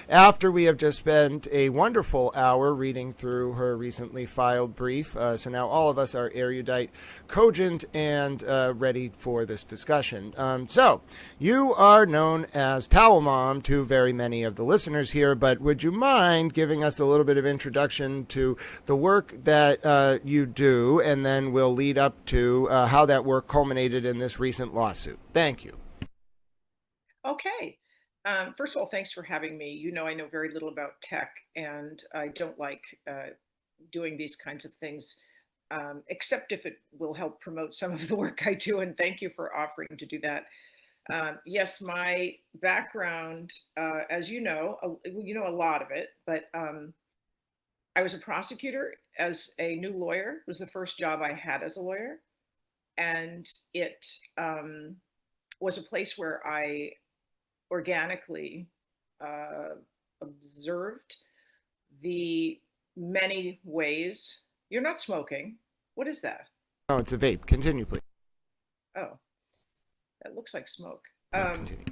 after we have just spent a wonderful hour reading through her recently filed brief. So now all of us are erudite, cogent, and ready for this discussion. So you are known as Towel Mom to very many of the listeners here, but would you mind giving us a little bit of introduction to the work that you do, and then we'll lead up to how that work culminated in this recent lawsuit? Thank you. Okay. First of all, thanks for having me. You know, I know very little about tech, and I don't like doing these kinds of things, except if it will help promote some of the work I do. And thank you for offering to do that. Yes, my background, as you know a lot of it, but I was a prosecutor as a new lawyer. It was the first job I had as a lawyer, and it was a place where I organically uh, observed the many ways. You're not smoking. What is that? Oh, it's a vape. Continue, please. Oh, that looks like smoke. No, continue.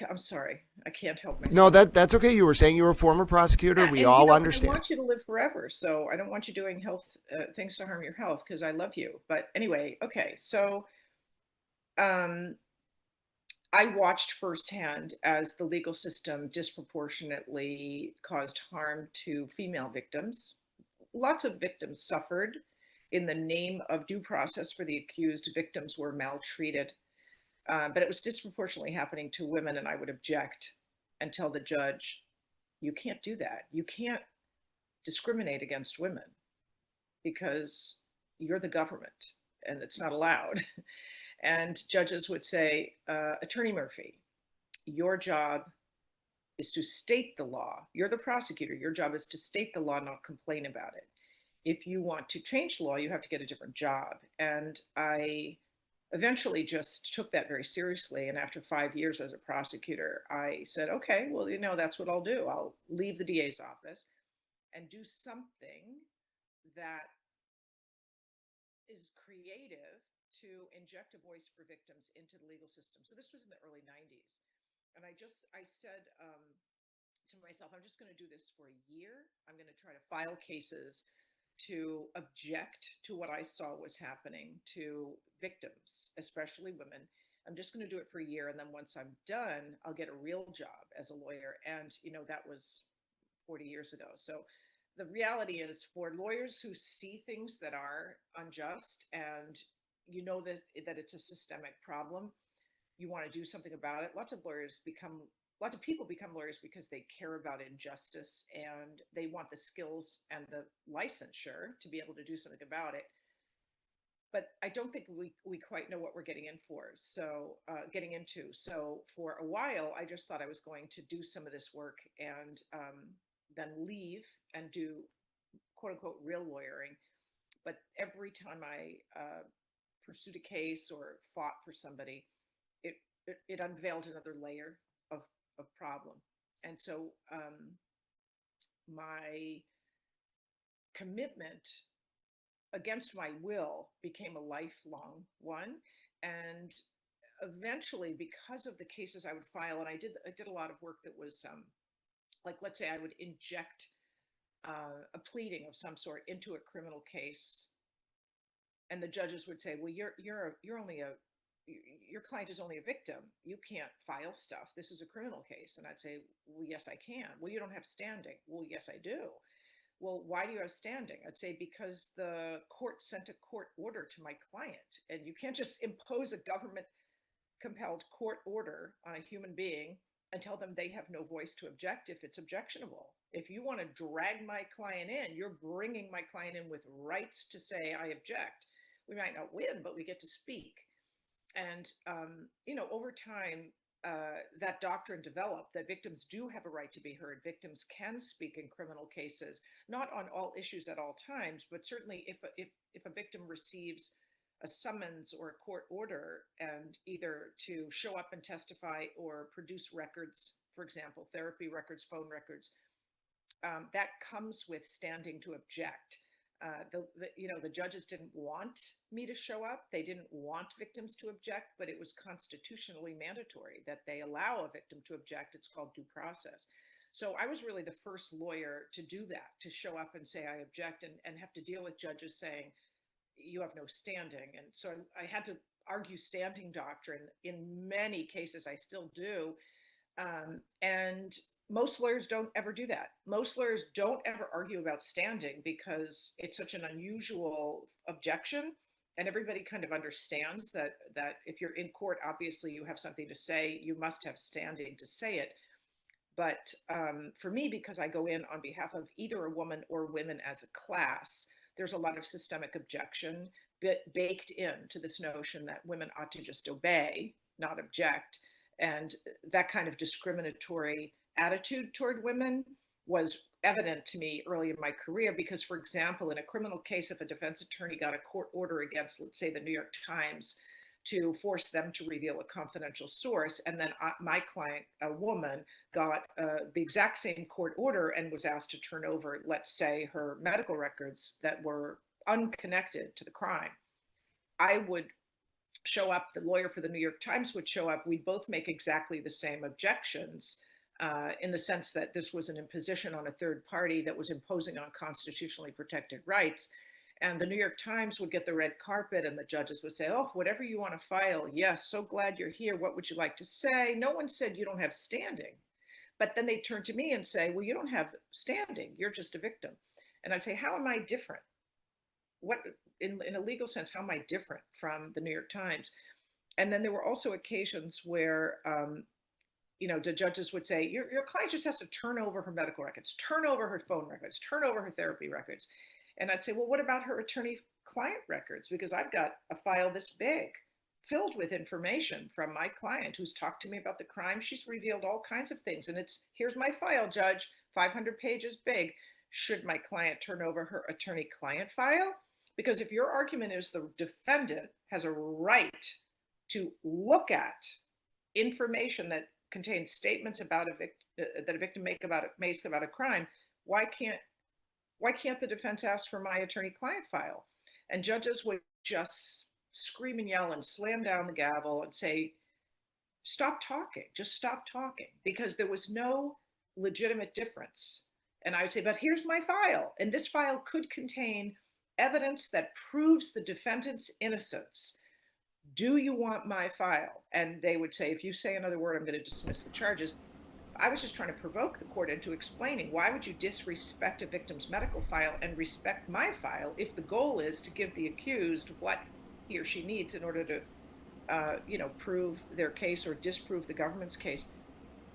I'm sorry. I can't help No, myself. that's okay. You were saying you were a former prosecutor. Yeah, We and all I understand. want you to live forever, so I don't want you doing health things to harm your health because I love you. But anyway, okay. So um, I watched firsthand as the legal system disproportionately caused harm to female victims. Lots of victims suffered in the name of due process for the accused. Victims were maltreated, but it was disproportionately happening to women. And I would object and tell the judge, you can't do that. You can't discriminate against women because you're the government and it's not allowed. And judges would say, Attorney Murphy, your job is to state the law. You're the prosecutor. Your job is to state the law, not complain about it. If you want to change the law, you have to get a different job. And I eventually just took that very seriously. And after 5 years as a prosecutor, I said, okay, well, that's what I'll do. I'll leave the DA's office and do something that is creative to inject a voice for victims into the legal system. So this was in the early 90s. And I said to myself, I'm just going to do this for a year. I'm going to try to file cases to object to what I saw was happening to victims, especially women. I'm just going to do it for a year. And then once I'm done, I'll get a real job as a lawyer. And, that was 40 years ago. So the reality is for lawyers who see things that are unjust and that it's a systemic problem, you want to do something about it. Lots of people become lawyers because they care about injustice and they want the skills and the licensure to be able to do something about it. But I don't think we quite know what we're getting in for. So getting into. So for a while, I just thought I was going to do some of this work and then leave and do quote unquote real lawyering. But every time I pursued a case or fought for somebody, it unveiled another layer of problem. And so my commitment against my will became a lifelong one. And eventually, because of the cases I would file, and I did a lot of work that was like, let's say I would inject a pleading of some sort into a criminal case, and the judges would say, "Well, you're only a your client is only a victim. You can't file stuff. This is a criminal case." And I'd say, "Well, yes, I can." "Well, you don't have standing." "Well, yes, I do." "Well, why do you have standing?" I'd say, "Because the court sent a court order to my client, and you can't just impose a government compelled court order on a human being and tell them they have no voice to object if it's objectionable. If you want to drag my client in, you're bringing my client in with rights to say, I object. We might not win, but we get to speak." And, over time, that doctrine developed that victims do have a right to be heard. Victims can speak in criminal cases, not on all issues at all times, but certainly if a victim receives a summons or a court order and either to show up and testify or produce records, for example, therapy records, phone records, that comes with standing to object. The judges didn't want me to show up. They didn't want victims to object, but it was constitutionally mandatory that they allow a victim to object. It's called due process. So I was really the first lawyer to do that, to show up and say I object, and have to deal with judges saying you have no standing. And so I had to argue standing doctrine in many cases. I still do. And most lawyers don't ever do that. Most lawyers don't ever argue about standing because it's such an unusual objection. And everybody kind of understands that if you're in court, obviously you have something to say, you must have standing to say it. But for me, because I go in on behalf of either a woman or women as a class, there's a lot of systemic objection baked into this notion that women ought to just obey, not object. And that kind of discriminatory attitude toward women was evident to me early in my career because, for example, in a criminal case, if a defense attorney got a court order against, let's say, the New York Times to force them to reveal a confidential source, and then my client, a woman, got the exact same court order and was asked to turn over, let's say, her medical records that were unconnected to the crime, I would show up, the lawyer for the New York Times would show up, we'd both make exactly the same objections, in the sense that this was an imposition on a third party that was imposing on constitutionally protected rights. And the New York Times would get the red carpet and the judges would say, oh, whatever you want to file. Yes, so glad you're here. What would you like to say? No one said you don't have standing. But then they turn to me and say, well, you don't have standing. You're just a victim. And I'd say, how am I different? What, in a legal sense, how am I different from the New York Times? And then there were also occasions where, the judges would say, your client just has to turn over her medical records, turn over her phone records, turn over her therapy records. And I'd say, well, what about her attorney-client records? Because I've got a file this big filled with information from my client who's talked to me about the crime. She's revealed all kinds of things. And here's my file, judge, 500 pages big. Should my client turn over her attorney-client file? Because if your argument is the defendant has a right to look at information that contains statements about that a victim makes about a crime, why can't the defense ask for my attorney-client file? And judges would just scream and yell and slam down the gavel and say, stop talking, just stop talking, because there was no legitimate difference. And I would say, but here's my file. And this file could contain evidence that proves the defendant's innocence. Do you want my file? And they would say, if you say another word, I'm going to dismiss the charges. I was just trying to provoke the court into explaining, why would you disrespect a victim's medical file and respect my file if the goal is to give the accused what he or she needs in order to, prove their case or disprove the government's case?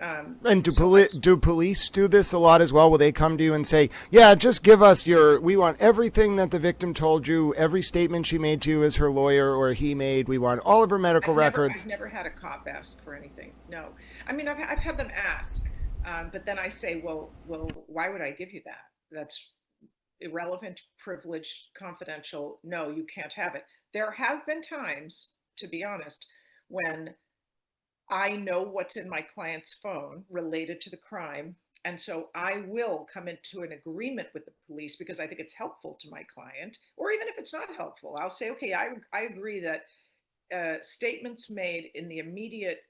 And do police do this a lot as well? Will they come to you and say, yeah, just give us we want everything that the victim told you, every statement she made to you as her lawyer or he made, we want all of her medical records? I've never had a cop ask for anything. No. I mean, I've had them ask, but then I say, well, why would I give you that? That's irrelevant, privileged, confidential. No, you can't have it. There have been times, to be honest, when I know what's in my client's phone related to the crime. And so I will come into an agreement with the police because I think it's helpful to my client. Or even if it's not helpful, I'll say, okay, I agree that statements made in the immediate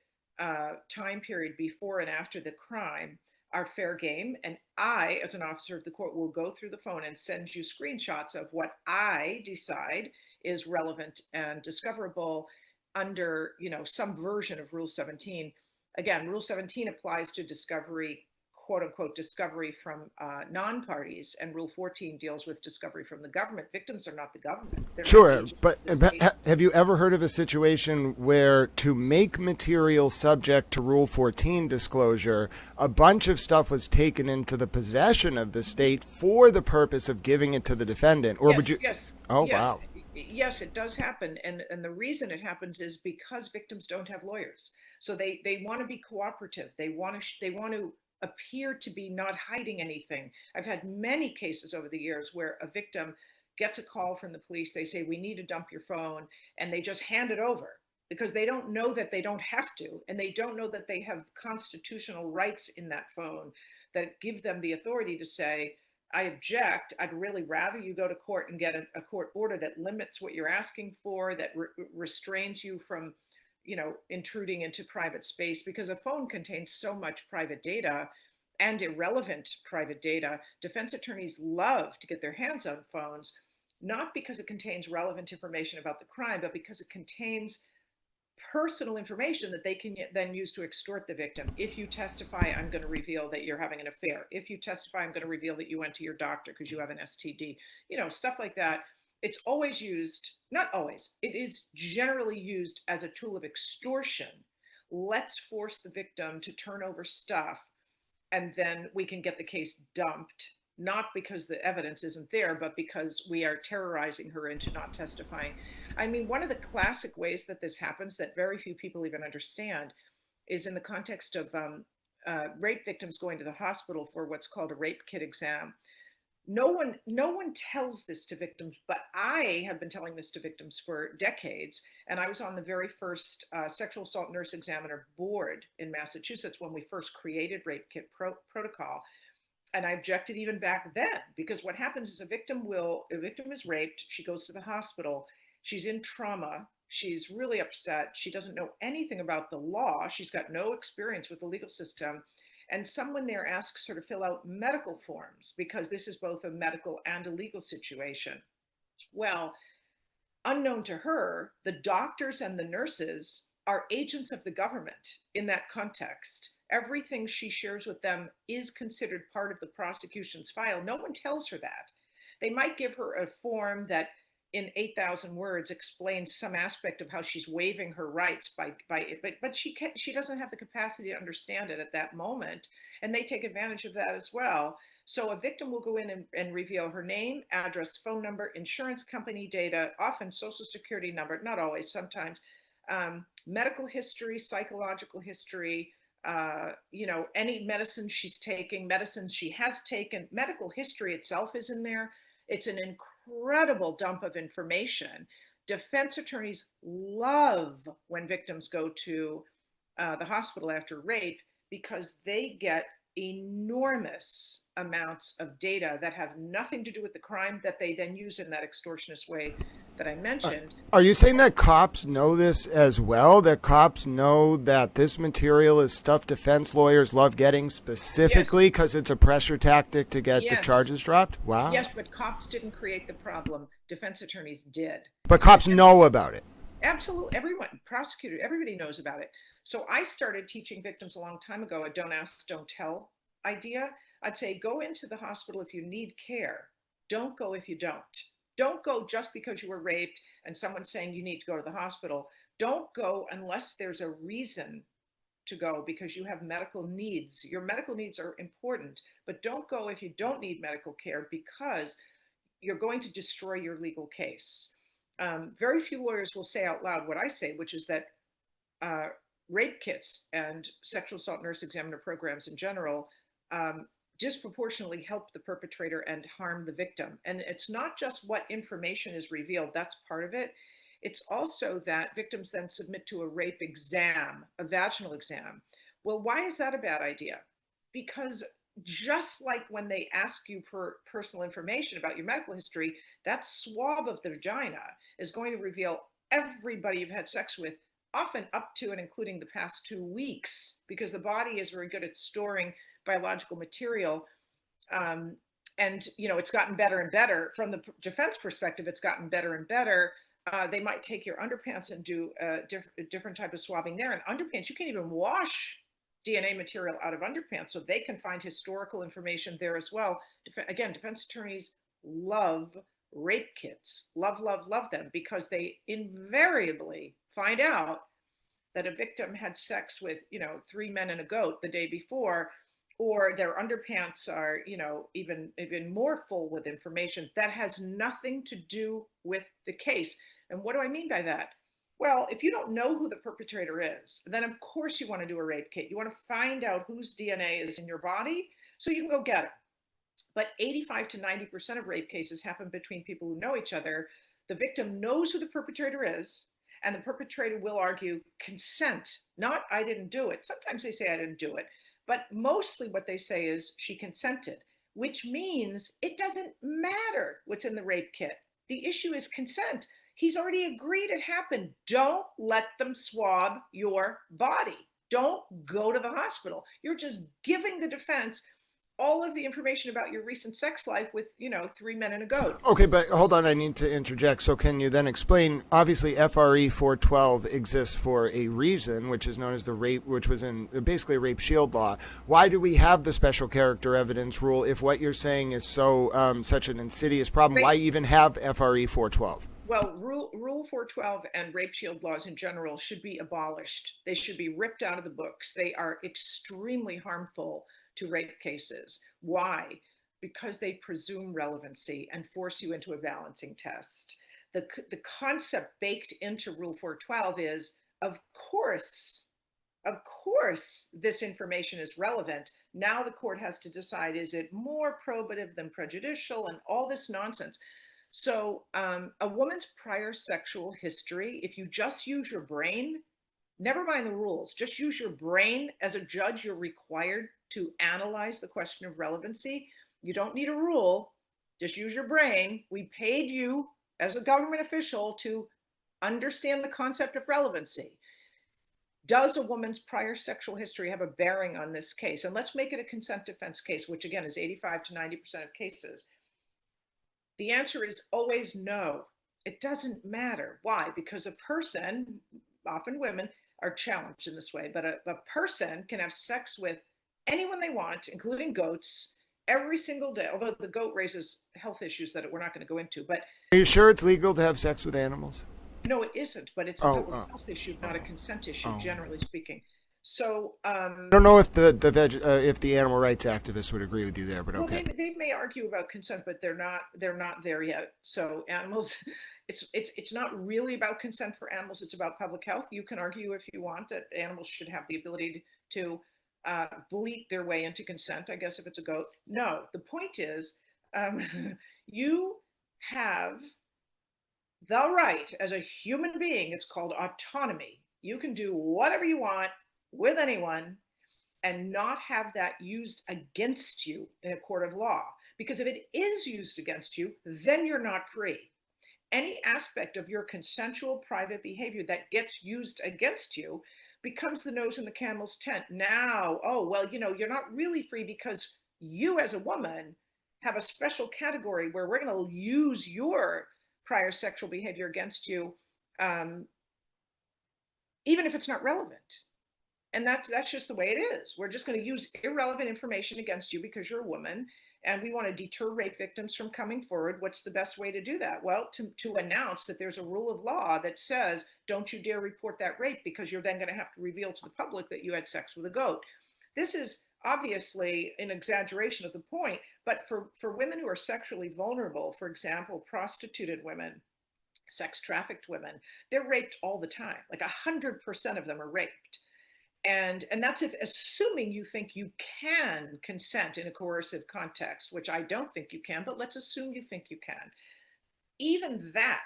time period before and after the crime are fair game. And I, as an officer of the court, will go through the phone and send you screenshots of what I decide is relevant and discoverable under, some version of Rule 17. Again, Rule 17 applies to discovery, quote unquote, discovery from non-parties, and Rule 14 deals with discovery from the government. Victims are not the government. Sure, but have you ever heard of a situation where, to make material subject to Rule 14 disclosure, a bunch of stuff was taken into the possession of the state for the purpose of giving it to the defendant? Or would you? Yes. Oh, yes. wow. Yes, it does happen. And the reason it happens is because victims don't have lawyers. So they want to be cooperative. They want to appear to be not hiding anything. I've had many cases over the years where a victim gets a call from the police. They say, we need to dump your phone. And they just hand it over because they don't know that they don't have to. And they don't know that they have constitutional rights in that phone that give them the authority to say, I object. I'd really rather you go to court and get a court order that limits what you're asking for, that restrains you from, intruding into private space, because a phone contains so much private data and irrelevant private data. Defense attorneys love to get their hands on phones, not because it contains relevant information about the crime, but because it contains personal information that they can then use to extort the victim. If you testify, I'm going to reveal that you're having an affair. If you testify, I'm going to reveal that you went to your doctor because you have an STD, stuff like that. It's always used, not always, it is generally used as a tool of extortion. Let's force the victim to turn over stuff, and then we can get the case dumped, not because the evidence isn't there, but because we are terrorizing her into not testifying. I mean, one of the classic ways that this happens that very few people even understand is in the context of rape victims going to the hospital for what's called a rape kit exam. No one tells this to victims, but I have been telling this to victims for decades. And I was on the very first sexual assault nurse examiner board in Massachusetts when we first created rape kit protocol. And I objected even back then, because what happens is a victim is raped, she goes to the hospital, she's in trauma, she's really upset, she doesn't know anything about the law, she's got no experience with the legal system, and someone there asks her to fill out medical forms because this is both a medical and a legal situation. Well, unknown to her, the doctors and the nurses are agents of the government in that context. Everything she shares with them is considered part of the prosecution's file. No one tells her that. They might give her a form that in 8,000 words explains some aspect of how she's waiving her rights but she doesn't have the capacity to understand it at that moment, and they take advantage of that as well. So a victim will go in and reveal her name, address, phone number, insurance company data, often social security number, not always, sometimes, medical history, psychological history, any medicine she's taking, medicines she has taken, medical history itself is in there. It's an incredible dump of information. Defense attorneys love when victims go to the hospital after rape, because they get enormous amounts of data that have nothing to do with the crime that they then use in that extortionist way that I mentioned. Are you saying that cops know this as well? That cops know that this material is stuff defense lawyers love getting specifically because it's a pressure tactic to get the Yes. charges dropped? Wow. Yes, but cops didn't create the problem. Defense attorneys did. But cops know about it. Absolutely. Everyone, prosecutor, everybody knows about it. So I started teaching victims a long time ago a don't ask, don't tell idea. I'd say go into the hospital if you need care. Don't go if you don't. Don't go just because you were raped and someone's saying you need to go to the hospital. Don't go unless there's a reason to go because you have medical needs. Your medical needs are important, but don't go if you don't need medical care, because you're going to destroy your legal case. Very few lawyers will say out loud what I say, which is that uh, rape kits and sexual assault nurse examiner programs in general disproportionately help the perpetrator and harm the victim. And it's not just what information is revealed, that's part of it. It's also that victims then submit to a rape exam, a vaginal exam. Well, why is that a bad idea? Because just like when they ask you for personal information about your medical history, that swab of the vagina is going to reveal everybody you've had sex with, often up to and including the past 2 weeks, because the body is very good at storing biological material. And it's gotten better and better. From the defense perspective, it's gotten better and better. They might take your underpants and do a different type of swabbing there. And underpants, you can't even wash DNA material out of underpants, so they can find historical information there as well. Again, defense attorneys love rape kits, love, love, love them, because they invariably find out that a victim had sex with, 3 men and a goat the day before, or their underpants are, even more full with information that has nothing to do with the case. And what do I mean by that? Well, if you don't know who the perpetrator is, then of course you want to do a rape kit. You want to find out whose DNA is in your body so you can go get it. But 85 to 90% of rape cases happen between people who know each other. The victim knows who the perpetrator is, and the perpetrator will argue consent, not I didn't do it. Sometimes they say I didn't do it, but mostly what they say is she consented. which means it doesn't matter what's in the rape kit. The issue is consent. He's already agreed it happened. Don't let them swab your body. Don't go to the hospital. You're just giving the defense all of the information about your recent sex life with, 3 men and a goat. Okay, but hold on, I need to interject. So can you then explain, obviously FRE 412 exists for a reason, which is known as the rape, which was in basically a rape shield law. Why do we have the special character evidence rule if what you're saying is so such an insidious problem? Why even have FRE 412? Well, Rule 412 and rape shield laws in general should be abolished. They should be ripped out of the books. They are extremely harmful to rape cases. Why? Because they presume relevancy and force you into a balancing test. The concept baked into Rule 412 is, of course, this information is relevant. Now the court has to decide, is it more probative than prejudicial, and all this nonsense. So a woman's prior sexual history, if you just use your brain, never mind the rules, just use your brain as a judge, you're required to analyze the question of relevancy. You don't need a rule, just use your brain. We paid you as a government official to understand the concept of relevancy. Does a woman's prior sexual history have a bearing on this case? And let's make it a consent defense case, which again is 85 to 90% of cases. The answer is always no. It doesn't matter. Why? Because a person, often women, are challenged in this way, but a person can have sex with anyone they want, including goats, every single day. Although the goat raises health issues that we're not going to go into. But are you sure it's legal to have sex with animals? No, it isn't. But it's a public health issue, not a consent issue, generally speaking. So I don't know if if the animal rights activists would agree with you there, but okay. Well, they may argue about consent, but they're not there yet. So animals, it's not really about consent for animals. It's about public health. You can argue if you want that animals should have the ability to bleat their way into consent, I guess, if it's a goat. No, the point is, you have the right as a human being. It's called autonomy. You can do whatever you want with anyone and not have that used against you in a court of law. Because if it is used against you, then you're not free. Any aspect of your consensual private behavior that gets used against you becomes the nose in the camel's tent. Now, oh, well, you're not really free because you as a woman have a special category where we're going to use your prior sexual behavior against you, even if it's not relevant. And that's just the way it is. We're just going to use irrelevant information against you because you're a woman, and we want to deter rape victims from coming forward. What's the best way to do that? Well, to announce that there's a rule of law that says, don't you dare report that rape, because you're then going to have to reveal to the public that you had sex with a goat. This is obviously an exaggeration of the point, but for women who are sexually vulnerable, for example, prostituted women, sex trafficked women, they're raped all the time. Like 100% of them are raped. And that's assuming you think you can consent in a coercive context, which I don't think you can, but let's assume you think you can. Even that,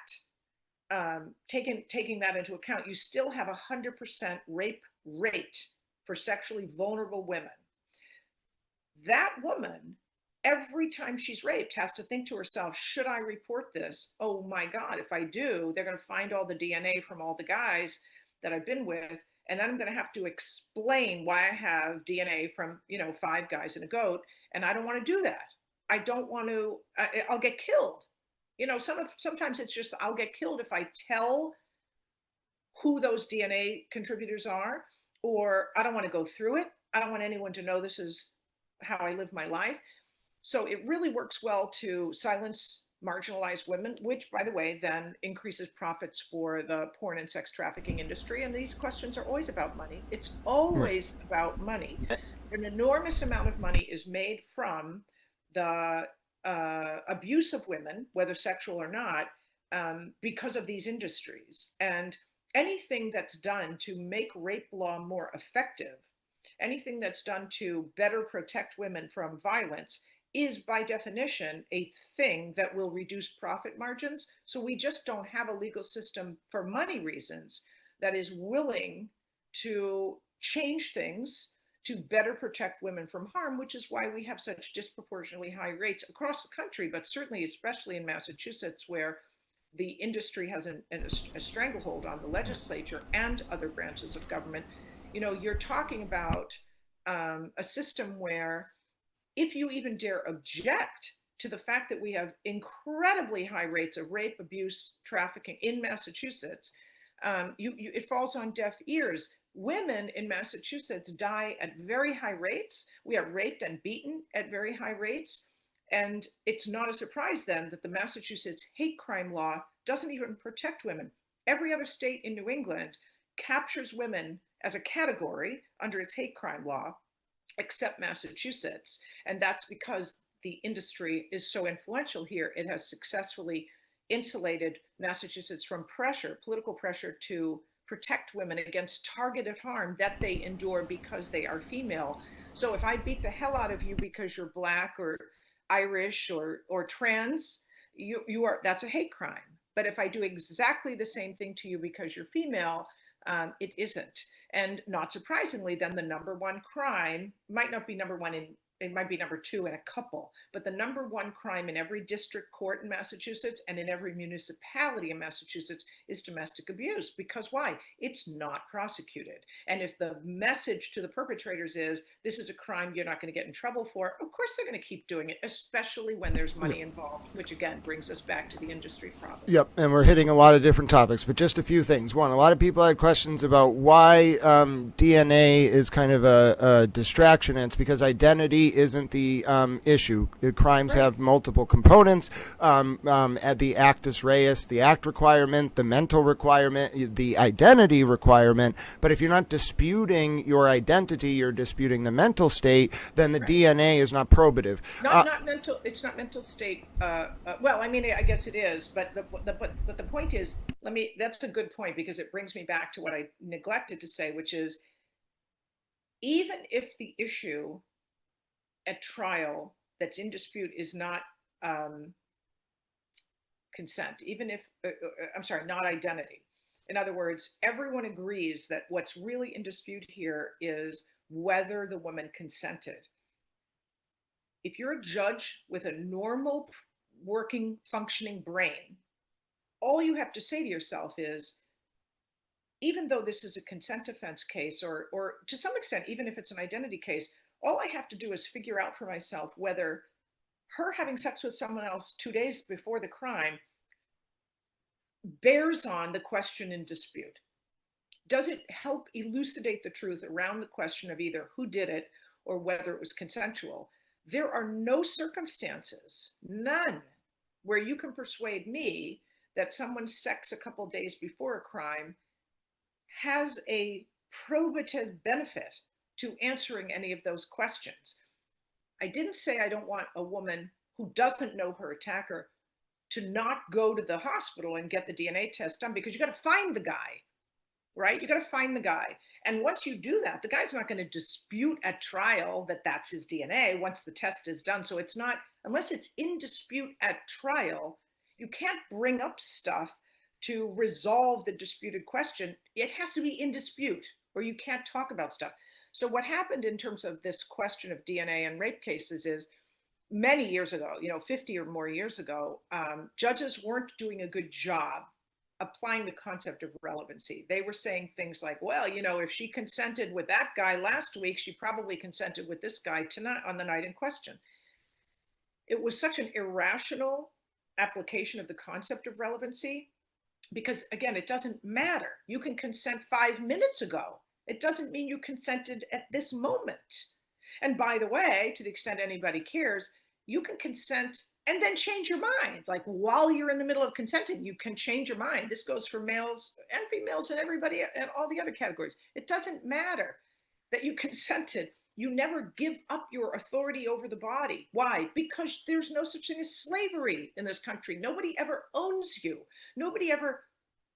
taking that into account, you still have 100% rape rate for sexually vulnerable women. That woman, every time she's raped, has to think to herself, should I report this? Oh my God, if I do, they're going to find all the DNA from all the guys that I've been with. And then I'm going to have to explain why I have DNA from, 5 guys and a goat. And I don't want to do that. I don't want to, I'll get killed. Sometimes it's just, I'll get killed if I tell who those DNA contributors are, or I don't want to go through it. I don't want anyone to know this is how I live my life. So it really works well to silence marginalized women, which, by the way, then increases profits for the porn and sex trafficking industry. And these questions are always about money. It's always about money. An enormous amount of money is made from the abuse of women, whether sexual or not, because of these industries. And anything that's done to make rape law more effective, anything that's done to better protect women from violence, is by definition a thing that will reduce profit margins. So we just don't have a legal system for money reasons that is willing to change things to better protect women from harm, which is why we have such disproportionately high rates across the country, but certainly, especially in Massachusetts, where the industry has a stranglehold on the legislature and other branches of government. You know, you're talking about a system where if you even dare object to the fact that we have incredibly high rates of rape, abuse, trafficking in Massachusetts, it falls on deaf ears. Women in Massachusetts die at very high rates. We are raped and beaten at very high rates. And it's not a surprise then that the Massachusetts hate crime law doesn't even protect women. Every other state in New England captures women as a category under its hate crime law, except Massachusetts. And that's because the industry is so influential here. It has successfully insulated Massachusetts from pressure, political pressure to protect women against targeted harm that they endure because they are female. So if I beat the hell out of you because you're Black or Irish or trans, you are, that's a hate crime. But if I do exactly the same thing to you because you're female, it isn't. And not surprisingly, then the number one crime might not be number one in, it might be number two in a couple, but the number one crime in every district court in Massachusetts and in every municipality in Massachusetts is domestic abuse. Because why? It's not prosecuted. And if the message to the perpetrators is, this is a crime you're not going to get in trouble for, of course they're going to keep doing it, especially when there's money involved, which again brings us back to the industry problem. Yep, and we're hitting a lot of different topics, but just a few things. One, a lot of people had questions about why DNA is kind of a distraction, and it's because identity isn't the issue. The crimes Right. have multiple components: at the actus reus, the act requirement, the mental requirement, the identity requirement. But if you're not disputing your identity, you're disputing the mental state, then the Right. DNA is not probative. Not mental. It's not mental state. Well, I mean, I guess it is, but the point is, let me. That's a good point because it brings me back to what I neglected to say, which is, even if the issue at trial that's in dispute is not consent, even if I'm sorry, not identity. In other words, everyone agrees that what's really in dispute here is whether the woman consented. If you're a judge with a normal working functioning brain, all you have to say to yourself is, even though this is a consent offense case, or to some extent even if it's an identity case, all I have to do is figure out for myself whether her having sex with someone else 2 days before the crime bears on the question in dispute. Does it help elucidate the truth around the question of either who did it or whether it was consensual? There are no circumstances, none, where you can persuade me that someone's sex a couple days before a crime has a probative benefit to answering any of those questions. I didn't say I don't want a woman who doesn't know her attacker to not go to the hospital and get the DNA test done, because you got to find the guy, right? You got to find the guy. And once you do that, the guy's not going to dispute at trial that that's his DNA once the test is done. So it's not, unless it's in dispute at trial, you can't bring up stuff to resolve the disputed question. It has to be in dispute or you can't talk about stuff. So what happened in terms of this question of DNA and rape cases is, many years ago, 50 or more years ago, judges weren't doing a good job applying the concept of relevancy. They were saying things like, well, if she consented with that guy last week, she probably consented with this guy tonight on the night in question. It was such an irrational application of the concept of relevancy because, again, it doesn't matter. You can consent 5 minutes ago. It doesn't mean you consented at this moment. And by the way, to the extent anybody cares, you can consent and then change your mind. Like while you're in the middle of consenting, you can change your mind. This goes for males and females and everybody and all the other categories. It doesn't matter that you consented. You never give up your authority over the body. Why? Because there's no such thing as slavery in this country. Nobody ever owns you. Nobody ever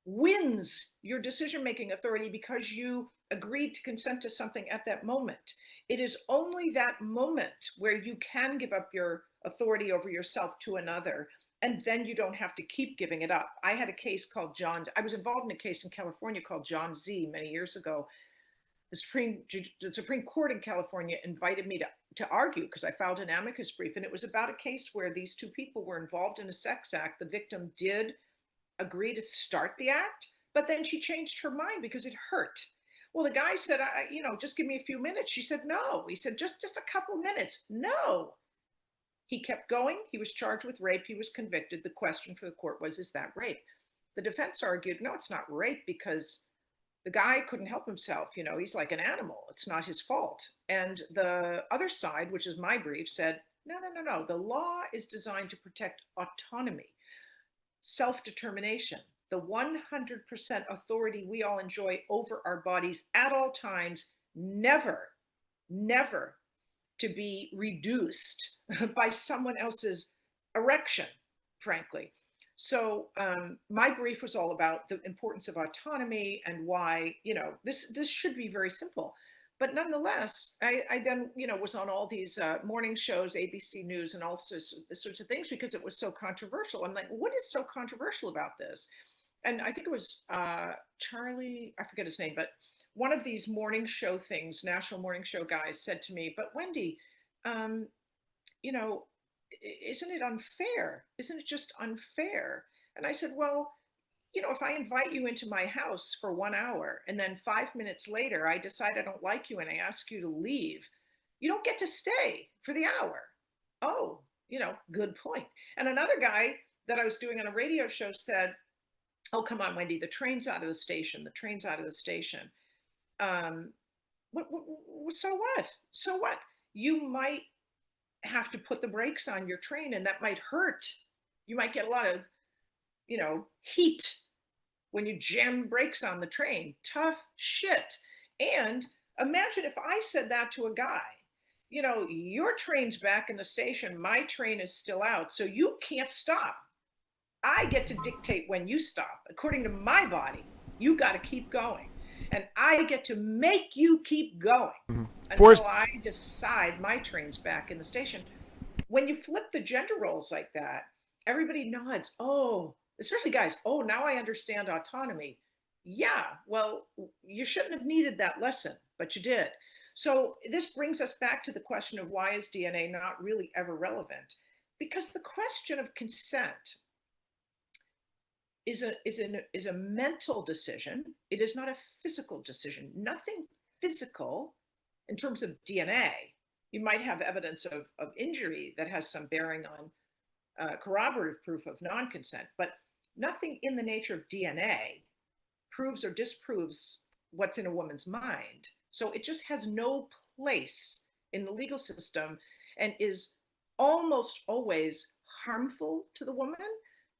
wins your decision-making authority because you agreed to consent to something at that moment. It is only that moment where you can give up your authority over yourself to another, and then you don't have to keep giving it up. I had a case called I was involved in a case in California called John Z many years ago. the Supreme Court in California invited me to argue because I filed an amicus brief, and it was about a case where these two people were involved in a sex act. The victim did agree to start the act, but then she changed her mind because it hurt. Well, the guy said, just give me a few minutes. She said, no. He said, just a couple of minutes. No. He kept going. He was charged with rape. He was convicted. The question for the court was, is that rape? The defense argued, no, it's not rape because the guy couldn't help himself. He's like an animal. It's not his fault. And the other side, which is my brief, said, no. The law is designed to protect autonomy, self-determination, the 100% authority we all enjoy over our bodies at all times, never to be reduced by someone else's erection, frankly. So my brief was all about the importance of autonomy and why, this should be very simple. But nonetheless, I then, was on all these morning shows, ABC News, and all sorts of things because it was so controversial. I'm like, what is so controversial about this? And I think it was Charlie, I forget his name, but one of these morning show things, national morning show guys said to me, but Wendy, isn't it unfair? Isn't it just unfair? And I said, well, if I invite you into my house for 1 hour and then 5 minutes later, I decide I don't like you and I ask you to leave, you don't get to stay for the hour. Oh, good point. And another guy that I was doing on a radio show said, oh, come on, Wendy, the train's out of the station. The train's out of the station. So what? So what? You might have to put the brakes on your train and that might hurt. You might get a lot of, heat when you jam brakes on the train. Tough shit. And imagine if I said that to a guy, your train's back in the station, my train is still out, so you can't stop. I get to dictate when you stop. According to my body, you got to keep going. And I get to make you keep going until I decide my train's back in the station. When you flip the gender roles like that, everybody nods. Oh, especially guys. Oh, now I understand autonomy. Yeah, well, you shouldn't have needed that lesson, but you did. So this brings us back to the question of why is DNA not really ever relevant? Because the question of consent is a mental decision. It is not a physical decision. Nothing physical in terms of DNA. You might have evidence of injury that has some bearing on corroborative proof of non-consent, but nothing in the nature of DNA proves or disproves what's in a woman's mind. So it just has no place in the legal system and is almost always harmful to the woman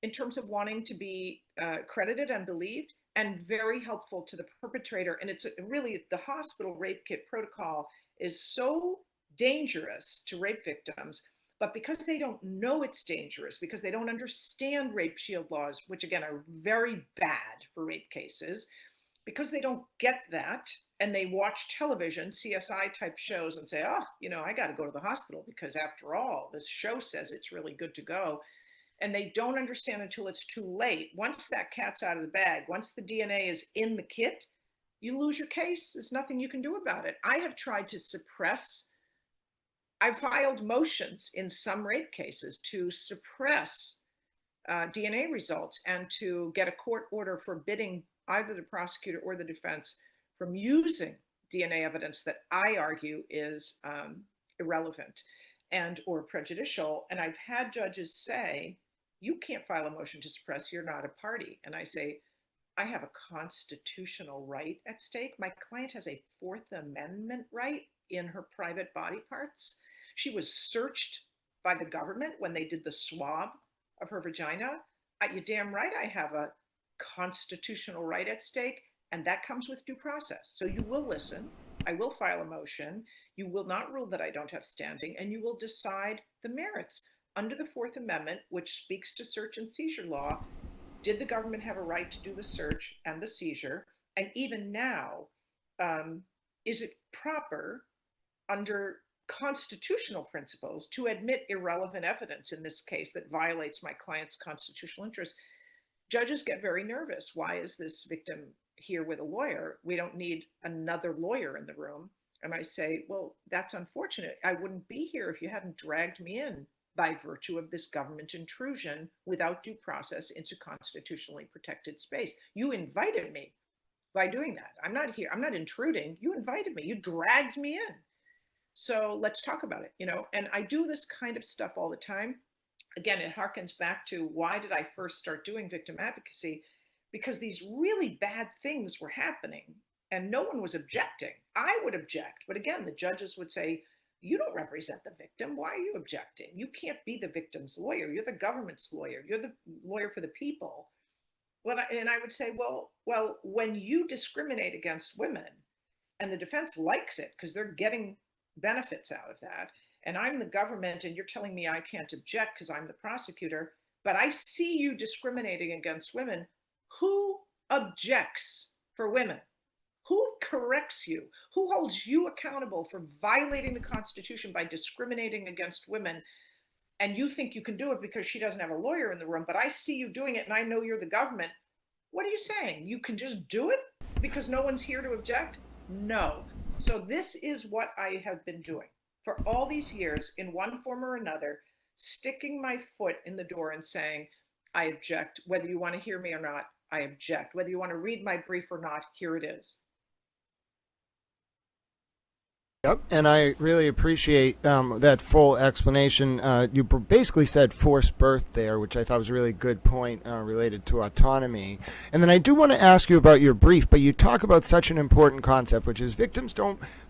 in terms of wanting to be credited and believed, and very helpful to the perpetrator. And it's really, the hospital rape kit protocol is so dangerous to rape victims, but because they don't know it's dangerous, because they don't understand rape shield laws, which again are very bad for rape cases, because they don't get that, and they watch television, CSI type shows, and say, oh, I got to go to the hospital because after all, this show says it's really good to go. And they don't understand until it's too late. Once that cat's out of the bag, once the DNA is in the kit, you lose your case. There's nothing you can do about it. I have tried to suppress, I filed motions in some rape cases to suppress DNA results and to get a court order forbidding either the prosecutor or the defense from using DNA evidence that I argue is irrelevant and or prejudicial. And I've had judges say, you can't file a motion to suppress, you're not a party. And I say, I have a constitutional right at stake. My client has a Fourth Amendment right in her private body parts. She was searched by the government when they did the swab of her vagina. You're damn right I have a constitutional right at stake, and that comes with due process. So you will listen, I will file a motion, you will not rule that I don't have standing, and you will decide the merits. Under the Fourth Amendment, which speaks to search and seizure law, did the government have a right to do the search and the seizure? And even now, is it proper under constitutional principles to admit irrelevant evidence in this case that violates my client's constitutional interest? Judges get very nervous. Why is this victim here with a lawyer. We don't need another lawyer in the room. And I say, well, that's unfortunate. I wouldn't be here if you hadn't dragged me in by virtue of this government intrusion without due process into constitutionally protected space. You invited me by doing that. I'm not here. I'm not intruding. You invited me. You dragged me in. So let's talk about it, and I do this kind of stuff all the time. Again, it harkens back to why did I first start doing victim advocacy? Because these really bad things were happening and no one was objecting. I would object, but again, the judges would say, you don't represent the victim. Why are you objecting? You can't be the victim's lawyer. You're the government's lawyer. You're the lawyer for the people. And I would say, well, when you discriminate against women and the defense likes it because they're getting benefits out of that, and I'm the government and you're telling me I can't object because I'm the prosecutor, but I see you discriminating against women, who objects for women? Who corrects you? Who holds you accountable for violating the Constitution by discriminating against women? And you think you can do it because she doesn't have a lawyer in the room, but I see you doing it and I know you're the government. What are you saying? You can just do it because no one's here to object? No. So this is what I have been doing for all these years in one form or another, sticking my foot in the door and saying, I object. Whether you want to hear me or not, I object. Whether you want to read my brief or not, here it is. Yep, and I really appreciate that full explanation. You basically said forced birth there, which I thought was a really good point related to autonomy. And then I do want to ask you about your brief, but you talk about such an important concept, which is victims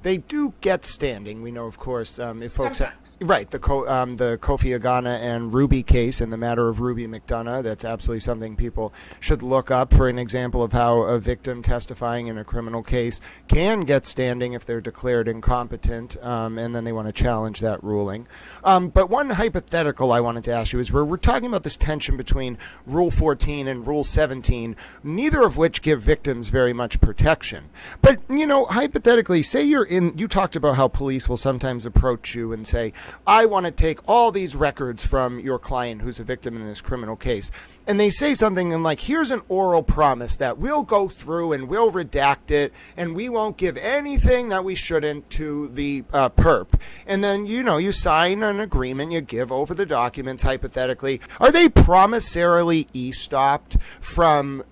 they do get standing. We know, of course, if folks... Right, the Kofi Agana and Ruby case and the matter of Ruby McDonough, that's absolutely something people should look up for an example of how a victim testifying in a criminal case can get standing if they're declared incompetent, and then they want to challenge that ruling. But one hypothetical I wanted to ask you is we're talking about this tension between Rule 14 and Rule 17, neither of which give victims very much protection. But, hypothetically, say you talked about how police will sometimes approach you and say, I want to take all these records from your client who's a victim in this criminal case. And they say something and like, here's an oral promise that we'll go through and we'll redact it and we won't give anything that we shouldn't to the perp. And then, you sign an agreement, you give over the documents hypothetically. Are they promissory estopped from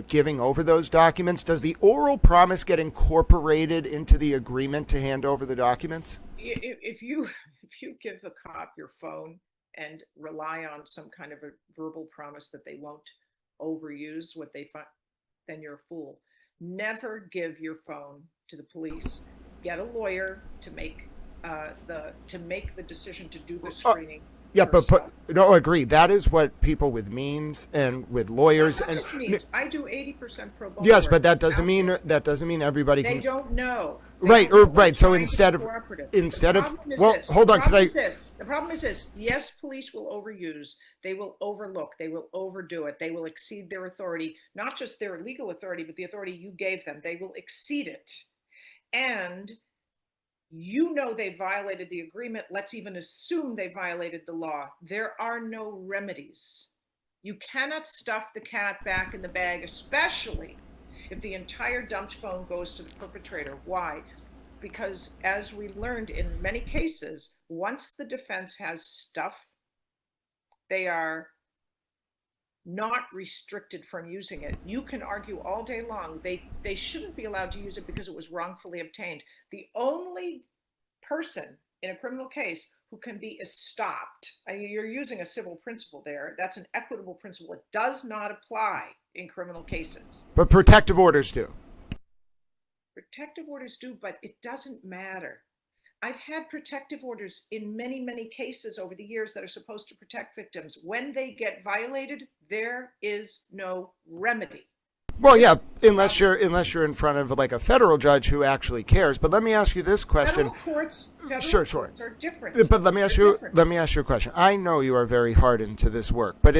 giving over those documents? Does the oral promise get incorporated into the agreement to hand over the documents? If you give a cop your phone and rely on some kind of a verbal promise that they won't overuse what they find, then you're a fool. Never give your phone to the police. Get a lawyer to make the decision to do the screening. Yeah, but no, agree. That is what people with means and with lawyers and means. I do 80% pro bono. Yes, but that doesn't mean everybody can. They don't know. Right. So instead of hold on. The problem is this. Yes, police will overuse. They will overlook. They will overdo it. They will exceed their authority, not just their legal authority, but the authority you gave them. They will exceed it, and they violated the agreement. Let's even assume they violated the law. There are no remedies. You cannot stuff the cat back in the bag, especially if the entire dumped phone goes to the perpetrator. Why? Because as we learned in many cases, once the defense has stuff, they are not restricted from using it. You can argue all day long they shouldn't be allowed to use it because it was wrongfully obtained. The only person in a criminal case who can be stopped, you're using a civil principle there, that's an equitable principle. It does not apply in criminal cases. But protective orders do. Protective orders do, but it doesn't matter. I've had protective orders in many, many cases over the years that are supposed to protect victims. When they get violated, there is no remedy. Well, yeah, unless you're in front of like a federal judge who actually cares. But let me ask you this question. Federal courts are different. But let me ask you a question. I know you are very hardened to this work, but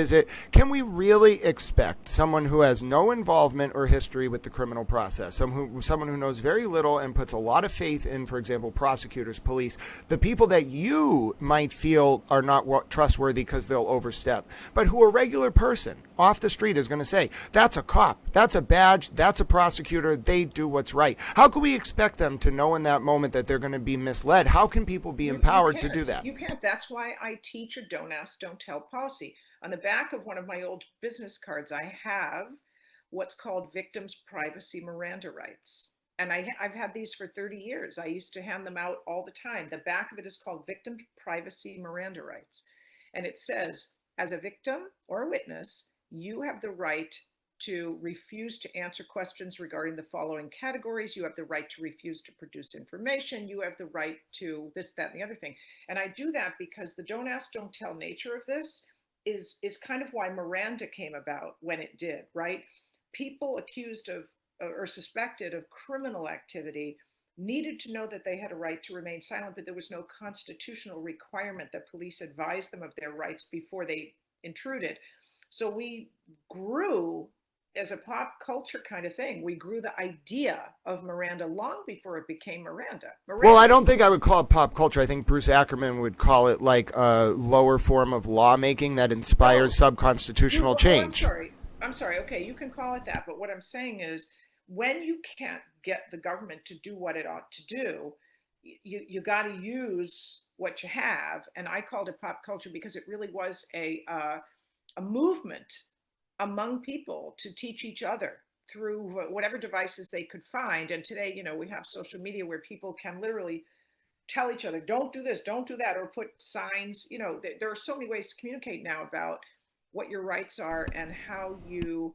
can we really expect someone who has no involvement or history with the criminal process, someone who knows very little and puts a lot of faith in, for example, prosecutors, police, the people that you might feel are not trustworthy because they'll overstep, but who a regular person off the street is going to say, that's a cop, that's a badge, that's a prosecutor, they do what's right. How can we expect them to know in that moment that they're going to be misled? How can people be empowered to do that? You can't. That's why I teach a don't ask, don't tell policy. On the back of one of my old business cards, I have what's called victims' privacy Miranda rights. And I've had these for 30 years. I used to hand them out all the time. The back of it is called victim privacy Miranda rights. And it says, as a victim or a witness, you have the right to refuse to answer questions regarding the following categories. You have the right to refuse to produce information. You have the right to this, that, and the other thing. And I do that because the don't ask, don't tell nature of this is kind of why Miranda came about when it did, right? People accused of or suspected of criminal activity needed to know that they had a right to remain silent, but there was no constitutional requirement that police advise them of their rights before they intruded. So we grew, as a pop culture kind of thing, we grew the idea of Miranda long before it became Miranda. Well, I don't think I would call it pop culture. I think Bruce Ackerman would call it like a lower form of lawmaking that inspires sub-constitutional change. I'm sorry. Okay, you can call it that. But what I'm saying is, when you can't get the government to do what it ought to do, you got to use what you have. And I called it pop culture because it really was a movement among people to teach each other through whatever devices they could find. And today, you know, we have social media where people can literally tell each other, don't do this, don't do that, or put signs. You know, there are so many ways to communicate now about what your rights are and how you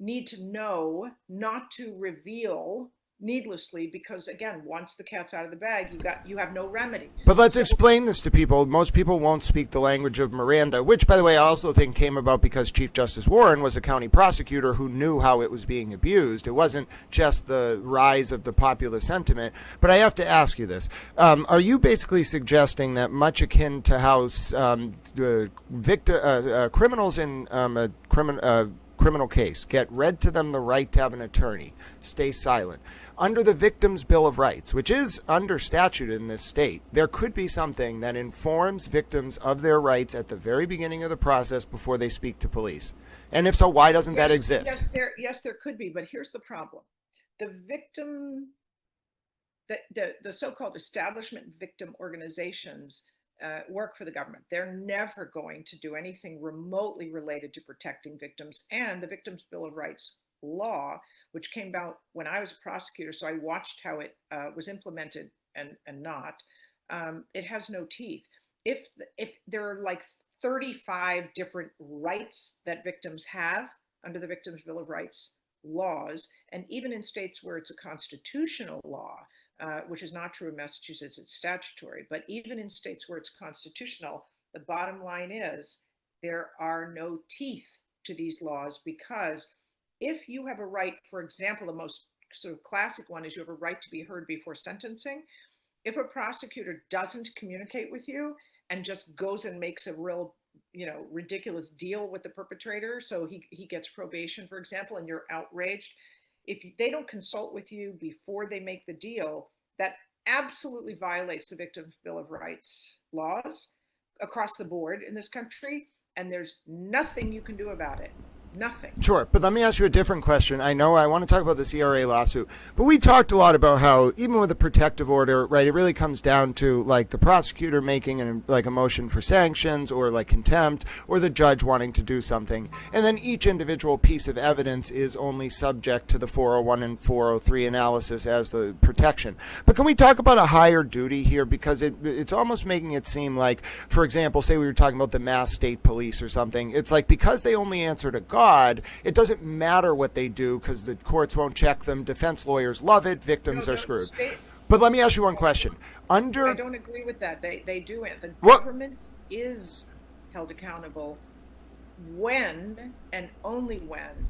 need to know not to reveal needlessly, because again, once the cat's out of the bag, you have no remedy. But let's explain this to people. Most people won't speak the language of Miranda, which, by the way, I also think came about because Chief Justice Warren was a county prosecutor who knew how it was being abused. It wasn't just the rise of the popular sentiment. But I have to ask you this. Are you basically suggesting that, much akin to how criminals in a criminal case get read to them the right to have an attorney, stay silent, under the Victims' Bill of Rights, which is under statute in this state, there could be something that informs victims of their rights at the very beginning of the process before they speak to police? And if so, why doesn't that exist? Yes, there could be, but here's the problem. The so-called establishment victim organizations work for the government. They're never going to do anything remotely related to protecting victims. And the Victims' Bill of Rights law, which came about when I was a prosecutor, so I watched how it was implemented and not, it has no teeth. If there are like 35 different rights that victims have under the Victims' Bill of Rights laws, and even in states where it's a constitutional law, which is not true in Massachusetts, it's statutory, but even in states where it's constitutional, the bottom line is there are no teeth to these laws, because if you have a right, for example, the most sort of classic one is you have a right to be heard before sentencing. If a prosecutor doesn't communicate with you and just goes and makes a real, ridiculous deal with the perpetrator, so he gets probation, for example, and you're outraged, if they don't consult with you before they make the deal, that absolutely violates the Victims' Bill of Rights laws across the board in this country, and there's nothing you can do about it. Nothing. Sure, but let me ask you a different question. I know I want to talk about the CRA lawsuit, but we talked a lot about how even with a protective order, right, it really comes down to like the prosecutor making a motion for sanctions or like contempt, or the judge wanting to do something, and then each individual piece of evidence is only subject to the 401 and 403 analysis as the protection. But can we talk about a higher duty here, because it's almost making it seem like, for example, say we were talking about the Mass State Police or something, it's like because they only answer to God, it doesn't matter what they do because the courts won't check them. Defense lawyers love it. Victims are screwed. But let me ask you one question. I don't agree with that. They do it. The government is held accountable when and only when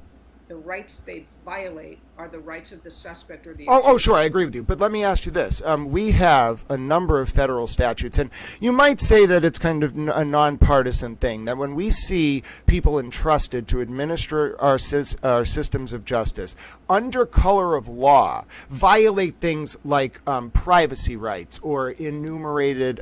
the rights they violate are the rights of the suspect or the sure, I agree with you. But let me ask you this. We have a number of federal statutes, and you might say that it's kind of a nonpartisan thing, that when we see people entrusted to administer our systems of justice under color of law violate things like privacy rights or enumerated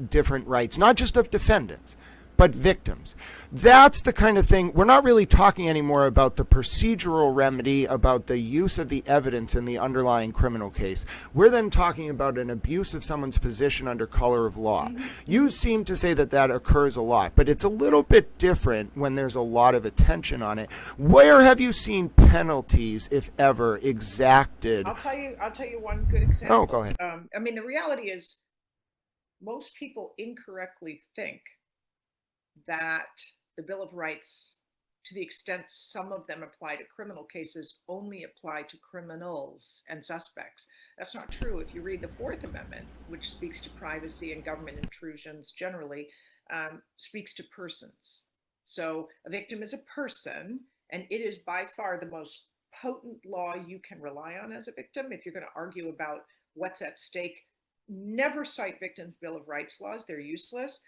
different rights, not just of defendants, but victims. That's the kind of thing. We're not really talking anymore about the procedural remedy, about the use of the evidence in the underlying criminal case. We're then talking about an abuse of someone's position under color of law. You seem to say that that occurs a lot, but it's a little bit different when there's a lot of attention on it. Where have you seen penalties, if ever, exacted? I'll tell you one good example. Oh, go ahead. I mean, the reality is most people incorrectly think that the Bill of Rights, to the extent some of them apply to criminal cases, only apply to criminals and suspects. That's not true. If you read the Fourth Amendment, which speaks to privacy and government intrusions generally, speaks to persons. So a victim is a person, and it is by far the most potent law you can rely on as a victim. If you're going to argue about what's at stake, never cite victims' Bill of Rights laws. They're useless.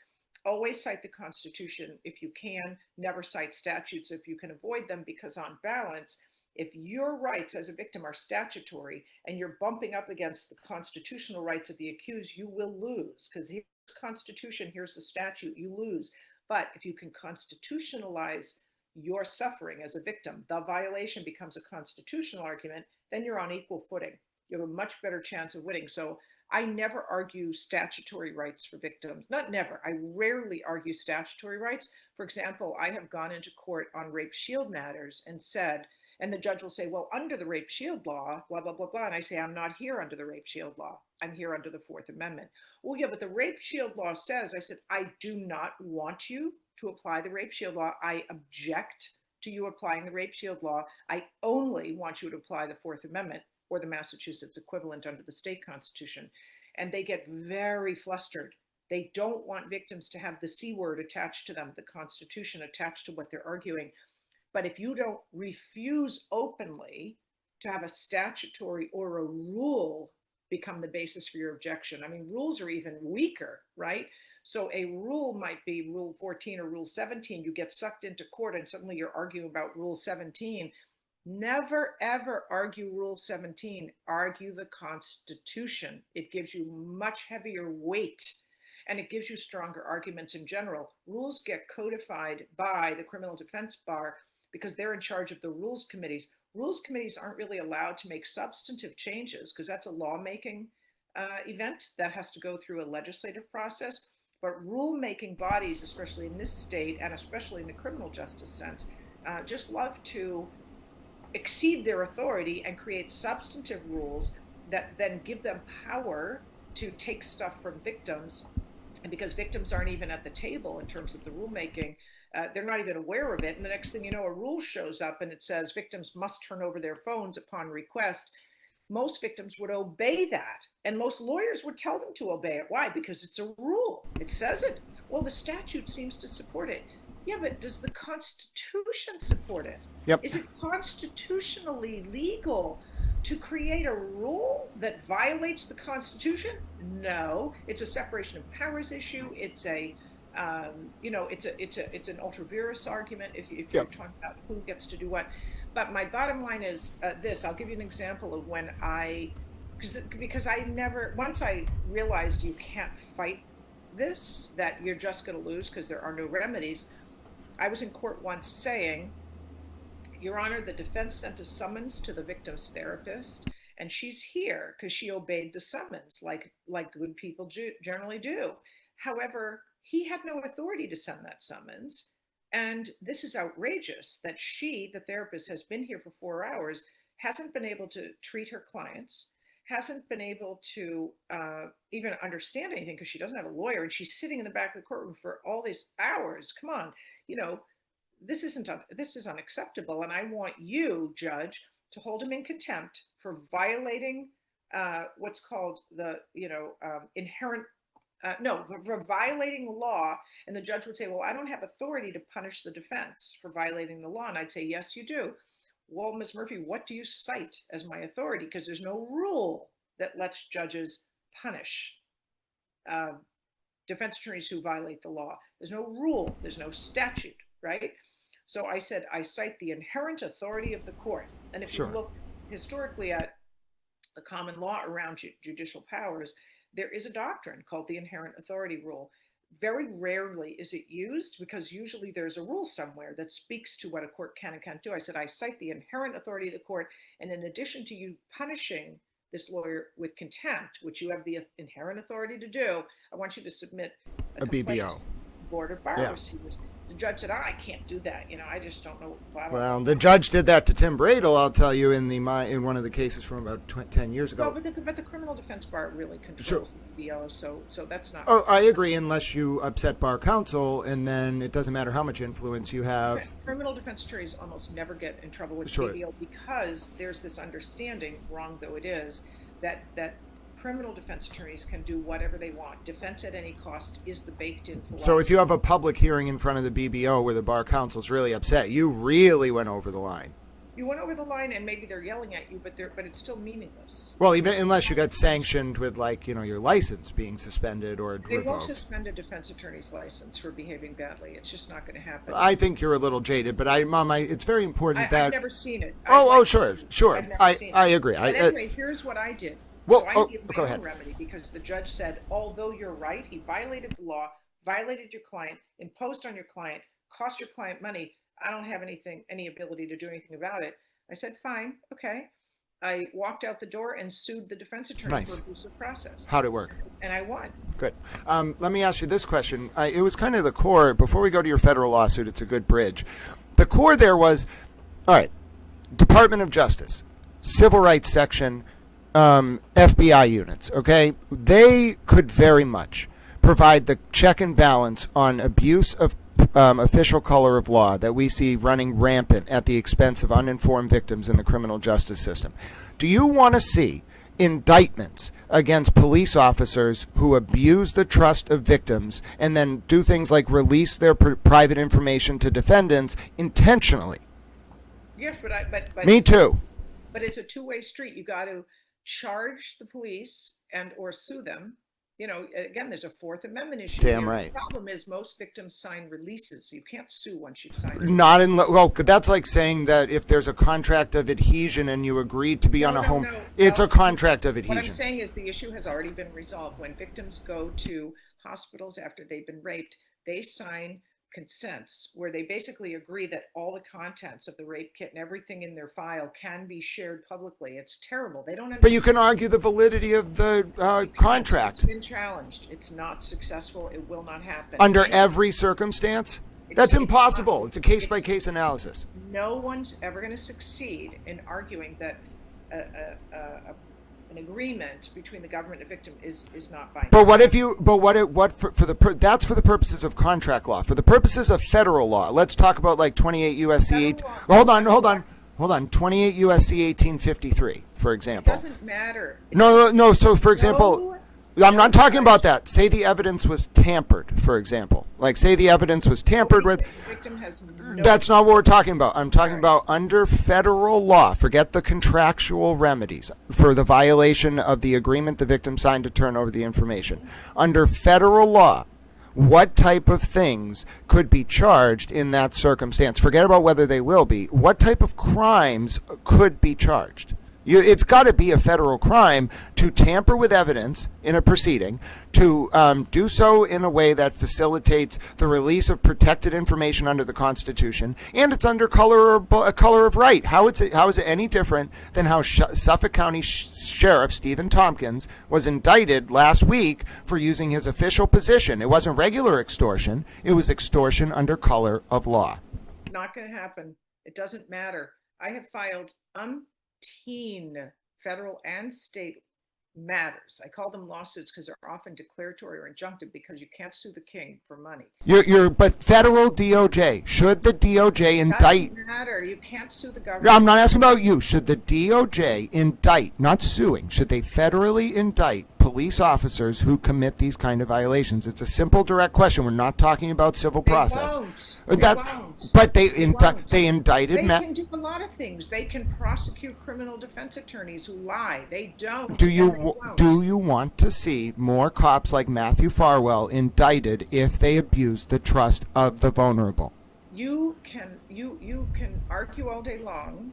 Always cite the Constitution if you can. Never cite statutes if you can avoid them, because on balance, if your rights as a victim are statutory and you're bumping up against the constitutional rights of the accused, you will lose, because here's the Constitution, here's the statute, you lose. But if you can constitutionalize your suffering as a victim, the violation becomes a constitutional argument, then you're on equal footing. You have a much better chance of winning. So I never argue statutory rights for victims. Not never. I rarely argue statutory rights. For example, I have gone into court on rape shield matters and said, and the judge will say, well, under the rape shield law, blah, blah, blah, blah. And I say, I'm not here under the rape shield law. I'm here under the Fourth Amendment. Well, yeah, but the rape shield law says, I said, I do not want you to apply the rape shield law. I object to you applying the rape shield law. I only want you to apply the Fourth Amendment, or the Massachusetts equivalent under the state constitution. And they get very flustered. They don't want victims to have the C word attached to them, the Constitution attached to what they're arguing. But if you don't refuse openly to have a statutory or a rule become the basis for your objection, I mean, rules are even weaker, right? So a rule might be Rule 14 or Rule 17. You get sucked into court and suddenly you're arguing about Rule 17. Never, ever argue Rule 17. Argue the Constitution. It gives you much heavier weight, and it gives you stronger arguments in general. Rules get codified by the criminal defense bar because they're in charge of the rules committees. Rules committees aren't really allowed to make substantive changes because that's a lawmaking event that has to go through a legislative process. But rule-making bodies, especially in this state and especially in the criminal justice sense, just love to exceed their authority and create substantive rules that then give them power to take stuff from victims. And because victims aren't even at the table in terms of the rulemaking, they're not even aware of it. And the next thing you know, a rule shows up and it says victims must turn over their phones upon request. Most victims would obey that. And most lawyers would tell them to obey it. Why? Because it's a rule. It says it. Well, the statute seems to support it. Yeah, but does the Constitution support it? Yep. Is it constitutionally legal to create a rule that violates the Constitution? No, it's a separation of powers issue. It's a, it's an ultra vires argument if you're talking about who gets to do what. But my bottom line is this. I'll give you an example of when because I never, once I realized you can't fight this, that you're just going to lose because there are no remedies. I was in court once saying, Your Honor, the defense sent a summons to the victim's therapist, and she's here because she obeyed the summons, like good people generally do. However, he had no authority to send that summons. And this is outrageous that she, the therapist, has been here for 4 hours, hasn't been able to treat her clients, hasn't been able to even understand anything because she doesn't have a lawyer, and she's sitting in the back of the courtroom for all these hours. Come on, this is unacceptable, and I want you, judge, to hold him in contempt for violating what's called the inherent. For violating the law. And the judge would say, well, I don't have authority to punish the defense for violating the law. And I'd say, yes, you do. Well, Ms. Murphy, what do you cite as my authority? Because there's no rule that lets judges punish defense attorneys who violate the law. There's no rule. There's no statute, right? So I said, I cite the inherent authority of the court. And if you look historically at the common law around judicial powers, there is a doctrine called the inherent authority rule. very rarely is it used, because usually there's a rule somewhere that speaks to what a court can and can't do. I said, I cite the inherent authority of the court, and in addition to you punishing this lawyer with contempt, which you have the inherent authority to do, I want you to submit A BBO. Board of Bar Receivers. The judge said, I can't do that. I just don't know. Well, the judge did that to Tim Bradle, I'll tell you, in one of the cases from about 10 years ago. Well, but the criminal defense bar really controls the BBO, so that's not. Oh, I agree, unless you upset bar counsel, and then it doesn't matter how much influence you have. Criminal defense attorneys almost never get in trouble with BBO, because there's this understanding, wrong though it is, that criminal defense attorneys can do whatever they want. Defense at any cost is the baked-in philosophy. So if you have a public hearing in front of the BBO where the bar counsel's really upset, you really went over the line. You went over the line, and maybe they're yelling at you, but it's still meaningless. Well, even unless you got sanctioned with, your license being suspended or revoked. They won't suspend a defense attorney's license for behaving badly. It's just not going to happen. I think you're a little jaded, but it's very important that. I've never seen it. Sure. I agree. But anyway, here's what I did. Well, so I gave go my ahead. own remedy, because the judge said, although you're right, he violated the law, violated your client, imposed on your client, cost your client money. I don't have any ability to do anything about it. I said, fine, okay. I walked out the door and sued the defense attorney for abusive process. How'd it work? And I won. Good. Let me ask you this question. It was kind of the core. Before we go to your federal lawsuit, it's a good bridge. The core there was, all right, Department of Justice, Civil Rights Section, FBI units, okay? They could very much provide the check and balance on abuse of official color of law that we see running rampant at the expense of uninformed victims in the criminal justice system. Do you want to see indictments against police officers who abuse the trust of victims and then do things like release their private information to defendants intentionally? Yes, but Me too. But it's a two-way street. You got to charge the police or sue them. Again, there's a Fourth Amendment issue. Damn right. The problem is most victims sign releases. So you can't sue once you've signed. That's like saying that if there's a contract of adhesion and you agreed to be on a home, it's a contract of adhesion. What I'm saying is the issue has already been resolved. When victims go to hospitals after they've been raped, they sign consents where they basically agree that all the contents of the rape kit and everything in their file can be shared publicly. It's terrible. They don't understand. But you can argue the validity of the contract. It's been challenged. It's not successful. It will not happen. Under every circumstance? That's impossible. It's a case-by-case analysis. No one's ever going to succeed in arguing that an agreement between the government and victim is not binding. But that's for the purposes of contract law. For the purposes of federal law, let's talk about like 28 USC. Hold on. 28 USC 1853, for example. It doesn't matter. No. So, for example, I'm not talking about that. Say the evidence was tampered, for example. Like, say the evidence was tampered with. The victim has no. That's not what we're talking about. I'm talking about under federal law. Forget the contractual remedies for the violation of the agreement the victim signed to turn over the information. Under federal law, what type of things could be charged in that circumstance? Forget about whether they will be. What type of crimes could be charged? It's got to be a federal crime to tamper with evidence in a proceeding, to do so in a way that facilitates the release of protected information under the Constitution, and it's under color of right. How is it any different than how Suffolk County Sheriff Stephen Tompkins was indicted last week for using his official position? It wasn't regular extortion. It was extortion under color of law. Not going to happen. It doesn't matter. I have filed federal and state matters. I call them lawsuits because they're often declaratory or injunctive, because you can't sue the king for money. But federal DOJ, should the DOJ indict? Doesn't matter. You can't sue the government. I'm not asking about you. Should the DOJ indict, not suing, should they federally indict police officers who commit these kind of violations? It's a simple, direct question. We're not talking about civil process. They won't. But they indicted. They can do a lot of things. They can prosecute criminal defense attorneys who lie. They don't. Do you want to see more cops like Matthew Farwell indicted if they abuse the trust of the vulnerable? You can argue all day long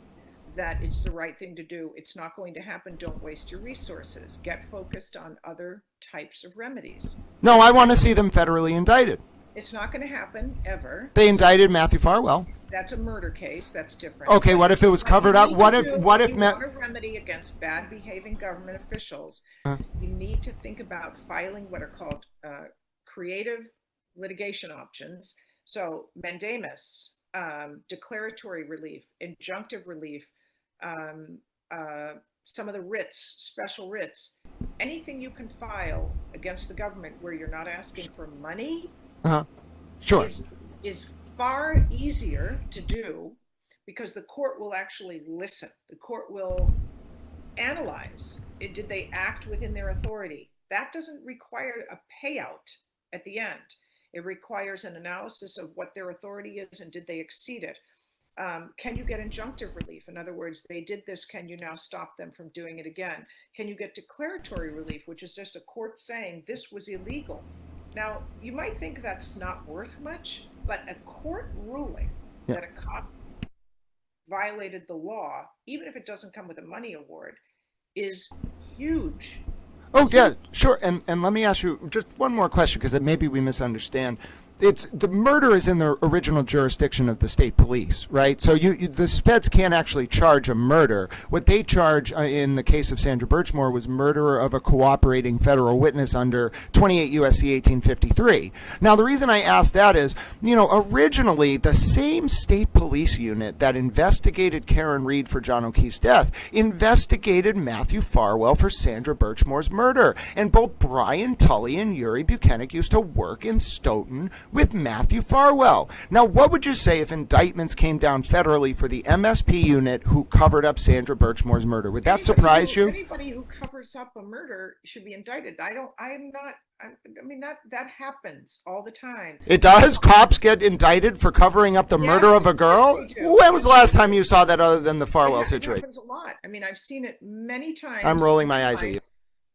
that it's the right thing to do. It's not going to happen. Don't waste your resources. Get focused on other types of remedies. No, I want to see them federally indicted. It's not going to happen ever. They indicted Matthew Farwell. That's a murder case. That's different. Okay, what if it was covered up? What if you want a remedy against bad behaving government officials? You need to think about filing what are called creative litigation options. So mandamus, declaratory relief, injunctive relief, some of the writs, special writs, anything you can file against the government where you're not asking for money. Sure. Is far easier to do because the court will actually listen. The court will analyze. Did they act within their authority? That doesn't require a payout at the end. It requires an analysis of what their authority is and did they exceed it. Can you get injunctive relief? In other words, they did this. Can you now stop them from doing it again? Can you get declaratory relief, which is just a court saying this was illegal? Now, you might think that's not worth much, but a court ruling that a cop violated the law, even if it doesn't come with a money award, is huge. Oh, yeah, sure. And let me ask you just one more question, because maybe we misunderstand. It's the murder is in the original jurisdiction of the state police, right? So the feds can't actually charge a murder. What they charge in the case of Sandra Birchmore was murder of a cooperating federal witness under 28 U.S.C. 1853. Now, the reason I ask that is, originally the same state police unit that investigated Karen Reed for John O'Keefe's death investigated Matthew Farwell for Sandra Birchmore's murder. And both Brian Tully and Yuri Buchanan used to work in Stoughton with Matthew Farwell. Now, what would you say if indictments came down federally for the MSP unit who covered up Sandra Birchmore's murder? Would that surprise you? Anybody who covers up a murder should be indicted. I mean, that happens all the time. It does? Cops get indicted for covering up the murder of a girl? Yes, they do. When was the last time you saw that other than the Farwell situation? It happens a lot. I mean, I've seen it many times. I'm rolling my eyes at you.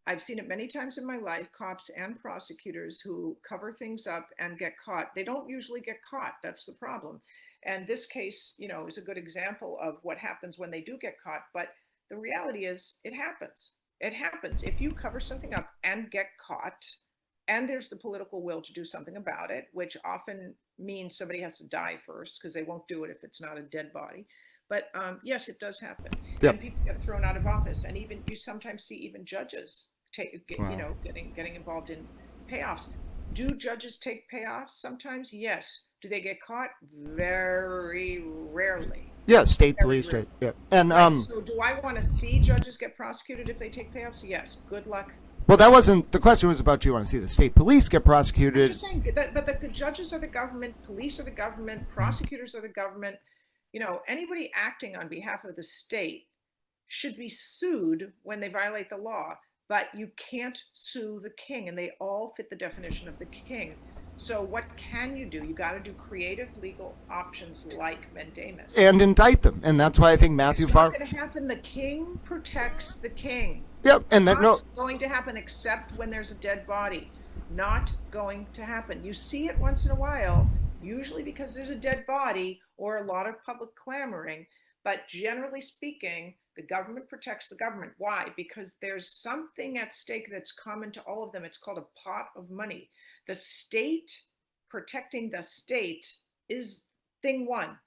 I've seen it many times in my life, cops and prosecutors who cover things up and get caught. They don't usually get caught. That's the problem. And this case, is a good example of what happens when they do get caught. But the reality is it happens. It happens. If you cover something up and get caught, and there's the political will to do something about it, which often means somebody has to die first because they won't do it if it's not a dead body. But yes, it does happen. Yep. And people get thrown out of office. And even you sometimes see even judges getting involved in payoffs. Do judges take payoffs sometimes? Yes. Do they get caught? Very rarely. Yeah, state police. Yeah. And so do I want to see judges get prosecuted if they take payoffs? Yes. Good luck. Well, that wasn't the question. Was about, do you want to see the state police get prosecuted? I'm just saying but the judges are the government, police are the government, prosecutors are the government. Anybody acting on behalf of the state should be sued when they violate the law, but you can't sue the king, and they all fit the definition of the king. So what can you do? You got to do creative legal options like mandamus. And indict them. And that's why I think Matthew Farwell. It's not going to happen. The king protects the king. Yep. And that not going to happen except when there's a dead body. Not going to happen. You see it once in a while, usually because there's a dead body or a lot of public clamoring. But generally speaking, the government protects the government. Why? Because there's something at stake that's common to all of them. It's called a pot of money. The state protecting the state is thing one.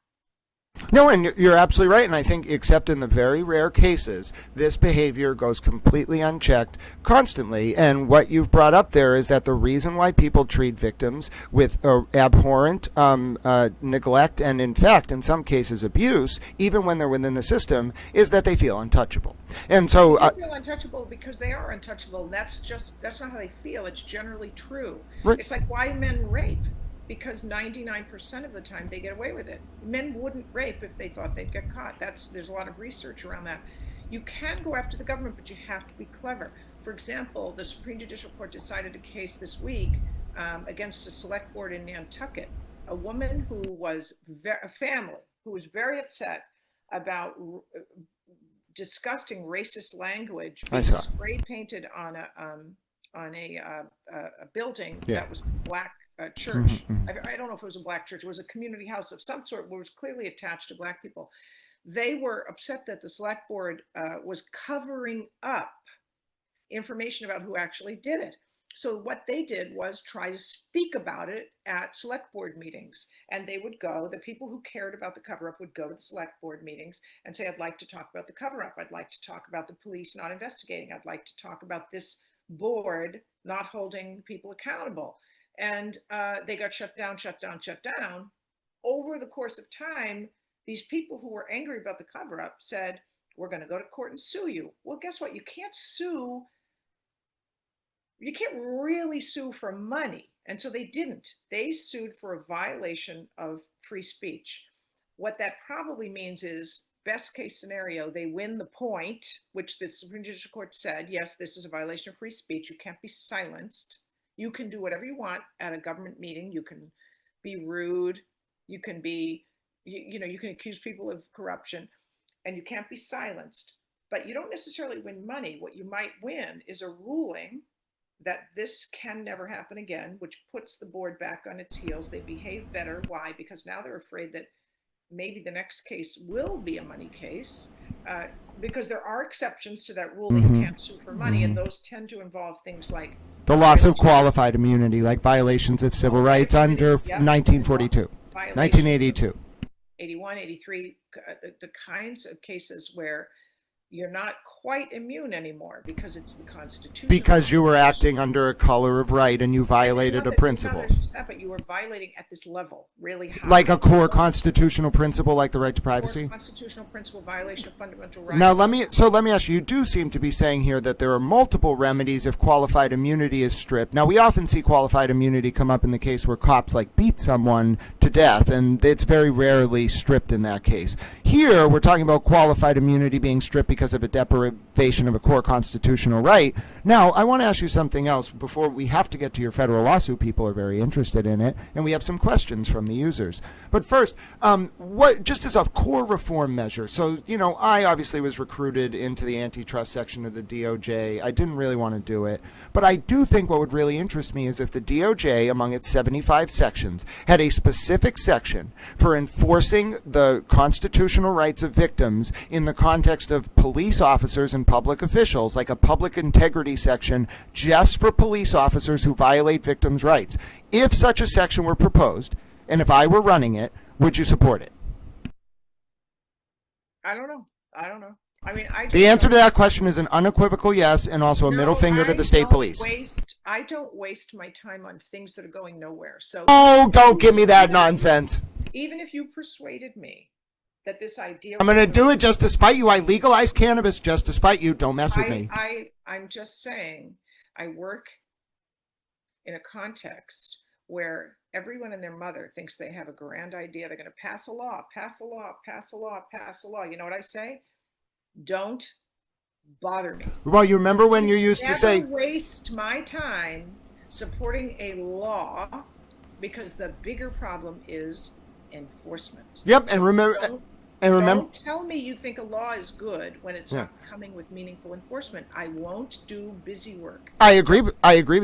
No, and you're absolutely right. And I think, except in the very rare cases, this behavior goes completely unchecked constantly. And what you've brought up there is that the reason why people treat victims with abhorrent neglect and, in fact, in some cases, abuse, even when they're within the system, is that they feel untouchable. And so they feel untouchable because they are untouchable. That's not how they feel. It's generally true. Right. It's like why men rape. Because 99% of the time they get away with it. Men wouldn't rape if they thought they'd get caught. There's a lot of research around that. You can go after the government, but you have to be clever. For example, the Supreme Judicial Court decided a case this week against a select board in Nantucket. A woman who was a family who was very upset about disgusting racist language being spray painted on a building that was black. Church. I don't know if it was a black church. It was a community house of some sort where it was clearly attached to black people. they were upset that the select board was covering up information about who actually did it. So what they did was try to speak about it at select board meetings. And they would go, the people who cared about the cover up would go to the select board meetings and say, I'd like to talk about the cover up. I'd like to talk about the police not investigating. I'd like to talk about this board not holding people accountable. And they got shut down. Over the course of time, these people who were angry about the cover up said, we're going to go to court and sue you. Well, guess what? You can't really sue for money. And so they didn't. They sued for a violation of free speech. What that probably means is, best case scenario, they win the point, which the Supreme Judicial Court said, yes, this is a violation of free speech. You can't be silenced. You can do whatever you want at a government meeting. You can be rude. You can be, you can accuse people of corruption, and you can't be silenced. But you don't necessarily win money. What you might win is a ruling that this can never happen again, which puts the board back on its heels. They behave better. Why? Because now they're afraid that maybe the next case will be a money case, because there are exceptions to that rule that you can't sue for money, and those tend to involve things like the loss of qualified immunity, like violations of civil rights under 1942, 1982. 81, 83, the kinds of cases where you're not quite immune anymore because it's the Constitution. Because you were acting under a color of right and you violated a principle. But you were violating at this level, really high. Like a core constitutional principle, like the right to privacy? Core constitutional principle, violation of fundamental rights. Now, let me ask you, you do seem to be saying here that there are multiple remedies if qualified immunity is stripped. Now, we often see qualified immunity come up in the case where cops beat someone to death, and it's very rarely stripped in that case. Here, we're talking about qualified immunity being stripped because of a deprivation of a core constitutional right. Now, I want to ask you something else before we have to get to your federal lawsuit. People are very interested in it, and we have some questions from the users. But first, what just as a core reform measure, so, I obviously was recruited into the antitrust section of the DOJ. I didn't really want to do it, but I do think what would really interest me is if the DOJ, among its 75 sections, had a specific section for enforcing the constitutional rights of victims in the context of police officers and public officials, like a public integrity section just for police officers who violate victims' rights. If such a section were proposed, and if I were running it, would you support it? I don't know. The answer to that question is an unequivocal yes, and also a middle finger to the state police. I don't waste my time on things that are going nowhere. So don't give me that nonsense. Even if you persuaded me that this idea, I'm going to do it just to spite you. I legalized cannabis just to spite you. Don't mess with me. I'm just saying, I work in a context where everyone and their mother thinks they have a grand idea. They're going to pass a law. You know what I say? Don't bother me. Well, you remember when you used to say, never waste my time supporting a law, because the bigger problem is enforcement. Yep, and remember, don't tell me you think a law is good when it's not coming with meaningful enforcement. I won't do busy work. I agree with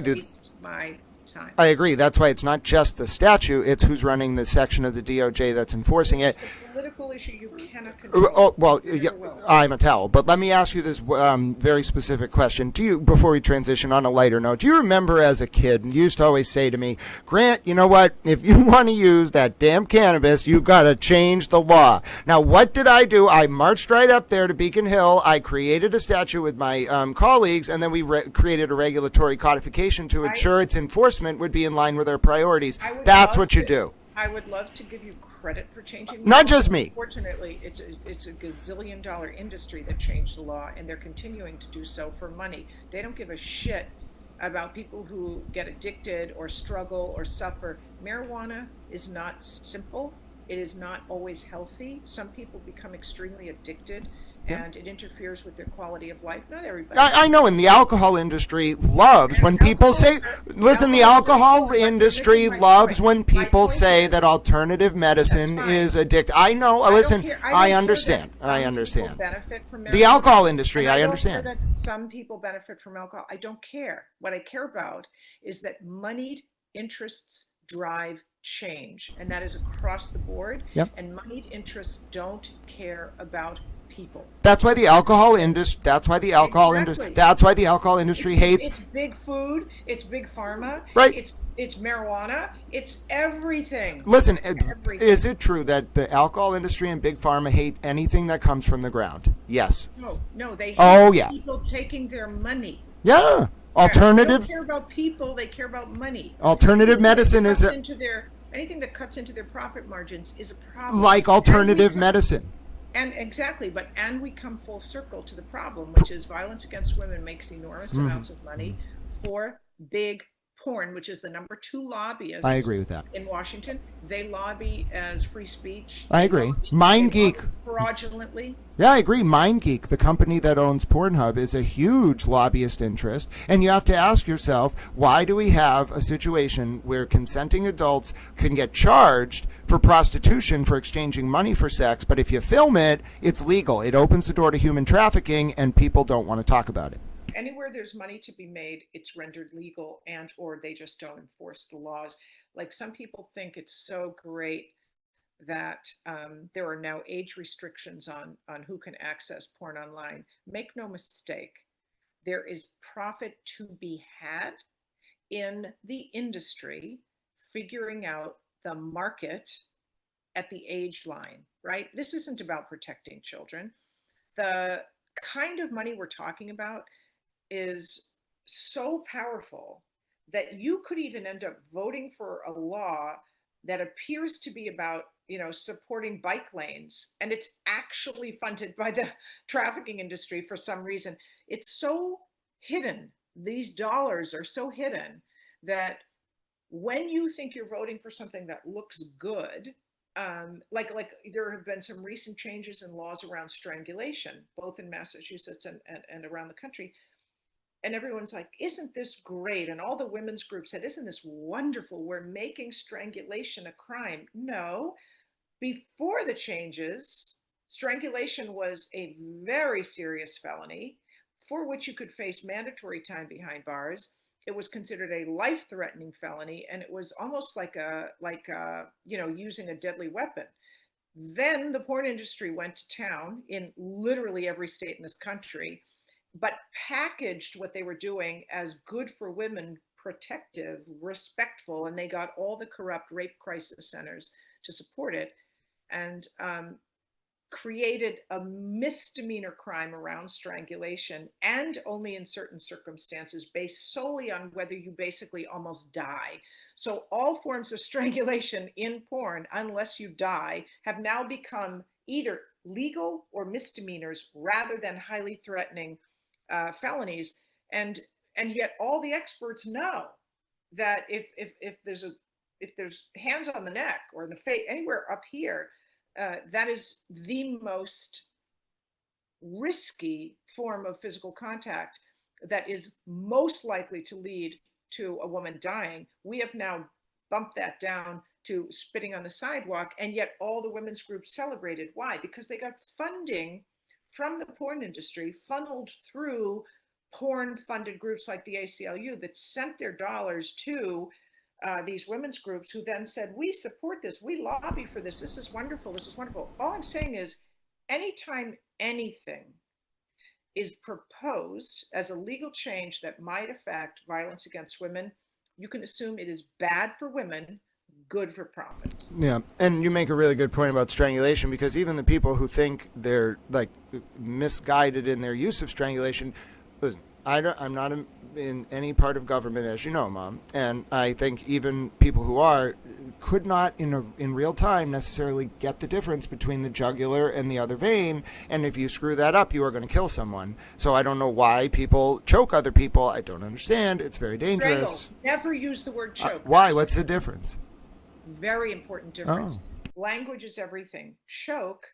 you. Waste my time. I agree. That's why it's not just the statute, it's who's running the section of the DOJ that's enforcing it. It's a political issue you cannot control. I'm a tell. But let me ask you this very specific question. Before we transition on a lighter note, do you remember as a kid, you used to always say to me, Grant, you know what? If you want to use that damn cannabis, you've got to change the law. Now, what did I do? I marched right up there to Beacon Hill. I created a statute with my colleagues, and then we created a regulatory codification to ensure its enforcement would be in line with our priorities. That's what you do. I would love to give you credit for changing the Not law. just me. Unfortunately, it's a gazillion-dollar industry that changed the law, and they're continuing to do so for money. They don't give a shit about people who get addicted or struggle or suffer. Marijuana is not simple. It is not always healthy. Some people become extremely addicted, and it interferes with their quality of life. Not everybody. I know, and the alcohol industry loves when people say, listen, the alcohol industry loves when people say that alternative medicine is addictive. I know, listen, I understand. The alcohol industry, I understand. That some people benefit from alcohol. I don't care. What I care about is that moneyed interests drive change, and that is across the board. Yep. And moneyed interests don't care about people. That's why the alcohol industry. That's why the alcohol industry. Exactly. That's why the alcohol industry hates. It's big food, it's big pharma, Right. it's marijuana, it's everything. Listen, is Everything. it true that the alcohol industry and big pharma hate anything that comes from the ground? Yes. No, no, they hate Oh yeah. people taking their money. Yeah. They don't Alternative care about people, they care about money. alternative medicine is Anything that cuts into their profit margins is a problem. like alternative medicine. And exactly, and we come full circle to the problem, which is violence against women makes enormous amounts of money for big porn, which is the number 2 lobbyist. I agree with that. In Washington. They lobby as free speech. I agree. MindGeek. Fraudulently. Yeah, I agree. MindGeek, the company that owns Pornhub, is a huge lobbyist interest. And you have to ask yourself, why do we have a situation where consenting adults can get charged for prostitution for exchanging money for sex, but if you film it, it's legal? It opens the door to human trafficking, and people don't want to talk about it. Anywhere there's money to be made, it's rendered legal, and or they just don't enforce the laws. Like, some people think it's so great that there are now age restrictions on who can access porn online. Make no mistake, there is profit to be had in the industry figuring out the market at the age line, right? This isn't about protecting children. The kind of money we're talking about is so powerful that you could even end up voting for a law that appears to be about, supporting bike lanes, and it's actually funded by the trafficking industry for some reason. It's so hidden. These dollars are so hidden that when you think you're voting for something that looks good, like there have been some recent changes in laws around strangulation, both in Massachusetts and around the country. And everyone's like, isn't this great? And all the women's groups said, isn't this wonderful? We're making strangulation a crime. No, before the changes, strangulation was a very serious felony for which you could face mandatory time behind bars. It was considered a life-threatening felony, and it was almost like using a deadly weapon. Then the porn industry went to town in literally every state in this country, but packaged what they were doing as good for women, protective, respectful, and they got all the corrupt rape crisis centers to support it, and created a misdemeanor crime around strangulation, and only in certain circumstances, based solely on whether you basically almost die. So all forms of strangulation in porn, unless you die, have now become either legal or misdemeanors rather than highly threatening felonies. And yet all the experts know that if there's hands on the neck or in the face, anywhere up here, that is the most risky form of physical contact that is most likely to lead to a woman dying. We have now bumped that down to spitting on the sidewalk, and yet all the women's groups celebrated. Why? Because they got funding from the porn industry, funneled through porn-funded groups like the ACLU, that sent their dollars to these women's groups, who then said, we support this, we lobby for this, this is wonderful, this is wonderful. All I'm saying is, anytime anything is proposed as a legal change that might affect violence against women, you can assume it is bad for women, good for profits. Yeah, and you make a really good point about strangulation, because even the people who think they're like misguided in their use of strangulation, listen, I'm not in any part of government, as you know, Mom, and I think even people who are could not in real time necessarily get the difference between the jugular and the other vein, and if you screw that up, you are going to kill someone. So I don't know why people choke other people. I don't understand. It's very dangerous. Strangle. Never use the word choke. Why? What's the difference? Very important difference. Language is everything. Choke,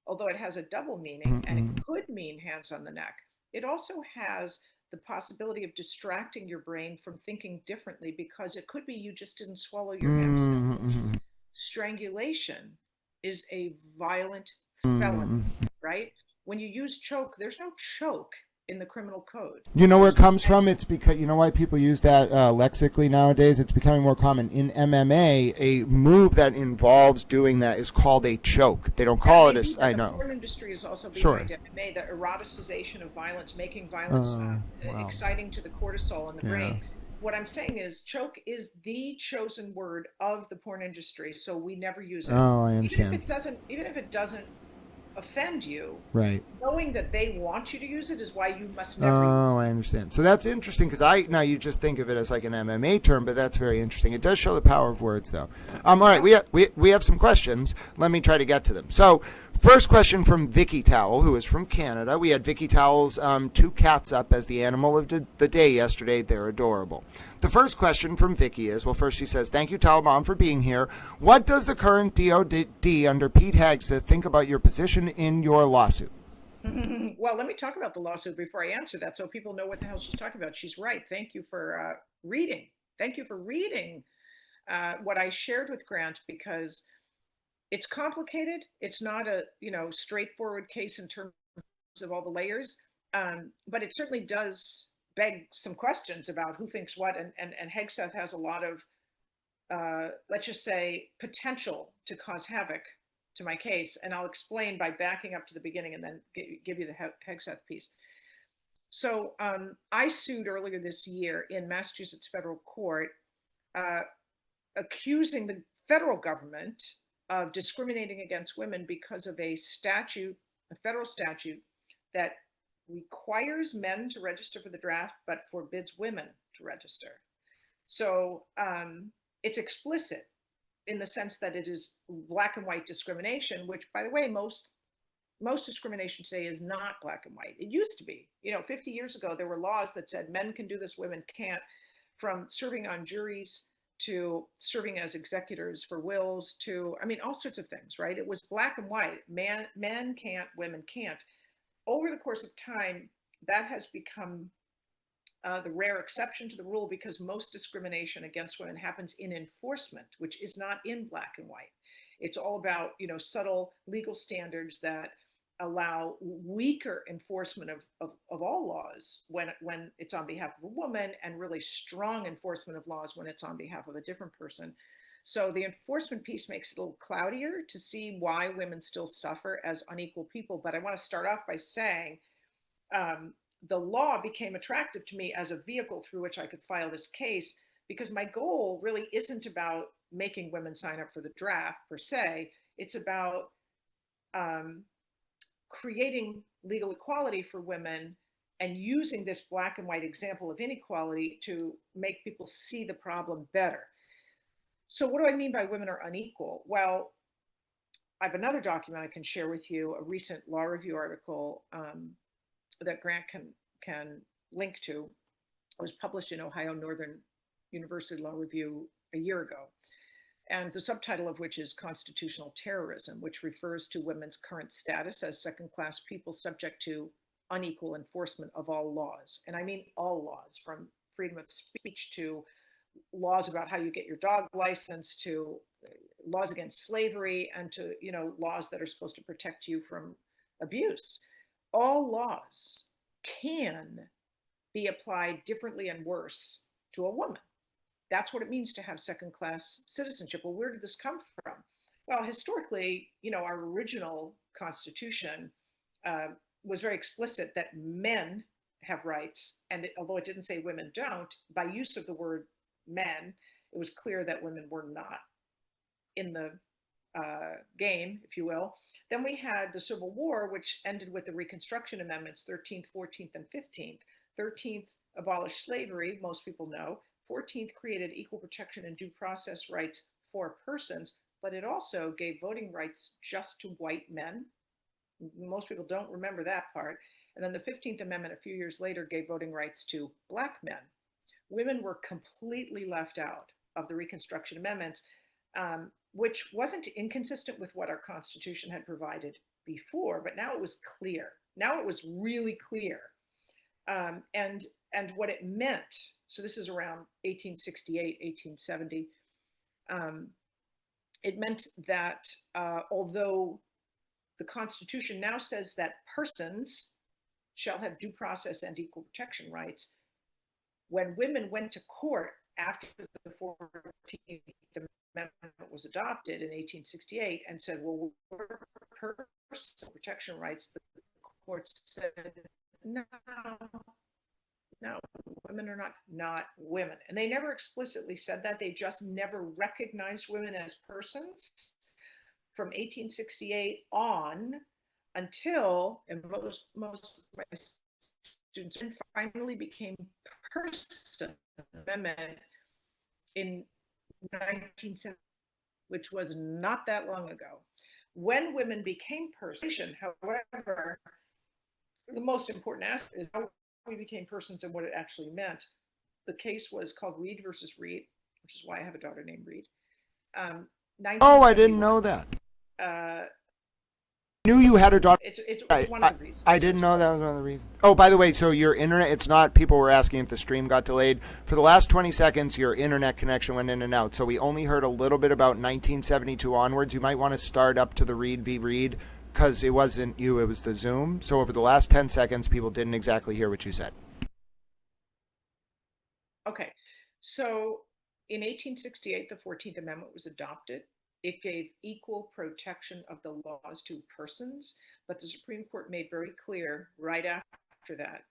although it has a double meaning, and it could mean hands on the neck, it also has the possibility of distracting your brain from thinking differently, because it could be you just didn't swallow your hamster. Strangulation is a violent felony, right? When you use choke, there's no choke. in the criminal code. You know where it comes from? It's because you know why people use that lexically nowadays. It's becoming more common in MMA. A move that involves doing that is called a choke. They don't call it a. I The know. porn industry is also Sure. behind MMA, the eroticization of violence, making violence Oh, wow. exciting to the cortisol in the Yeah. brain. What I'm saying is, choke is the chosen word of the porn industry, so we never use it. Oh, I understand. Even if it doesn't offend you, Right. knowing that they want you to use it is why you must never use Oh, it. I understand. So that's interesting because I now you just think of it as like an MMA term, but that's very interesting. It does show the power of words, though. All right, we have some questions. Let me try to get to them. So, first question from Vicky Towell, who is from Canada. We had Vicky Towell's two cats up as the animal of the day yesterday. They're adorable. The first question from Vicky is, well, first she says, "Thank you, Taliban, for being here. What does the current DOD under Pete Hegseth think about your position in your lawsuit?" Well, let me talk about the lawsuit before I answer that so people know what the hell she's talking about. She's right. Thank you for reading. Thank you for reading what I shared with Grant, because it's complicated. It's not a straightforward case in terms of all the layers, but it certainly does beg some questions about who thinks what. And Hegseth has a lot of, let's just say, potential to cause havoc to my case, and I'll explain by backing up to the beginning and then give you the Hegseth piece. So I sued earlier this year in Massachusetts federal court, accusing the federal government of discriminating against women because of a federal statute that requires men to register for the draft but forbids women to register. So it's explicit in the sense that it is black and white discrimination, which, by the way, most discrimination today is not black and white. It used to be. 50 years ago, there were laws that said men can do this, women can't, from serving on juries to serving as executors for wills to, all sorts of things, right? It was black and white. Men can't, women can't. Over the course of time, that has become the rare exception to the rule, because most discrimination against women happens in enforcement, which is not in black and white. It's all about, subtle legal standards that allow weaker enforcement of all laws when it's on behalf of a woman, and really strong enforcement of laws when it's on behalf of a different person. So the enforcement piece makes it a little cloudier to see why women still suffer as unequal people. But I want to start off by saying, the law became attractive to me as a vehicle through which I could file this case, because my goal really isn't about making women sign up for the draft per se. It's about creating legal equality for women and using this black and white example of inequality to make people see the problem better. So what do I mean by women are unequal? Well, I have another document I can share with you, a recent law review article that Grant can link to. It was published in Ohio Northern University Law Review a year ago, and the subtitle of which is Constitutional Terrorism, which refers to women's current status as second-class people subject to unequal enforcement of all laws. And I mean all laws, from freedom of speech to laws about how you get your dog license, to laws against slavery, and to laws that are supposed to protect you from abuse. All laws can be applied differently and worse to a woman. That's what it means to have second-class citizenship. Well, where did this come from? Well, historically, our original Constitution was very explicit that men have rights, and although it didn't say women don't, by use of the word men, it was clear that women were not in the game, if you will. Then we had the Civil War, which ended with the Reconstruction Amendments, 13th, 14th, and 15th. 13th abolished slavery, most people know. 14th created equal protection and due process rights for persons, but it also gave voting rights just to white men. Most people don't remember that part. And then the 15th Amendment, a few years later, gave voting rights to black men. Women were completely left out of the Reconstruction Amendments, which wasn't inconsistent with what our Constitution had provided before, but now it was clear. Now it was really clear. And what it meant, so this is around 1868, 1870, it meant that although the Constitution now says that persons shall have due process and equal protection rights. When women went to court after the 14th Amendment was adopted in 1868 and said, well, we're personal protection rights, the court said, no, no, women are not women. And they never explicitly said that. They just never recognized women as persons from 1868 on until, and most of my students finally became person amendment in 1970, which was not that long ago. When women became person, however, the most important aspect is how we became persons and what it actually meant. The case was called Reed versus Reed, which is why I have a daughter named Reed. Oh, I didn't know that. Knew you had a daughter. It's one of the reasons. I didn't know that was one of the reasons. Oh, by the way, so your internet, it's not, people were asking if the stream got delayed. For the last 20 seconds, your internet connection went in and out. So we only heard a little bit about 1972 onwards. You might want to start up to the Reed v. Reed, because it wasn't you, it was the Zoom. So over the last 10 seconds, people didn't exactly hear what you said. Okay. So in 1868, the 14th Amendment was adopted. It gave equal protection of the laws to persons, but the Supreme Court made very clear right after that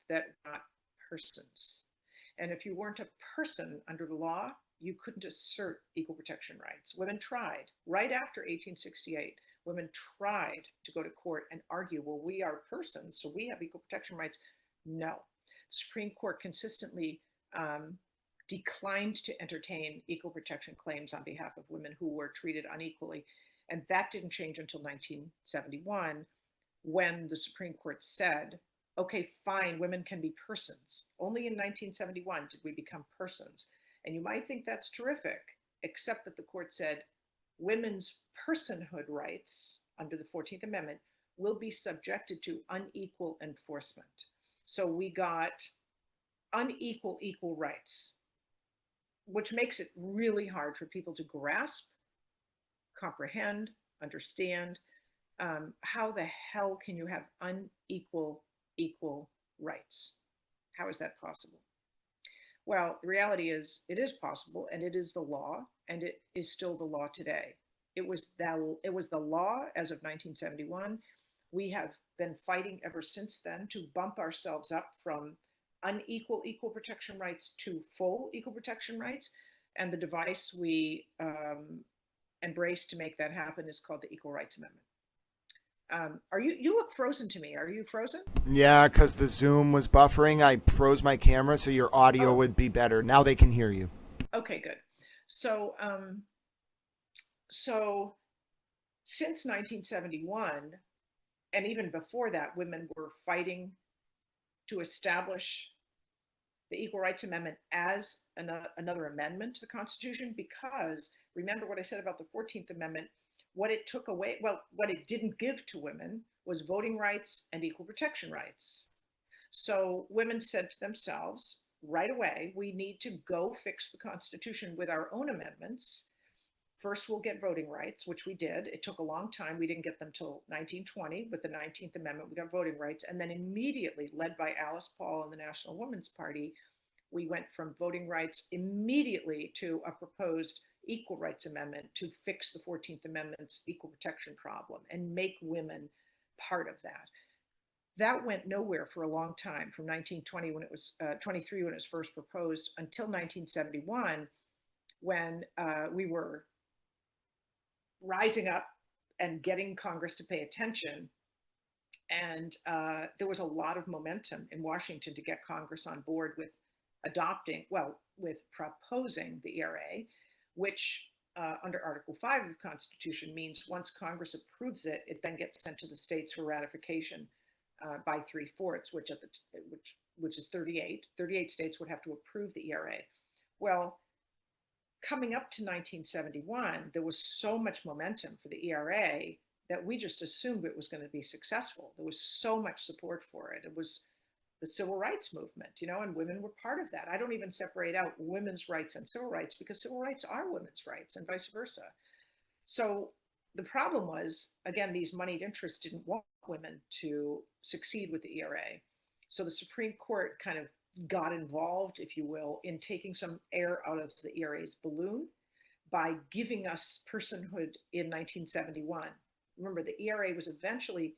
not persons. And if you weren't a person under the law, you couldn't assert equal protection rights. Women tried right after 1868. Women tried to go to court and argue, well, we are persons, so we have equal protection rights. No. The Supreme Court consistently declined to entertain equal protection claims on behalf of women who were treated unequally. And that didn't change until 1971, when the Supreme Court said, okay, fine, women can be persons. Only in 1971 did we become persons. And you might think that's terrific, except that the court said women's personhood rights under the 14th Amendment will be subjected to unequal enforcement. So we got unequal equal rights, which makes it really hard for people to grasp, comprehend, understand. How the hell can you have unequal equal rights? How is that possible? Well, the reality is it is possible, and it is the law, and it is still the law today. It was the law as of 1971. We have been fighting ever since then to bump ourselves up from unequal equal protection rights to full equal protection rights. And the device we embraced to make that happen is called the Equal Rights Amendment. You look frozen to me. Are you frozen? Yeah, because the Zoom was buffering. I froze my camera so your audio would be better. Now they can hear you. Okay, good. So since 1971, and even before that, women were fighting to establish the Equal Rights Amendment as another amendment to the Constitution, because remember what I said about the 14th Amendment, what it took away, well, what it didn't give to women was voting rights and equal protection rights. So women said to themselves right away, we need to go fix the Constitution with our own amendments. First, we'll get voting rights, which we did. It took a long time. We didn't get them till 1920. With the 19th Amendment, we got voting rights. And then immediately, led by Alice Paul and the National Women's Party, we went from voting rights immediately to a proposed Equal Rights Amendment to fix the 14th Amendment's equal protection problem and make women part of that. That went nowhere for a long time, from 1920 when it was 23 when it was first proposed until 1971, when we were rising up and getting Congress to pay attention. And there was a lot of momentum in Washington to get Congress on board with proposing the ERA, which under Article 5 of the Constitution means once Congress approves it, it then gets sent to the states for ratification by 3/4, which is 38. 38 states would have to approve the ERA. Well, coming up to 1971, there was so much momentum for the ERA that we just assumed it was going to be successful. There was so much support for it. It was the civil rights movement, and women were part of that. I don't even separate out women's rights and civil rights, because civil rights are women's rights and vice versa. So the problem was, again, these moneyed interests didn't want women to succeed with the ERA. So the Supreme Court kind of got involved, if you will, in taking some air out of the ERA's balloon by giving us personhood in 1971. Remember, the ERA was eventually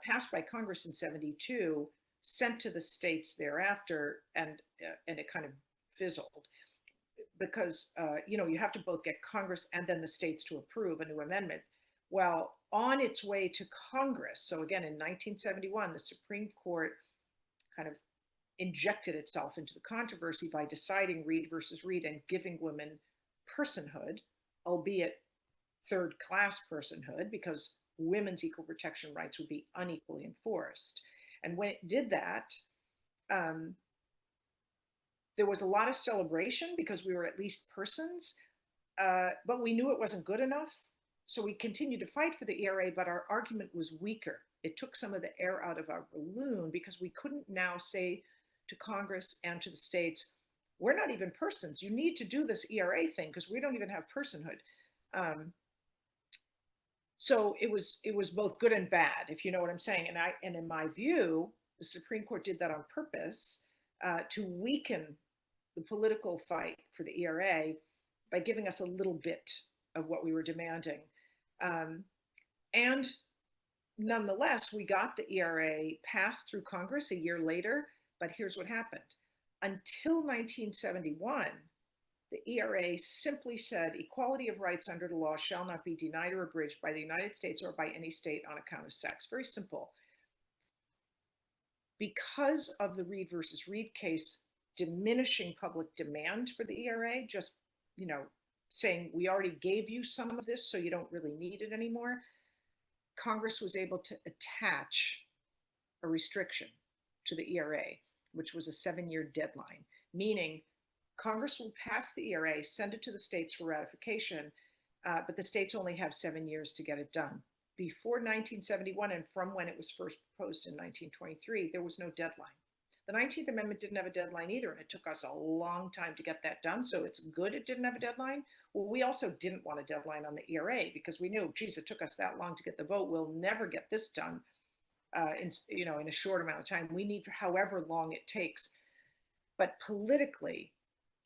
passed by Congress in 72, sent to the states thereafter, and it kind of fizzled because you have to both get Congress and then the states to approve a new amendment. Well, on its way to Congress, so again in 1971, the Supreme Court kind of injected itself into the controversy by deciding Reed versus Reed and giving women personhood, albeit third class personhood, because women's equal protection rights would be unequally enforced. And when it did that, there was a lot of celebration because we were at least persons, but we knew it wasn't good enough. So we continued to fight for the ERA, but our argument was weaker. It took some of the air out of our balloon because we couldn't now say to Congress and to the states, we're not even persons. You need to do this ERA thing because we don't even have personhood. So it was both good and bad, if you know what I'm saying. And in my view, the Supreme Court did that on purpose to weaken the political fight for the ERA by giving us a little bit of what we were demanding. And nonetheless, we got the ERA passed through Congress a year later, but here's what happened. Until 1971, the ERA simply said equality of rights under the law shall not be denied or abridged by the United States or by any state on account of sex. Very simple. Because of the Reed versus Reed case diminishing public demand for the ERA, just, saying we already gave you some of this, so you don't really need it anymore, Congress was able to attach a restriction to the ERA, which was a 7-year deadline, meaning Congress will pass the ERA, send it to the states for ratification, but the states only have 7 years to get it done. Before 1971, and from when it was first proposed in 1923, there was no deadline. The 19th Amendment didn't have a deadline either, and it took us a long time to get that done, so it's good it didn't have a deadline. Well, we also didn't want a deadline on the ERA because we knew, geez, it took us that long to get the vote. We'll never get this done in a short amount of time. We need however long it takes. But politically,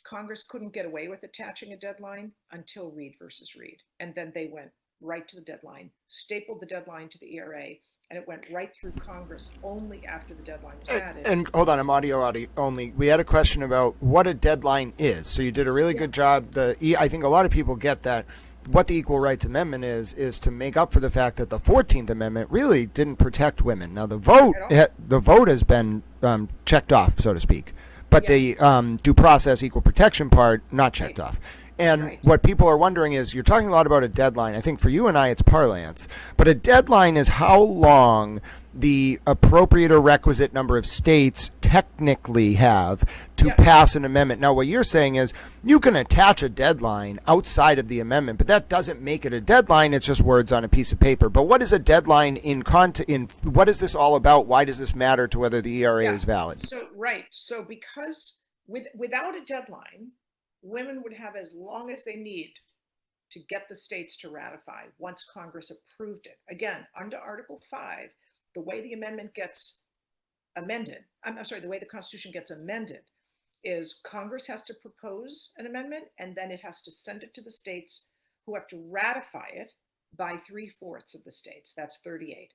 Congress couldn't get away with attaching a deadline until Reed versus Reed. And then they went right to the deadline, stapled the deadline to the ERA, and it went right through Congress only after the deadline was added. And hold on, I'm audio only. We had a question about what a deadline is. So you did a really good job. I think a lot of people get that. What the Equal Rights Amendment is to make up for the fact that the 14th Amendment really didn't protect women. Now the vote has been checked off, so to speak, but the due process equal protection part not checked off. And what people are wondering is, you're talking a lot about a deadline. I think for you and I, it's parlance. But a deadline is how long the appropriate or requisite number of states technically have to pass an amendment. Now, what you're saying is you can attach a deadline outside of the amendment, but that doesn't make it a deadline. It's just words on a piece of paper. But what is a deadline in what is this all about? Why does this matter to whether the ERA is valid? So because without a deadline, women would have as long as they need to get the states to ratify once Congress approved it. Again, under Article 5, the way the amendment gets amended, the way the Constitution gets amended is Congress has to propose an amendment and then it has to send it to the states who have to ratify it by 3/4 of the states. That's 38.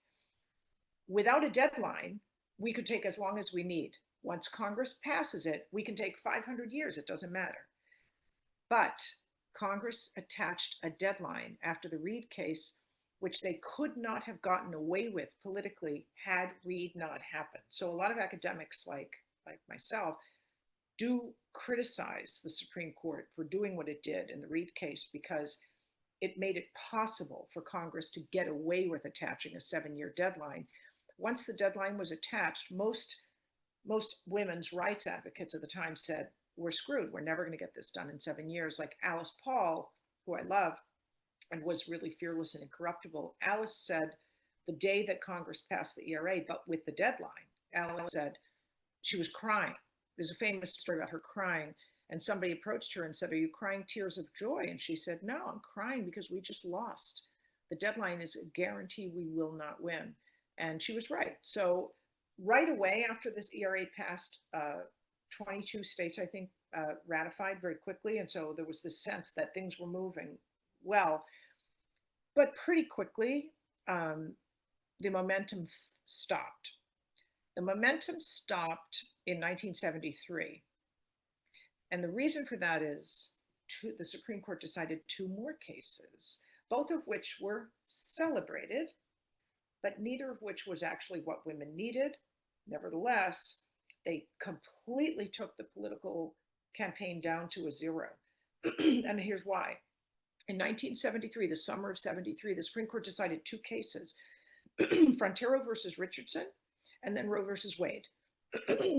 Without a deadline, we could take as long as we need. Once Congress passes it, we can take 500 years. It doesn't matter. But Congress attached a deadline after the Reed case, which they could not have gotten away with politically had Reed not happened. So a lot of academics like myself do criticize the Supreme Court for doing what it did in the Reed case because it made it possible for Congress to get away with attaching a 7-year deadline. Once the deadline was attached, most women's rights advocates at the time said, we're screwed. We're never going to get this done in 7 years. Like Alice Paul, who I love and was really fearless and incorruptible. Alice said the day that Congress passed the ERA, but with the deadline, Alice said she was crying. There's a famous story about her crying. And somebody approached her and said, are you crying tears of joy? And she said, no, I'm crying because we just lost. The deadline is a guarantee we will not win. And she was right. So right away after this ERA passed, 22 states, I think, ratified very quickly. And so there was this sense that things were moving well. But pretty quickly, the momentum stopped. The momentum stopped in 1973. And the reason for that is the Supreme Court decided two more cases, both of which were celebrated, but neither of which was actually what women needed. Nevertheless, they completely took the political campaign down to a zero. And here's why. In 1973, the summer of 73, the Supreme Court decided two cases, Frontero versus Richardson, and then Roe versus Wade.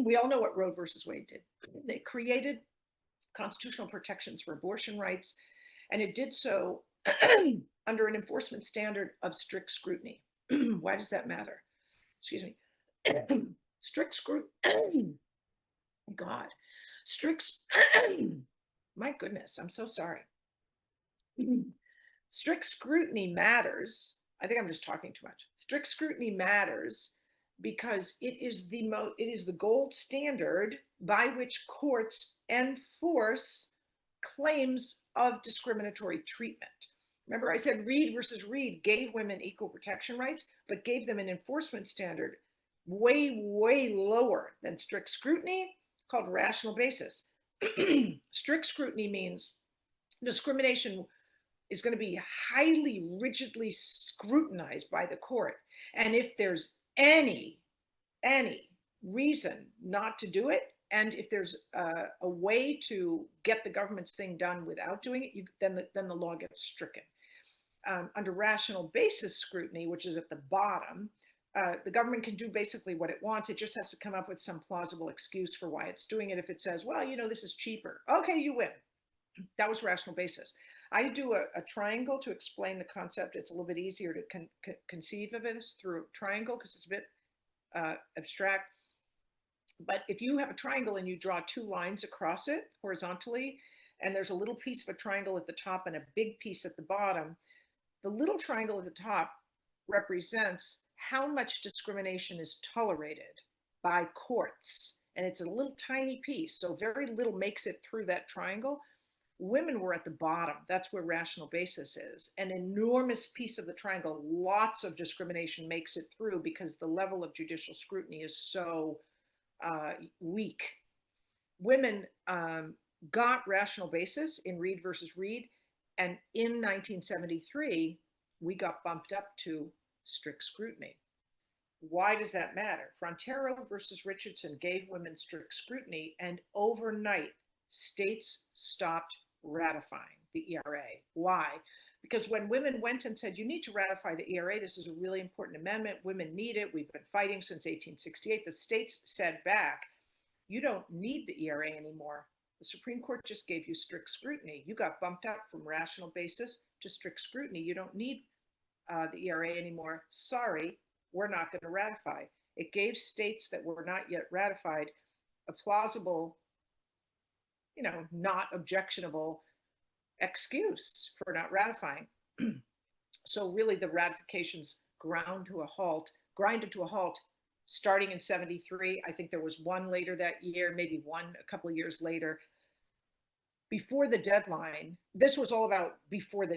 We all know what Roe versus Wade did. They created constitutional protections for abortion rights, and it did so under an enforcement standard of strict scrutiny. Why does that matter? Excuse me. Strict scrutiny. God. Strict. My goodness, I'm so sorry. Strict scrutiny matters. I think I'm just talking too much. Strict scrutiny matters because it is the gold standard by which courts enforce claims of discriminatory treatment. Remember, I said Reed versus Reed gave women equal protection rights, but gave them an enforcement standard way, way lower than strict scrutiny, called rational basis. Strict scrutiny means discrimination is going to be highly rigidly scrutinized by the court. And if there's any reason not to do it, and if there's a way to get the government's thing done without doing it, then the law gets stricken. Under rational basis scrutiny, which is at the bottom, the government can do basically what it wants. It just has to come up with some plausible excuse for why it's doing it. If it says, well, this is cheaper. Okay, you win. That was rational basis. I do a triangle to explain the concept. It's a little bit easier to conceive of it through a triangle because it's a bit abstract. But if you have a triangle and you draw two lines across it horizontally, and there's a little piece of a triangle at the top and a big piece at the bottom, the little triangle at the top represents how much discrimination is tolerated by courts. And it's a little tiny piece, so very little makes it through that triangle. Women were at the bottom. That's where rational basis is. An enormous piece of the triangle, lots of discrimination makes it through because the level of judicial scrutiny is so weak. Women got rational basis in Reed versus Reed. And in 1973, we got bumped up to strict scrutiny. Why does that matter? Frontero versus Richardson gave women strict scrutiny, and overnight, states stopped ratifying the ERA. Why? Because when women went and said, you need to ratify the ERA, this is a really important amendment, women need it, we've been fighting since 1868, the states said back, you don't need the ERA anymore. The Supreme Court just gave you strict scrutiny. You got bumped up from rational basis to strict scrutiny. You don't need the ERA anymore. Sorry, we're not going to ratify. It gave states that were not yet ratified a plausible, not objectionable excuse for not ratifying. So really the ratifications grinded to a halt starting in 73. I think there was one later that year, maybe one a couple of years later. Before the deadline, this was all about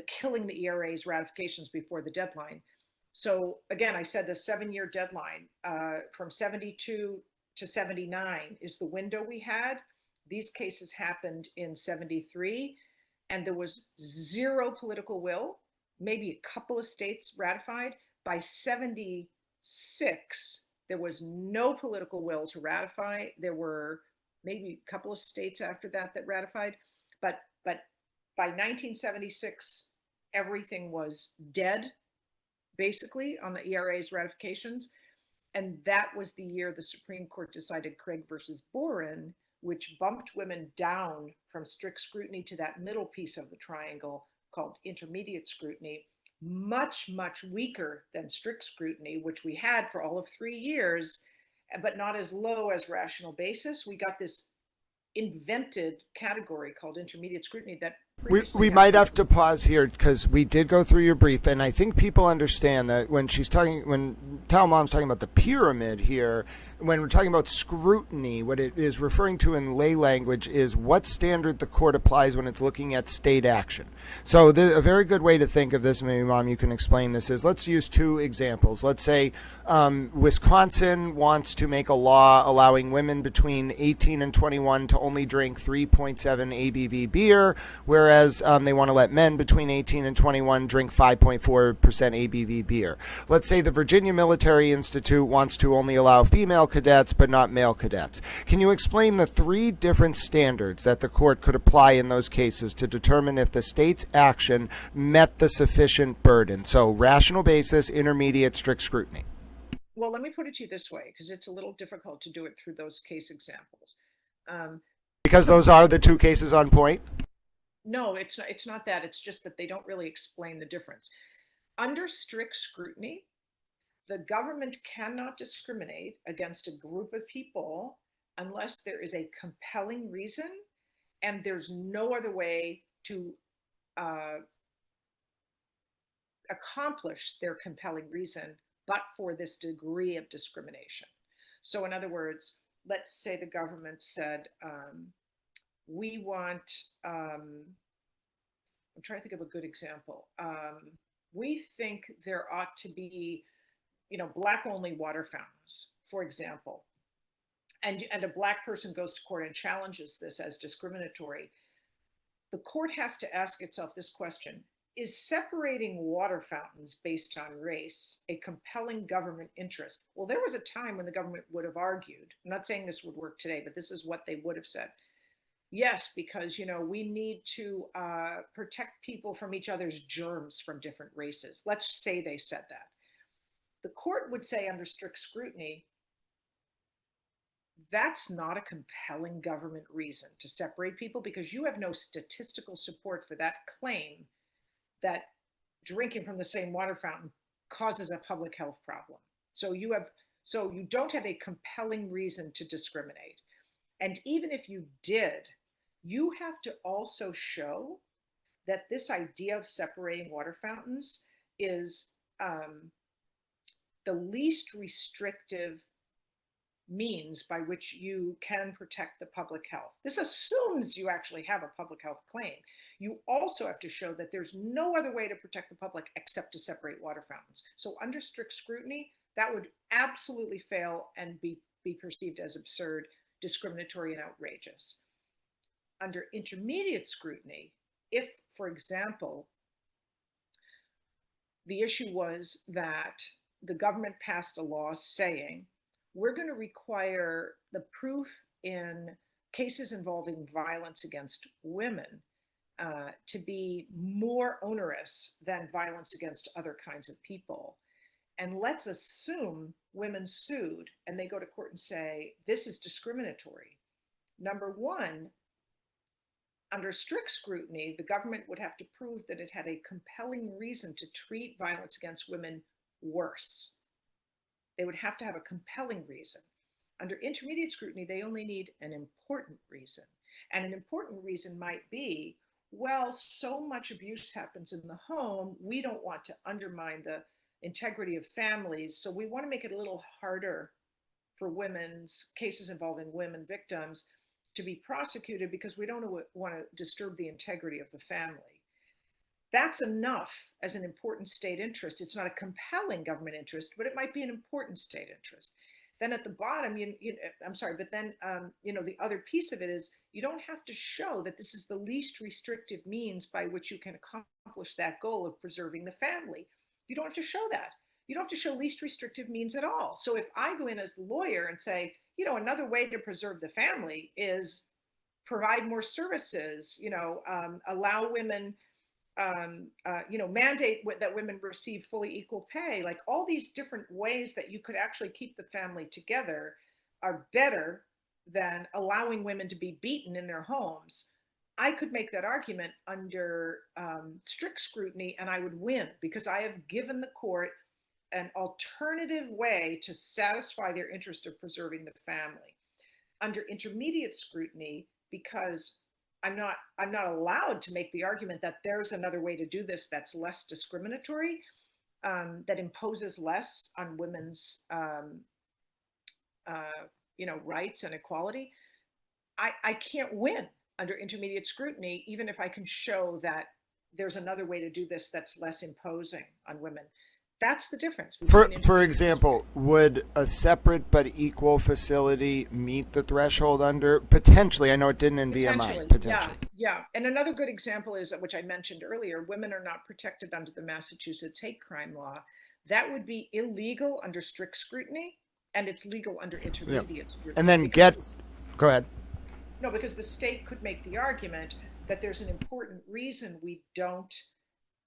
killing the ERA's ratifications before the deadline. So again, I said the 7-year deadline from 72 to 79 is the window we had. These cases happened in 73, and there was zero political will. Maybe a couple of states ratified. By 76, there was no political will to ratify. There were maybe a couple of states after that ratified. But by 1976, everything was dead, basically, on the ERA's ratifications. And that was the year the Supreme Court decided Craig versus Boren, which bumped women down from strict scrutiny to that middle piece of the triangle called intermediate scrutiny, much, much weaker than strict scrutiny, which we had for all of 3 years, but not as low as rational basis. We got this invented category called intermediate scrutiny that We previously might happened. have to pause here because we did go through your brief, and I think people understand that when Talmom's talking about the pyramid here, when we're talking about scrutiny, what it is referring to in lay language is what standard the court applies when it's looking at state action. So a very good way to think of this, maybe Mom, you can explain this, is let's use two examples. Let's say Wisconsin wants to make a law allowing women between 18 and 21 to only drink 3.7 ABV beer, whereas they want to let men between 18 and 21 drink 5.4% ABV beer. Let's say the Virginia Military Institute wants to only allow female cadets but not male cadets. Can you explain the three different standards that the court could apply in those cases to determine if the state's action met the sufficient burden? So rational basis, intermediate, strict scrutiny. Well, let me put it to you this way, because it's a little difficult to do it through those case examples. Um, Because those are the two cases on point? no, it's not that. It's just that they don't really explain the difference. Under strict scrutiny, the government cannot discriminate against a group of people unless there is a compelling reason and there's no other way to uh, accomplish their compelling reason but for this degree of discrimination. So, in other words, let's say the government said, we want, I'm trying to think of a good example. We think there ought to be, black only water fountains, for example. And a black person goes to court and challenges this as discriminatory. The court has to ask itself this question: is separating water fountains based on race a compelling government interest? Well, there was a time when the government would have argued, I'm not saying this would work today, but this is what they would have said. Yes, because we need to protect people from each other's germs from different races. Let's say they said that. The court would say under strict scrutiny, that's not a compelling government reason to separate people because you have no statistical support for that claim that drinking from the same water fountain causes a public health problem. So you don't have a compelling reason to discriminate. And even if you did, you have to also show that this idea of separating water fountains is the least restrictive means by which you can protect the public health. This assumes you actually have a public health claim. You also have to show that there's no other way to protect the public except to separate water fountains. So under strict scrutiny, that would absolutely fail and be perceived as absurd, discriminatory, and outrageous. Under intermediate scrutiny, if, for example, the issue was that the government passed a law saying we're going to require the proof in cases involving violence against women to be more onerous than violence against other kinds of people. And let's assume women sued and they go to court and say, this is discriminatory. Number one, under strict scrutiny, the government would have to prove that it had a compelling reason to treat violence against women worse. They would have to have a compelling reason. Under intermediate scrutiny, they only need an important reason. And an important reason might be, well, so much abuse happens in the home, we don't want to undermine the integrity of families, so we want to make it a little harder for women's cases involving women victims to be prosecuted because we don't want to disturb the integrity of the family. That's enough as an important state interest. It's not a compelling government interest, but it might be an important state interest. Then at the bottom, the other piece of it is you don't have to show that this is the least restrictive means by which you can accomplish that goal of preserving the family. You don't have to show that. You don't have to show least restrictive means at all. So if I go in as the lawyer and say, another way to preserve the family is provide more services, allow women, mandate that women receive fully equal pay, like all these different ways that you could actually keep the family together are better than allowing women to be beaten in their homes. I could make that argument under strict scrutiny and I would win because I have given the court an alternative way to satisfy their interest of preserving the family. Under intermediate scrutiny, because I'm not allowed to make the argument that there's another way to do this that's less discriminatory, that imposes less on women's rights and equality. I can't win under intermediate scrutiny, even if I can show that there's another way to do this that's less imposing on women. That's the difference between For example, would a separate but equal facility meet the threshold under potentially? I know it didn't in VMI. Potentially. Yeah. And another good example is, which I mentioned earlier, women are not protected under the Massachusetts hate crime law. That would be illegal under strict scrutiny, and it's legal under intermediate scrutiny. And then go ahead. No, because the state could make the argument that there's an important reason we don't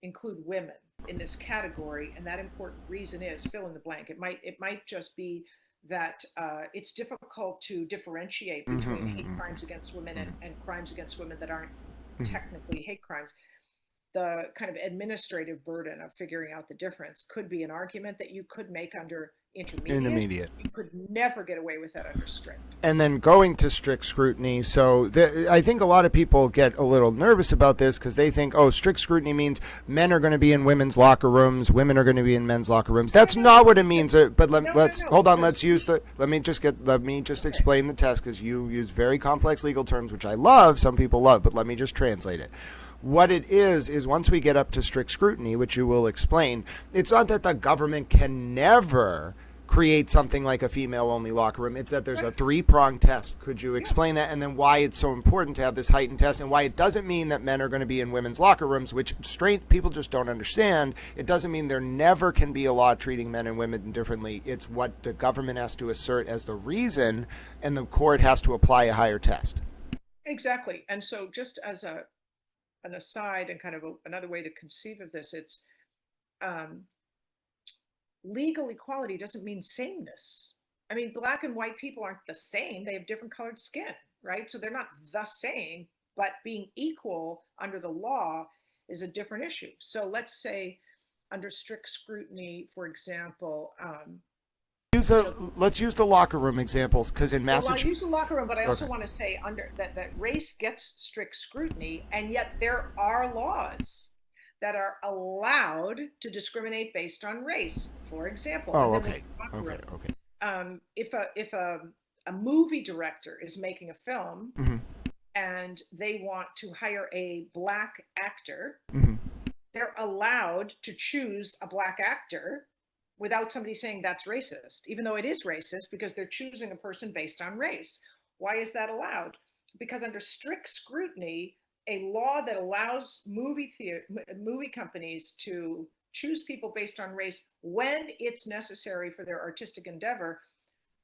include women in this category, and that important reason is fill in the blank. It might just be that it's difficult to differentiate between hate crimes against women and crimes against women that aren't technically hate crimes. The kind of administrative burden of figuring out the difference could be an argument that you could make under intermediate. You could never get away with that under strict. And then going to strict scrutiny. So I think a lot of people get a little nervous about this because they think, oh, strict scrutiny means men are going to be in women's locker rooms, women are going to be in men's locker rooms. That's not what it means. But let's hold on. Let me just explain the test, because you use very complex legal terms, which I love. Some people love, but let me just translate it. What it is once we get up to strict scrutiny, which you will explain, it's not that the government can never create something like a female-only locker room. It's that there's a three-pronged test. Could you explain that, and then why it's so important to have this heightened test, and why it doesn't mean that men are going to be in women's locker rooms, which people just don't understand. It doesn't mean there never can be a law treating men and women differently. It's what the government has to assert as the reason, and the court has to apply a higher test. Exactly. And so just as an aside and kind of another way to conceive of this, it's legal equality doesn't mean sameness. I mean, black and white people aren't the same. They have different colored skin, right? So they're not the same, but being equal under the law is a different issue. So let's say under strict scrutiny, for example, let's use the locker room examples, because in Massachusetts, I'll use the locker room, but I also want to say under that race gets strict scrutiny, and yet there are laws that are allowed to discriminate based on race. For example, if a movie director is making a film and they want to hire a black actor, they're allowed to choose a black actor without somebody saying that's racist, even though it is racist, because they're choosing a person based on race. Why is that allowed? Because under strict scrutiny, a law that allows movie companies to choose people based on race when it's necessary for their artistic endeavor,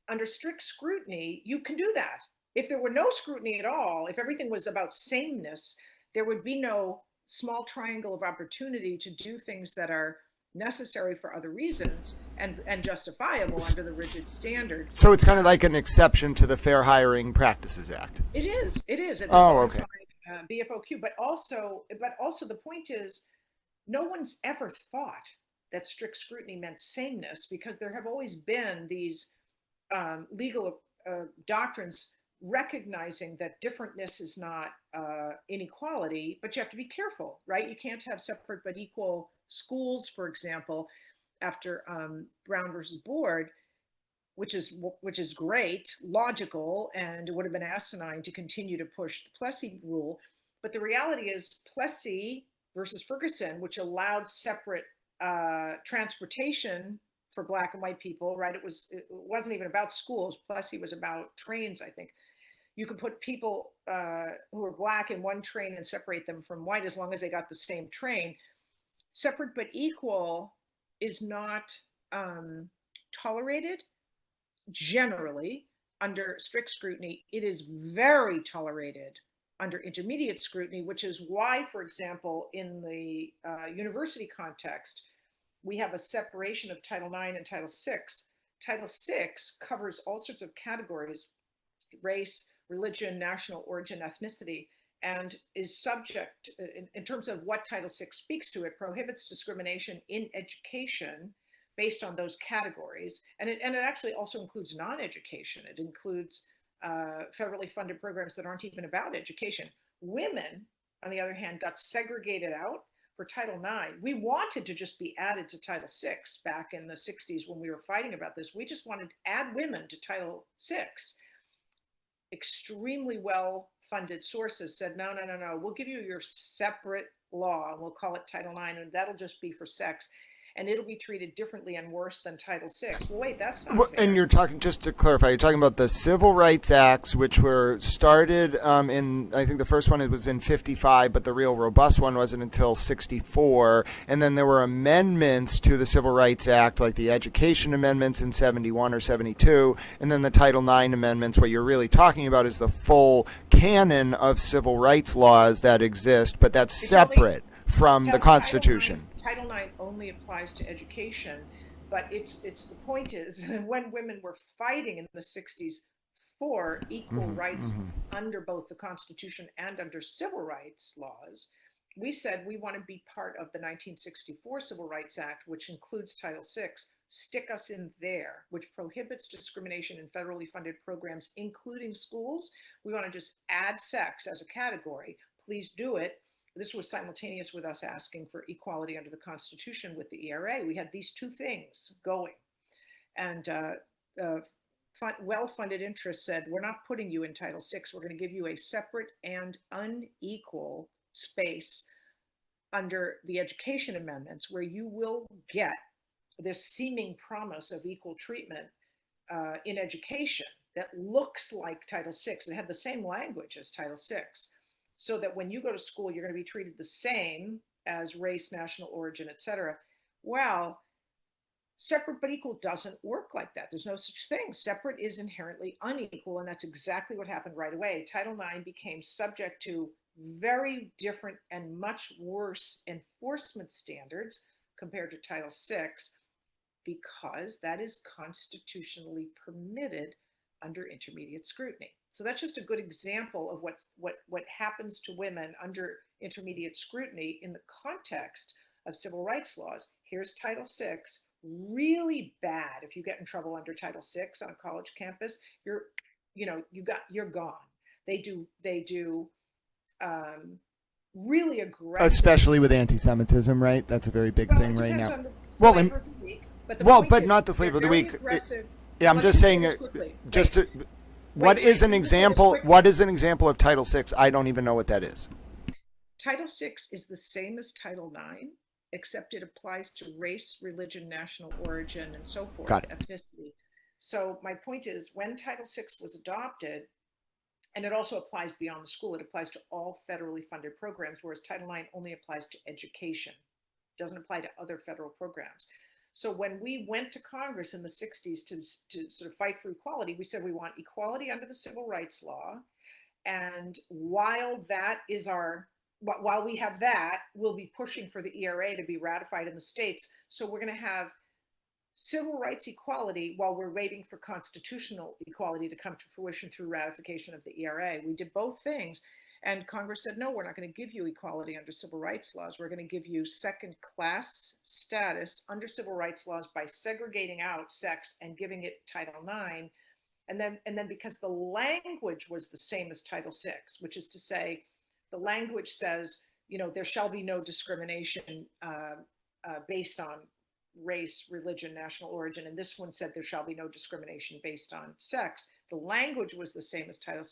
under strict scrutiny, you can do that. If there were no scrutiny at all, if everything was about sameness, there would be no small triangle of opportunity to do things that are necessary for other reasons and justifiable under the rigid standard. So it's kind of like an exception to the Fair Hiring Practices Act. It is. It's okay. BFOQ, but also the point is, no one's ever thought that strict scrutiny meant sameness, because there have always been these legal doctrines recognizing that differentness is not inequality, but you have to be careful, right? You can't have separate but equal schools, for example, after Brown versus Board, which is great, logical, and it would have been asinine to continue to push the Plessy rule. But the reality is Plessy versus Ferguson, which allowed separate transportation for black and white people, right? It wasn't even about schools. Plessy was about trains, I think. You could put people who are black in one train and separate them from white as long as they got the same train. Separate but equal is not tolerated generally under strict scrutiny. It is very tolerated under intermediate scrutiny, which is why, for example, in the university context, we have a separation of Title IX and Title VI. Title VI covers all sorts of categories: race, religion, national origin, ethnicity, and is subject, in terms of what Title VI speaks to, it prohibits discrimination in education based on those categories. And it actually also includes non-education. It includes federally funded programs that aren't even about education. Women, on the other hand, got segregated out for Title IX. We wanted to just be added to Title VI back in the 60s when we were fighting about this. We just wanted to add women to Title VI. Extremely well-funded sources said, no, we'll give you your separate law, and we'll call it Title IX, and that'll just be for sex. And it'll be treated differently and worse than Title VI. Well, wait, that's not fair. And you're talking, just to clarify, you're talking about the Civil Rights Acts, which were started in, I think the first one was in 55, but the real robust one wasn't until 64. And then there were amendments to the Civil Rights Act, like the Education Amendments in 71 or 72, and then the Title IX amendments. What you're really talking about is the full canon of civil rights laws that exist, but that's separate from the Constitution. Title IX only applies to education, but the point is when women were fighting in the 60s for equal rights under both the Constitution and under civil rights laws, we said we want to be part of the 1964 Civil Rights Act, which includes Title VI. Stick us in there, which prohibits discrimination in federally funded programs, including schools. We want to just add sex as a category. Please do it. This was simultaneous with us asking for equality under the Constitution with the ERA. We had these two things going. And well-funded interests said, we're not putting you in Title VI. We're going to give you a separate and unequal space under the education amendments where you will get this seeming promise of equal treatment in education that looks like Title VI. It had the same language as Title VI. So that when you go to school, you're going to be treated the same as race, national origin, et cetera. Well, separate but equal doesn't work like that. There's no such thing. Separate is inherently unequal, and that's exactly what happened right away. Title IX became subject to very different and much worse enforcement standards compared to Title VI because that is constitutionally permitted under intermediate scrutiny. So that's just a good example of what happens to women under intermediate scrutiny in the context of civil rights laws. Here's Title VI, really bad. If you get in trouble under Title VI on a college campus, you're gone. They do really aggressive, especially with anti-Semitism, right? That's a very big thing right now. But not the flavor of the week. Yeah, I'm just saying, what is an example? What is an example of Title VI? I don't even know what that is. Title VI is the same as Title IX, except it applies to race, religion, national origin, and so forth, ethnicity. So my point is, when Title VI was adopted, and it also applies beyond the school, it applies to all federally funded programs, whereas Title IX only applies to education. It doesn't apply to other federal programs. So when we went to Congress in the 60s to sort of fight for equality, we said we want equality under the civil rights law. And while we have that, we'll be pushing for the ERA to be ratified in the states. So we're going to have civil rights equality while we're waiting for constitutional equality to come to fruition through ratification of the ERA. We did both things. And Congress said, no, we're not going to give you equality under civil rights laws. We're going to give you second-class status under civil rights laws by segregating out sex and giving it Title IX. And then because the language was the same as Title VI, which is to say, the language says, there shall be no discrimination based on race, religion, national origin. And this one said there shall be no discrimination based on sex. The language was the same as Title VI.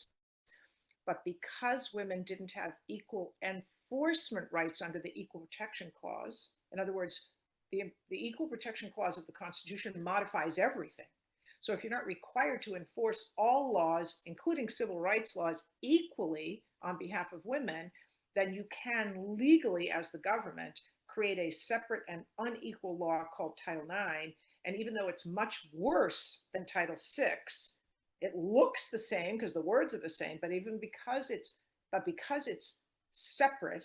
But because women didn't have equal enforcement rights under the Equal Protection Clause, in other words, the Equal Protection Clause of the Constitution modifies everything. So if you're not required to enforce all laws, including civil rights laws, equally on behalf of women, then you can legally, as the government, create a separate and unequal law called Title IX. And even though it's much worse than Title VI, it looks the same because the words are the same, but because it's separate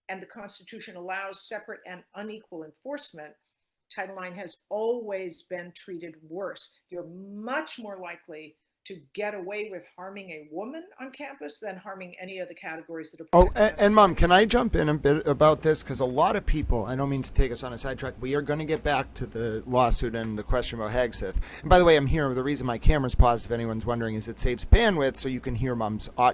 and the Constitution allows separate and unequal enforcement, Title IX has always been treated worse. You're much more likely to get away with harming a woman on campus than harming any of the categories that are. Oh, and Mom, can I jump in a bit about this? Because a lot of people, I don't mean to take us on a sidetrack, we are going to get back to the lawsuit and the question about Hagseth. And by the way, I'm here, the reason my camera's paused, if anyone's wondering, is it saves bandwidth so you can hear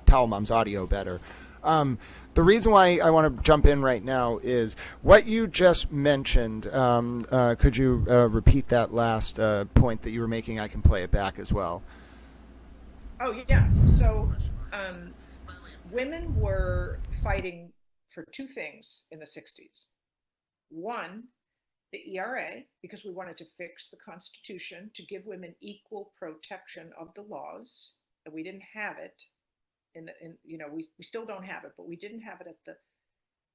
Towel Mom's audio better. The reason why I want to jump in right now is what you just mentioned. Could you repeat that last point that you were making? I can play it back as well. Oh, yeah. So, um, women were fighting for two things in the 60s. One, the ERA, because we wanted to fix the Constitution to give women equal protection of the laws, and we didn't have it we still don't have it, but we didn't have it at the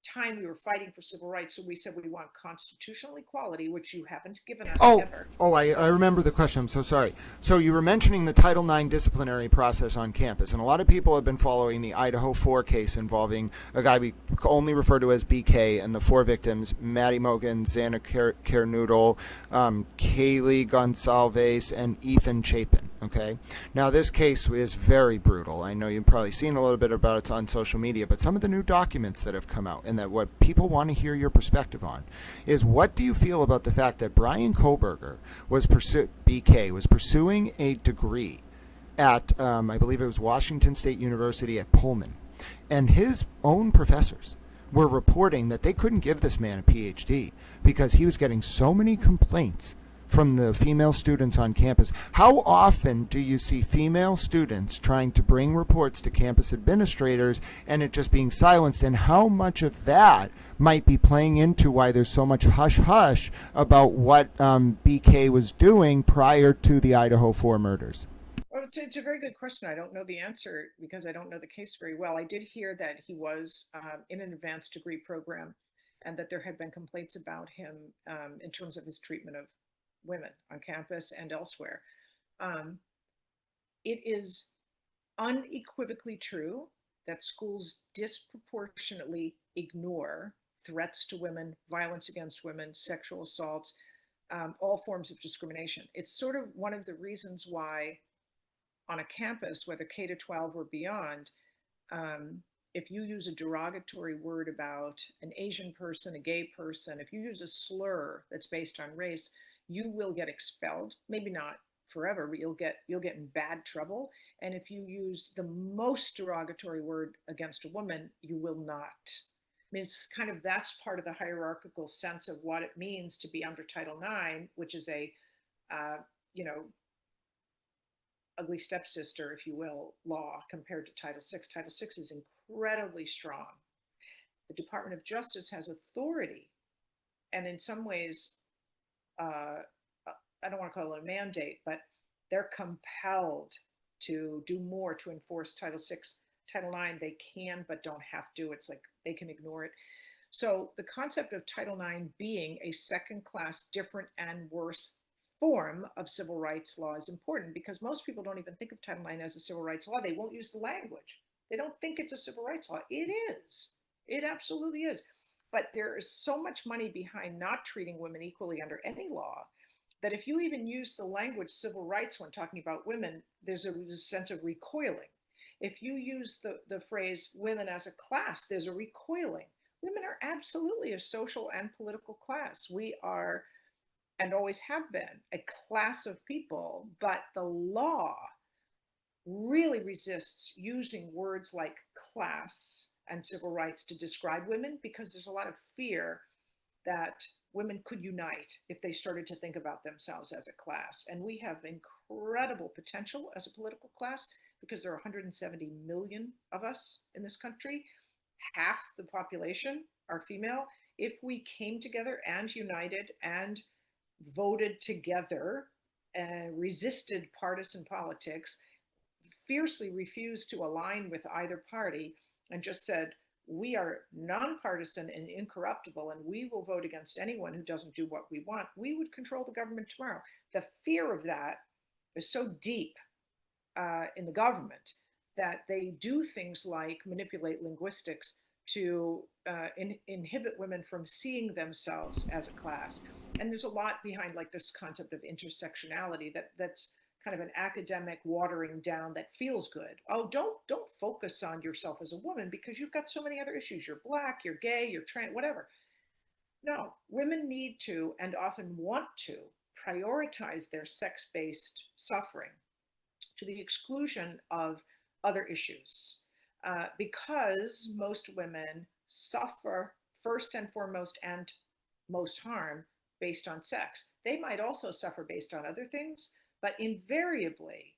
time we were fighting for civil rights. So we said we want constitutional equality, which you haven't given us Oh, ever. I remember the question. I'm so sorry. So you were mentioning the Title IX disciplinary process on campus, and a lot of people have been following the Idaho 4 case involving a guy we only refer to as BK and the four victims: Maddie Mogan, Xana Carnoodle, Kaylee Gonsalves, and Ethan Chapin. Okay. Now this case is very brutal. I know you've probably seen a little bit about it on social media, but some of the new documents that have come out and that what people want to hear your perspective on is, what do you feel about the fact that Brian Koberger BK was pursuing a degree at I believe it was Washington State University at Pullman, and his own professors were reporting that they couldn't give this man a PhD because he was getting so many complaints from the female students on campus. How often do you see female students trying to bring reports to campus administrators and it just being silenced? And how much of that might be playing into why there's so much hush-hush about what BK was doing prior to the Idaho 4 murders? Well, it's a very good question. I don't know the answer because I don't know the case very well. I did hear that he was in an advanced degree program and that there had been complaints about him in terms of his treatment of women on campus and elsewhere. Um, it is unequivocally true that schools disproportionately ignore threats to women, violence against women, sexual assaults, all forms of discrimination. It's sort of one of the reasons why on a campus, whether K to 12 or beyond, um, if you use a derogatory word about an Asian person, a gay person, if you use a slur that's based on race, you will get expelled. Maybe not forever, but you'll get in bad trouble. And if you use the most derogatory word against a woman, you will not. I mean, it's kind of, that's part of the hierarchical sense of what it means to be under Title IX, which is a uh, you know ugly stepsister, if you will, law compared to Title VI. Title VI is incredibly strong. The Department of Justice has authority, and in some ways, uh, I don't want to call it a mandate, but they're compelled to do more to enforce Title VI. Title IX, they can but don't have to. It's like they can ignore it. So the concept of Title IX being a second class, different, and worse form of civil rights law is important because most people don't even think of Title IX as a civil rights law. They won't use the language. They don't think it's a civil rights law. It is. It absolutely is. But there is so much money behind not treating women equally under any law that if you even use the language civil rights when talking about women, there's a sense of recoiling. If you use the phrase women as a class, there's a recoiling. Women are absolutely a social and political class. We are, and always have been, a class of people, but the law really resists using words like class and civil rights to describe women because there's a lot of fear that women could unite if they started to think about themselves as a class. And we have incredible potential as a political class because there are 170 million of us in this country. Half the population are female. If we came together and united and voted together and resisted partisan politics, fiercely refused to align with either party, and just said, we are nonpartisan and incorruptible, and we will vote against anyone who doesn't do what we want, we would control the government tomorrow. The fear of that is so deep in the government that they do things like manipulate linguistics to inhibit women from seeing themselves as a class. And there's a lot behind like this concept of intersectionality that's kind of an academic watering down that feels good. Oh, don't focus on yourself as a woman because you've got so many other issues. You're black, you're gay, you're trans, whatever. No, women need to and often want to prioritize their sex-based suffering to the exclusion of other issues. because most women suffer first and foremost and most harm based on sex. They might also suffer based on other things, but invariably,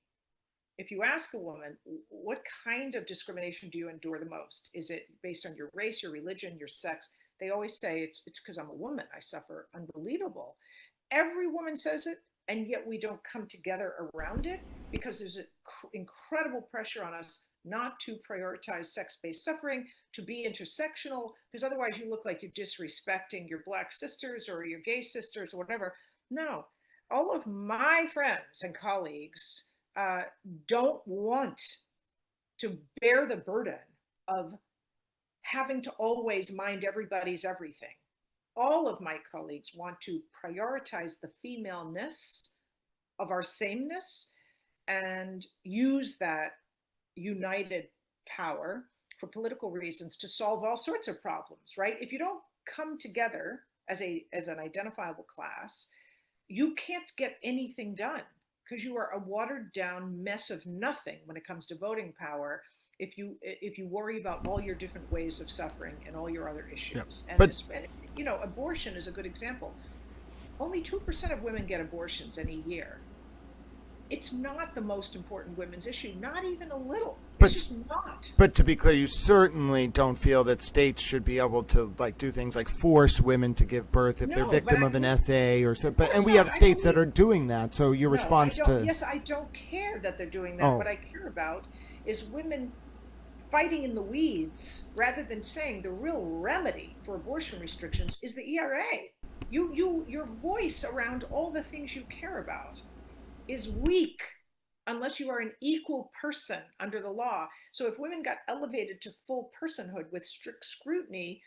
if you ask a woman, what kind of discrimination do you endure the most? Is it based on your race, your religion, your sex? They always say it's because I'm a woman. I suffer unbelievable. Every woman says it, and yet we don't come together around it because there's an incredible pressure on us not to prioritize sex-based suffering, to be intersectional, because otherwise you look like you're disrespecting your Black sisters or your gay sisters or whatever. No, all of my friends and colleagues uh, don't want to bear the burden of having to always mind everybody's everything. All of my colleagues want to prioritize the femaleness of our sameness and use that united power for political reasons to solve all sorts of problems, right? If you don't come together as an identifiable class, you can't get anything done because you are a watered down mess of nothing when it comes to voting power if you worry about all your different ways of suffering and all your other Yep. issues. And But this, abortion is a good example. Only 2% of women get abortions in a year. It's not the most important women's issue, not even a little. but It's just not. but to be clear, you certainly don't feel that states should be able to like do things like force women to give birth if they're No, but victim I of an think SA or so. of But course and we not. have I states that believe are doing that. So your no, I response don't. to Yes, I don't care that they're doing that. oh What I care about is women fighting in the weeds rather than saying the real remedy for abortion restrictions is the ERA. Your voice around all the things you care about is weak unless you are an equal person under the law. So if women got elevated to full personhood with strict scrutiny,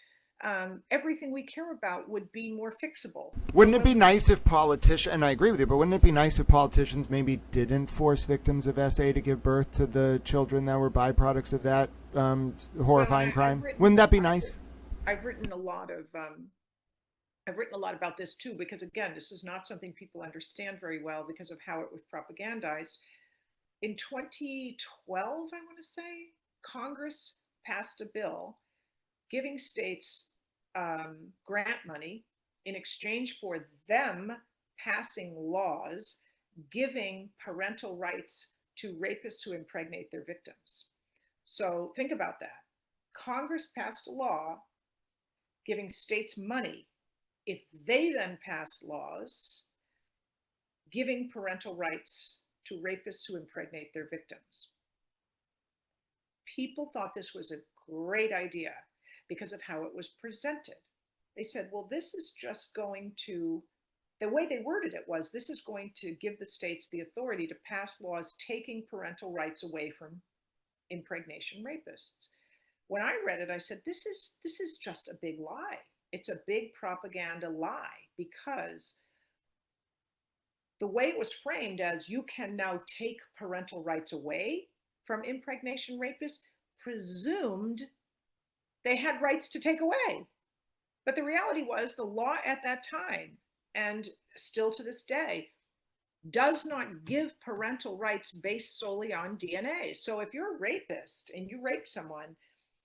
everything we care about would be more fixable. But wouldn't it when be nice if politicians, and I agree with you, but wouldn't it be nice if politicians maybe didn't force victims of SA to give birth to the children that were byproducts of that well, horrifying crime? Wouldn't that be nice? I've written a lot of I've written a lot about this too, because again, this is not something people understand very well because of how it was propagandized. In 2012, I want to say, Congress passed a bill giving states grant money in exchange for them passing laws giving parental rights to rapists who impregnate their victims. So think about that. Congress passed a law giving states money if they then passed laws giving parental rights to rapists who impregnate their victims. People thought this was a great idea because of how it was presented. They said, well, this is just going to, the way they worded it was, this is going to give the states the authority to pass laws taking parental rights away from impregnation rapists. When I read it, I said, this is just a big lie. It's a big propaganda lie because the way it was framed as you can now take parental rights away from impregnation rapists presumed they had rights to take away. But the reality was the law at that time, and still to this day, does not give parental rights based solely on DNA. So if you're a rapist and you rape someone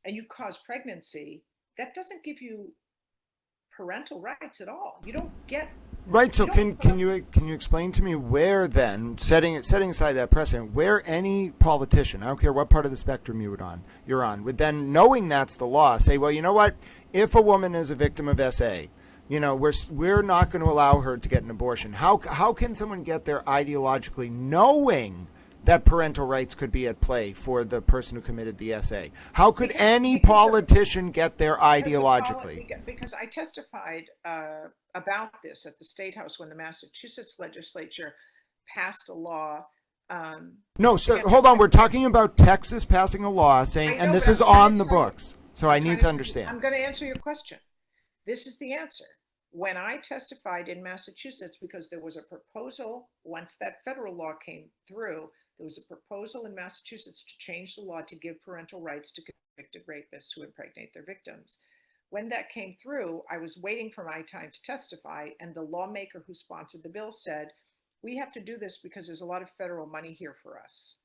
and you cause pregnancy, that doesn't give you parental rights at all. You don't get Right. So you don't can you explain to me where then, setting aside that precedent, where any politician, I don't care what part of the spectrum you're on, would then, knowing that's the law, say, well, you know what, if a woman is a victim of SA, we're not going to allow her to get an abortion. How can someone get there ideologically, knowing that parental rights could be at play for the person who committed the SA? How could any politician get there ideologically? Because I testified about this at the State House when the Massachusetts legislature passed a law. No, so hold on. We're talking about Texas passing a law saying, and this is on the books. So I need to understand. I'm going to answer your question. This is the answer. When I testified in Massachusetts, because there was a proposal, once that federal law came through, there was a proposal in Massachusetts to change the law to give parental rights to convicted rapists who impregnate their victims. When that came through, I was waiting for my time to testify, and the lawmaker who sponsored the bill said, we have to do this because there's a lot of federal money here for us.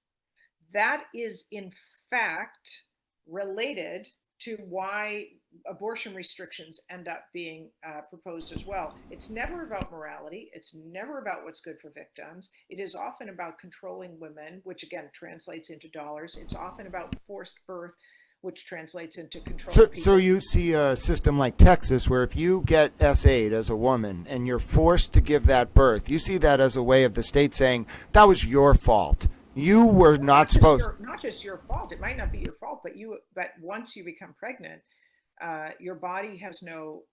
That is, in fact, related to why abortion restrictions end up being proposed as well. It's never about morality. It's never about what's good for victims. It is often about controlling women, which again translates into dollars. It's often about forced birth, which translates into controlling people. So you see a system like Texas where if you get S8 as a woman and you're forced to give that birth, you see that as a way of the state saying, that was your fault. You were not supposed. Not just your fault. It might not be your fault, but once you become pregnant, your body has no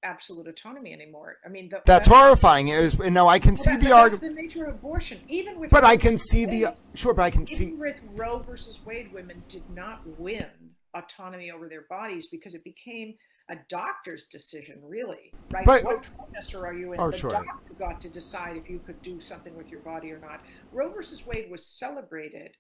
absolute autonomy anymore. I mean, that's horrifying. No, I can see the argument. That's the nature of abortion. Even with but I can see the sure. But I can see with Roe versus Wade, women did not win autonomy over their bodies because it became a doctor's decision, really, right? But, what trimester are you in? Oh, the sure. doctor got to decide if you could do something with your body or not. Roe versus Wade was celebrated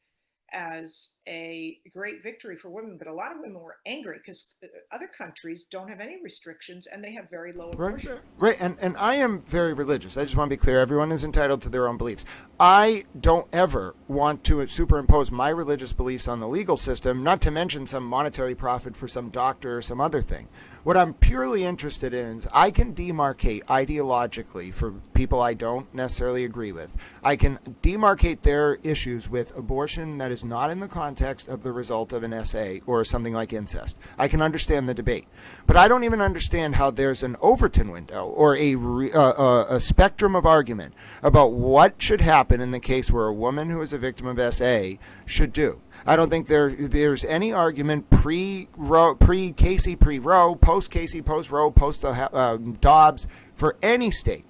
as a great victory for women, but a lot of women were angry because other countries don't have any restrictions and they have very low abortion. Right. And I am very religious. I just want to be clear. Everyone is entitled to their own beliefs. I don't ever want to superimpose my religious beliefs on the legal system, not to mention some monetary profit for some doctor or some other thing. What I'm purely interested in is I can demarcate ideologically for people I don't necessarily agree with. I can demarcate their issues with abortion that is not in the context of the result of an SA or something like incest. I can understand the debate. But I don't even understand how there's an Overton window or a spectrum of argument about what should happen in the case where a woman who is a victim of SA should do. I don't think there's any argument pre-Casey, pre-Roe, post-Casey, post-Roe, post-Dobbs for any state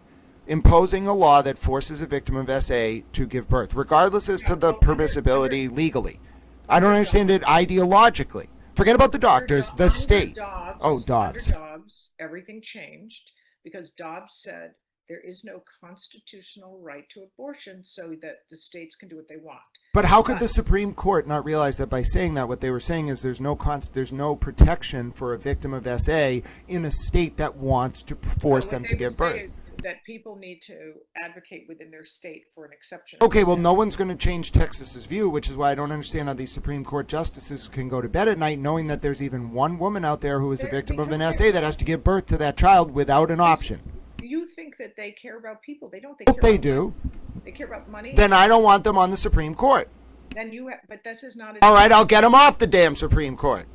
imposing a law that forces a victim of SA to give birth, regardless as to the permissibility legally. I don't understand it ideologically. Forget about the doctors, the state. Dobbs. Under Dobbs, everything changed because Dobbs said there is no constitutional right to abortion so that the states can do what they want. But how could the Supreme Court not realize that by saying that what they were saying is there's no protection for a victim of SA in a state that wants to force them to give birth? Is that people need to advocate within their state for an exception. Okay, well, no one's going to change Texas's view, which is why I don't understand how these Supreme Court justices can go to bed at night knowing that there's even one woman out there who is a victim of an SA that has to give birth to that child without an option. You think that they care about people. They don't. They do. They care about money. Then I don't want them on the Supreme Court. Then but this is not. All right, I'll get them off the damn Supreme Court.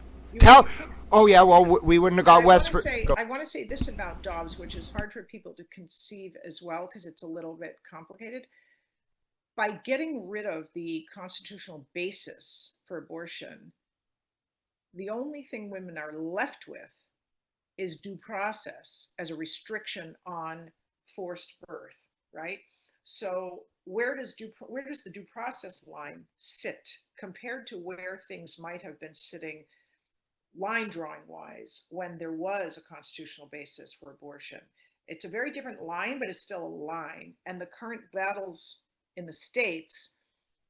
Oh yeah, well we wouldn't have got West. I want to say this about Dobbs, which is hard for people to conceive as well because it's a little bit complicated. By getting rid of the constitutional basis for abortion, the only thing women are left with is due process as a restriction on forced birth, right? So where does the due process line sit compared to where things might have been sitting line drawing wise when there was a constitutional basis for abortion? It's a very different line, but it's still a line. And the current battles in the states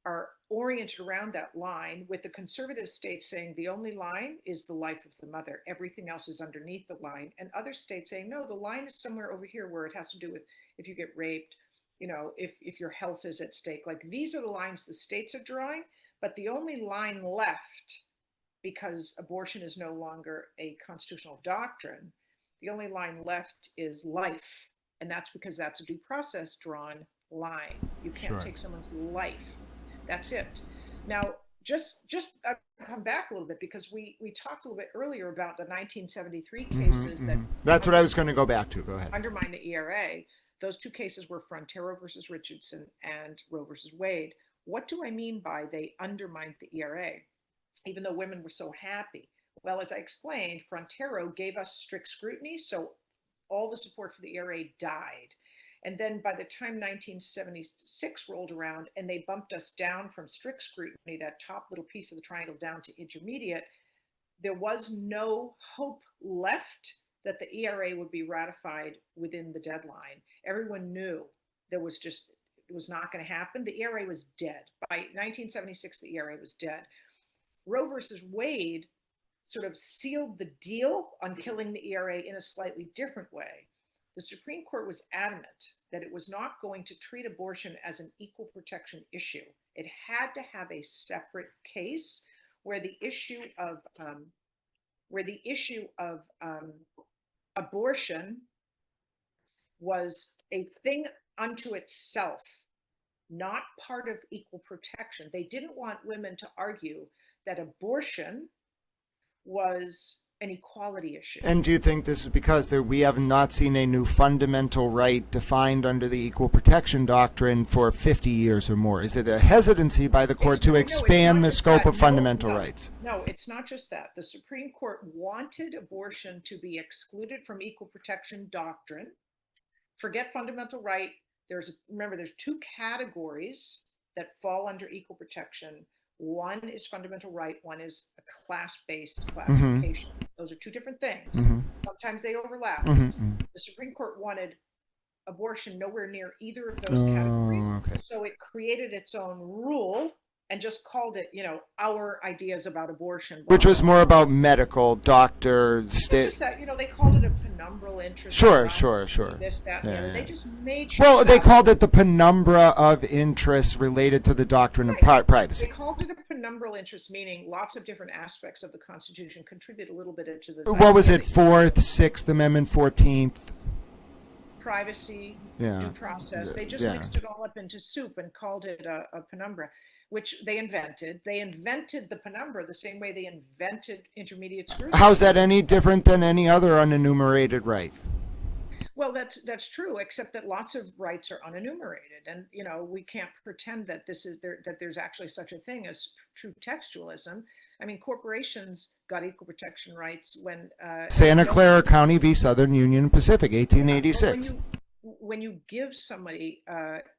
are oriented around that line, with the conservative states saying the only line is the life of the mother. Everything else is underneath the line. And other states saying, no, the line is somewhere over here where it has to do with if you get raped, if your health is at stake. Like, these are the lines the states are drawing, but the only line left, because abortion is no longer a constitutional doctrine, the only line left is life. And that's because that's a due process drawn line. You can't take someone's life. That's it. Now, just come back a little bit because we talked a little bit earlier about the 1973 cases that's what I was going to go back to. Go ahead. Undermine the ERA. Those two cases were Frontero versus Richardson and Roe versus Wade. What do I mean by they undermined the ERA, even though women were so happy? Well, as I explained, Frontero gave us strict scrutiny, so all the support for the ERA died. And then by the time 1976 rolled around and they bumped us down from strict scrutiny, that top little piece of the triangle, down to intermediate, there was no hope left that the ERA would be ratified within the deadline. Everyone knew it was not going to happen. The ERA was dead. By 1976, the ERA was dead. Roe versus Wade sort of sealed the deal on killing the ERA in a slightly different way. The Supreme Court was adamant that it was not going to treat abortion as an equal protection issue. It had to have a separate case where the issue of abortion was a thing unto itself, not part of equal protection. They didn't want women to argue that abortion was an equality issue. And do you think this is because we have not seen a new fundamental right defined under the Equal Protection Doctrine for 50 years or more? Is it a hesitancy by the court to expand the scope of fundamental rights? No, it's not just that. The Supreme Court wanted abortion to be excluded from Equal Protection Doctrine. Forget fundamental right. Remember, there's two categories that fall under equal protection. One is fundamental right. One is a class-based classification. Mm-hmm. Those are two different things. Mm-hmm. Sometimes they overlap. Mm-hmm. The Supreme Court wanted abortion nowhere near either of those categories. Okay. So it created its own rule and just called it, our ideas about abortion. Which was more about medical, doctor, state. They called it a penumbral interest. Sure. This, that, yeah. They just made sure. Well, they called it the penumbra of interest related to the doctrine of privacy. They called it a penumbral interest, meaning lots of different aspects of the Constitution contribute a little bit to this. What was it? 4th, 6th Amendment, 14th? Privacy, due process. They just mixed it all up into soup and called it a penumbra, which they invented. They invented the penumbra the same way they invented intermediate scrutiny. How's that any different than any other unenumerated right? Well, that's true, except that lots of rights are unenumerated, and we can't pretend that that there's actually such a thing as true textualism. I mean, corporations got equal protection rights when Santa Clara County v. Southern Union Pacific, 1886. When you give somebody,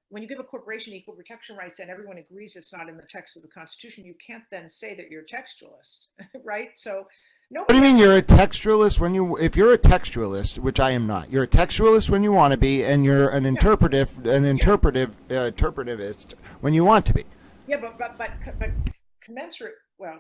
when you give a corporation equal protection rights and everyone agrees it's not in the text of the Constitution, you can't then say that you're a textualist, right? So. What do you mean you're a textualist if you're a textualist, which I am not, you're a textualist when you want to be, and you're an interpretivist when you want to be. Yeah, but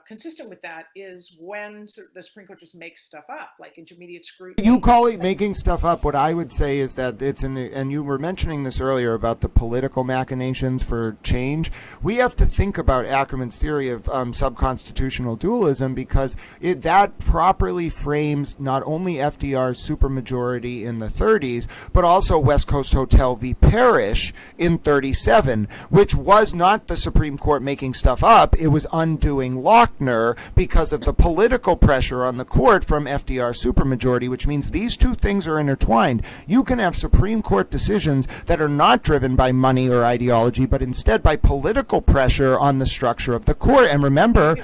consistent with that is when the Supreme Court just makes stuff up, like intermediate scrutiny. You call it making stuff up. What I would say is that it's and you were mentioning this earlier about the political machinations for change. We have to think about Ackerman's theory of subconstitutional dualism, because that properly frames not only FDR's supermajority in the 30s, but also West Coast Hotel v. Parrish in 37, which was not the Supreme Court making stuff up. It was undoing Lochner because of the political pressure on the court from FDR's supermajority, which means these two things are intertwined. You can have Supreme Court decisions that are not driven by money or ideology, but instead by political pressure on the structure of the court. And remember,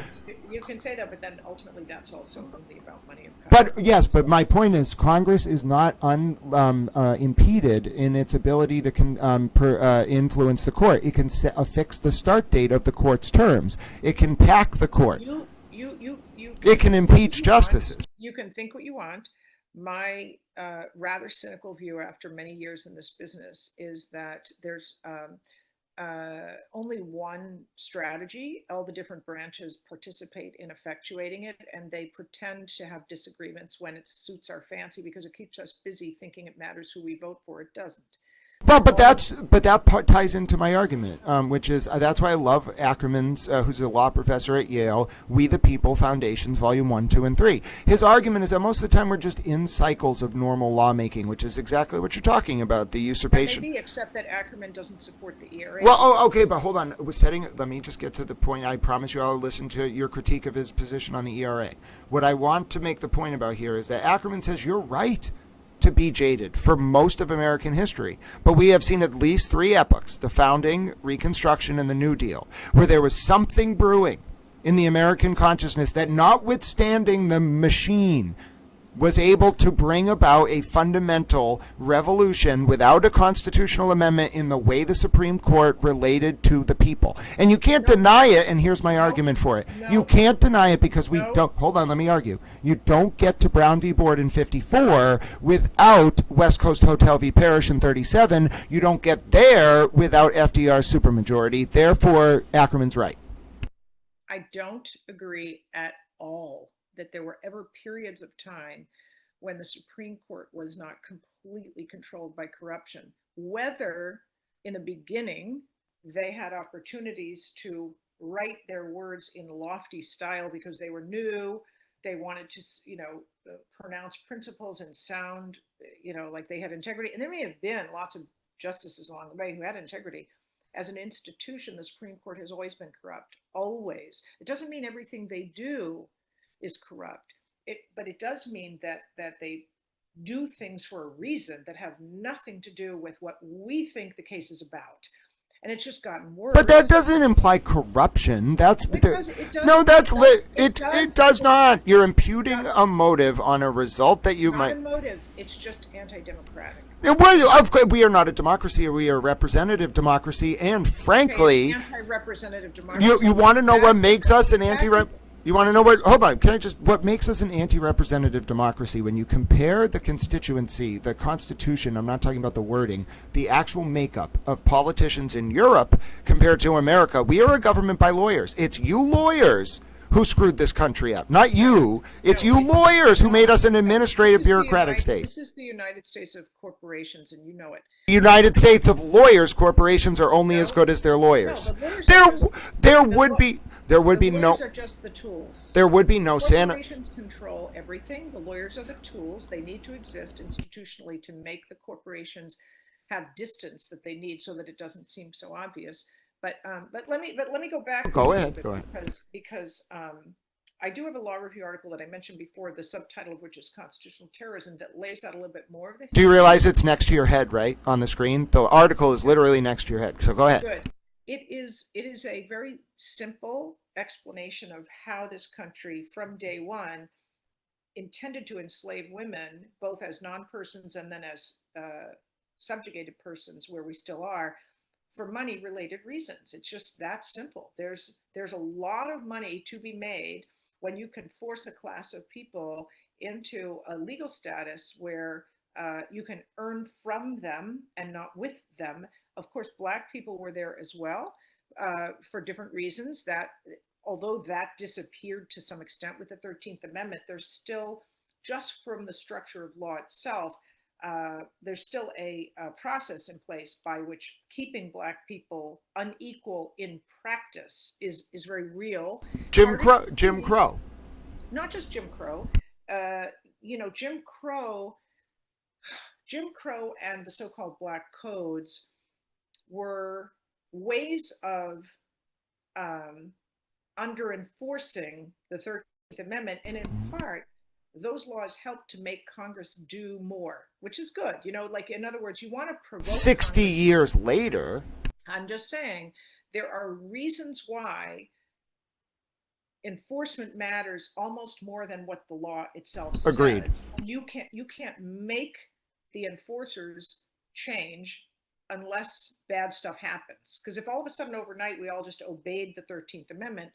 you can say that, but then ultimately that's also only about money and power. But yes, but my point is, Congress is not impeded in its ability to influence the court. It can affix the start date of the court's terms. It can pack the court. It can impeach justices. You can think what you want. My rather cynical view after many years in this business is that there's only one strategy. All the different branches participate in effectuating it, and they pretend to have disagreements when it suits our fancy because it keeps us busy thinking it matters who we vote for. It doesn't. Well, but that part ties into my argument, which is that's why I love Ackerman's, who's a law professor at Yale, We the People Foundations, Volume 1, 2, and 3. His argument is that most of the time we're just in cycles of normal lawmaking, which is exactly what you're talking about, the usurpation. Maybe, except that Ackerman doesn't support the ERA. Well, okay, but hold on. Let me just get to the point. I promise you I'll listen to your critique of his position on the ERA. What I want to make the point about here is that Ackerman says you're right to be jaded for most of American history. But we have seen at least 3 epochs, the founding, Reconstruction, and the New Deal, where there was something brewing in the American consciousness that, notwithstanding the machine, was able to bring about a fundamental revolution without a constitutional amendment in the way the Supreme Court related to the people. And you can't deny it, and here's my argument for it. You can't deny it because we don't, hold on, let me argue. You don't get to Brown v. Board in 54 without West Coast Hotel v. Parrish in 37. You don't get there without FDR's supermajority. Therefore, Ackerman's right. I don't agree at all that there were ever periods of time when the Supreme Court was not completely controlled by corruption. Whether in the beginning they had opportunities to write their words in lofty style because they were new. They wanted to, pronounce principles and sound, like they had integrity. And there may have been lots of justices along the way who had integrity. As an institution, the Supreme Court has always been corrupt, always. It doesn't mean everything they do is corrupt. But it does mean that they do things for a reason that have nothing to do with what we think the case is about. And it's just gotten worse. But that doesn't imply corruption. That's it does, it does, no, that's it does not. You're imputing a motive on a result that you might. It's not a motive. It's just anti-democratic. Well, of course, we are not a democracy. We are a representative democracy, and frankly, anti-representative democracy. You want to know what makes us an anti-rep? You want to know what? Hold on. Can I just? What makes us an anti-representative democracy? When you compare the constituency, the Constitution. I'm not talking about the wording. The actual makeup of politicians in Europe compared to America. We are a government by lawyers. It's you lawyers who screwed this country up, not you. It's you lawyers who made us an administrative, bureaucratic state. This is the United States of corporations, and you know it. United States of lawyers. Corporations are only as good as their lawyers. There would be no. Lawyers are just the tools. There would be no Santa. Corporations control everything. The lawyers are the tools. They need to exist institutionally to make the corporations have distance that they need, so that it doesn't seem so obvious. But let me go back. Go ahead. Because I do have a law review article that I mentioned before, the subtitle of which is Constitutional Terrorism, that lays out a little bit more of the. Do you realize it's next to your head, right, on the screen? The article is literally next to your head. So go ahead. Good. It is a very simple explanation of how this country, from day one, intended to enslave women, both as non-persons and then as subjugated persons, where we still are, for money-related reasons. It's just that simple. There's a lot of money to be made when you can force a class of people into a legal status where you can earn from them and not with them. Of course, Black people were there as well for different reasons. That, although that disappeared to some extent with the 13th Amendment, there's still, just from the structure of law itself, there's still a process in place by which keeping Black people unequal in practice is very real. Jim Crow. Not just Jim Crow. Jim Crow and the so-called Black codes were ways of under enforcing the 13th Amendment, and in part, those laws help to make Congress do more, which is good. Like, in other words, you want to provoke 60 Congress. Years later. I'm just saying there are reasons why enforcement matters almost more than what the law itself says. Agreed. You can't make the enforcers change unless bad stuff happens. Because if all of a sudden overnight we all just obeyed the 13th Amendment,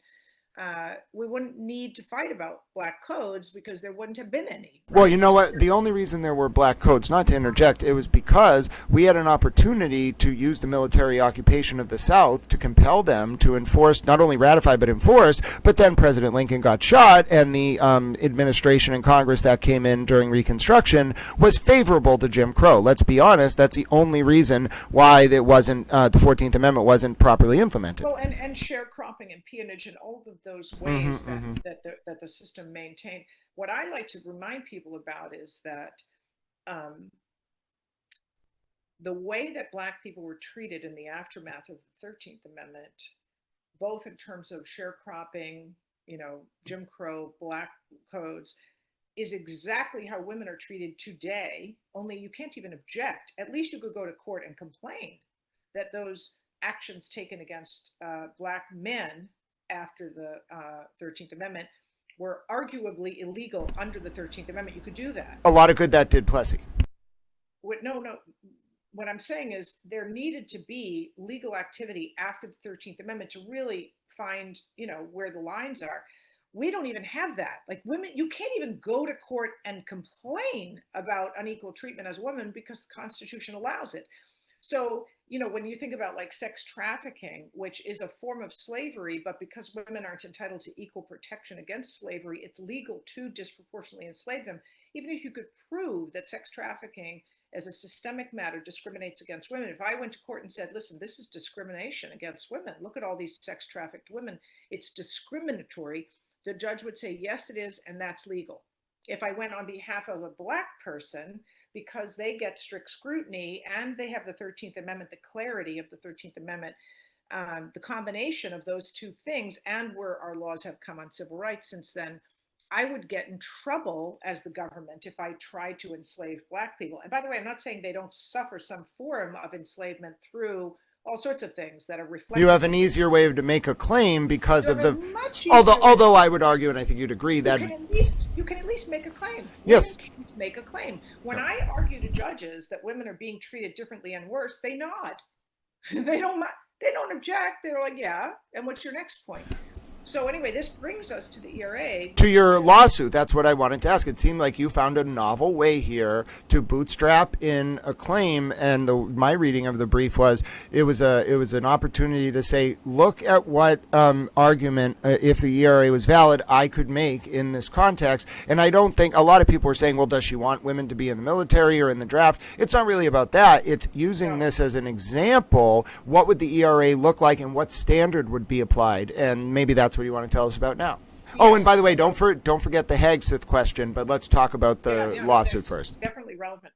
we wouldn't need to fight about Black codes because there wouldn't have been any. Right? Well, you know what? The only reason there were Black codes, not to interject, it was because we had an opportunity to use the military occupation of the South to compel them to enforce, not only ratify, but enforce. But then President Lincoln got shot, and the administration and Congress that came in during Reconstruction was favorable to Jim Crow. Let's be honest, that's the only reason why there wasn't the 14th Amendment wasn't properly implemented. Well, and sharecropping and peonage and all of those ways that the system maintained. What I like to remind people about is that the way that Black people were treated in the aftermath of the 13th Amendment, both in terms of sharecropping, Jim Crow, Black codes, is exactly how women are treated today, only you can't even object. At least you could go to court and complain that those actions taken against Black men after the 13th Amendment were arguably illegal under the 13th Amendment. You could do that. A lot of good that did, Plessy. No. What I'm saying is there needed to be legal activity after the 13th Amendment to really find, where the lines are. We don't even have that. Like, women, you can't even go to court and complain about unequal treatment as a woman because the Constitution allows it. So, when you think about like sex trafficking, which is a form of slavery, but because women aren't entitled to equal protection against slavery, it's legal to disproportionately enslave them. Even if you could prove that sex trafficking as a systemic matter discriminates against women, if I went to court and said, listen, this is discrimination against women, look at all these sex trafficked women, it's discriminatory, the judge would say, yes, it is, and that's legal. If I went on behalf of a Black person, because they get strict scrutiny and they have the 13th Amendment, the clarity of the 13th Amendment, the combination of those two things, and where our laws have come on civil rights since then, I would get in trouble as the government if I tried to enslave Black people. And by the way, I'm not saying they don't suffer some form of enslavement through all sorts of things that are reflected. You have an easier way to make a claim because of the. Much Although I would argue, and I think you'd agree, that you can at least make a claim. Yes. Women can make a claim. When I argue to judges that women are being treated differently and worse, they nod. They don't object. They're like, yeah. And what's your next point? So anyway, this brings us to the ERA. To your lawsuit, that's what I wanted to ask. It seemed like you found a novel way here to bootstrap in a claim, and my reading of the brief was it was an opportunity to say, look at what argument, if the ERA was valid, I could make in this context. And I don't think a lot of people were saying, well, does she want women to be in the military or in the draft? It's not really about that. It's using this as an example. What would the ERA look like, and what standard would be applied? And maybe that's what you want to tell us about now. Yes. Oh, and by the way, don't forget the Hagseth question, but let's talk about the lawsuit first. Definitely relevant.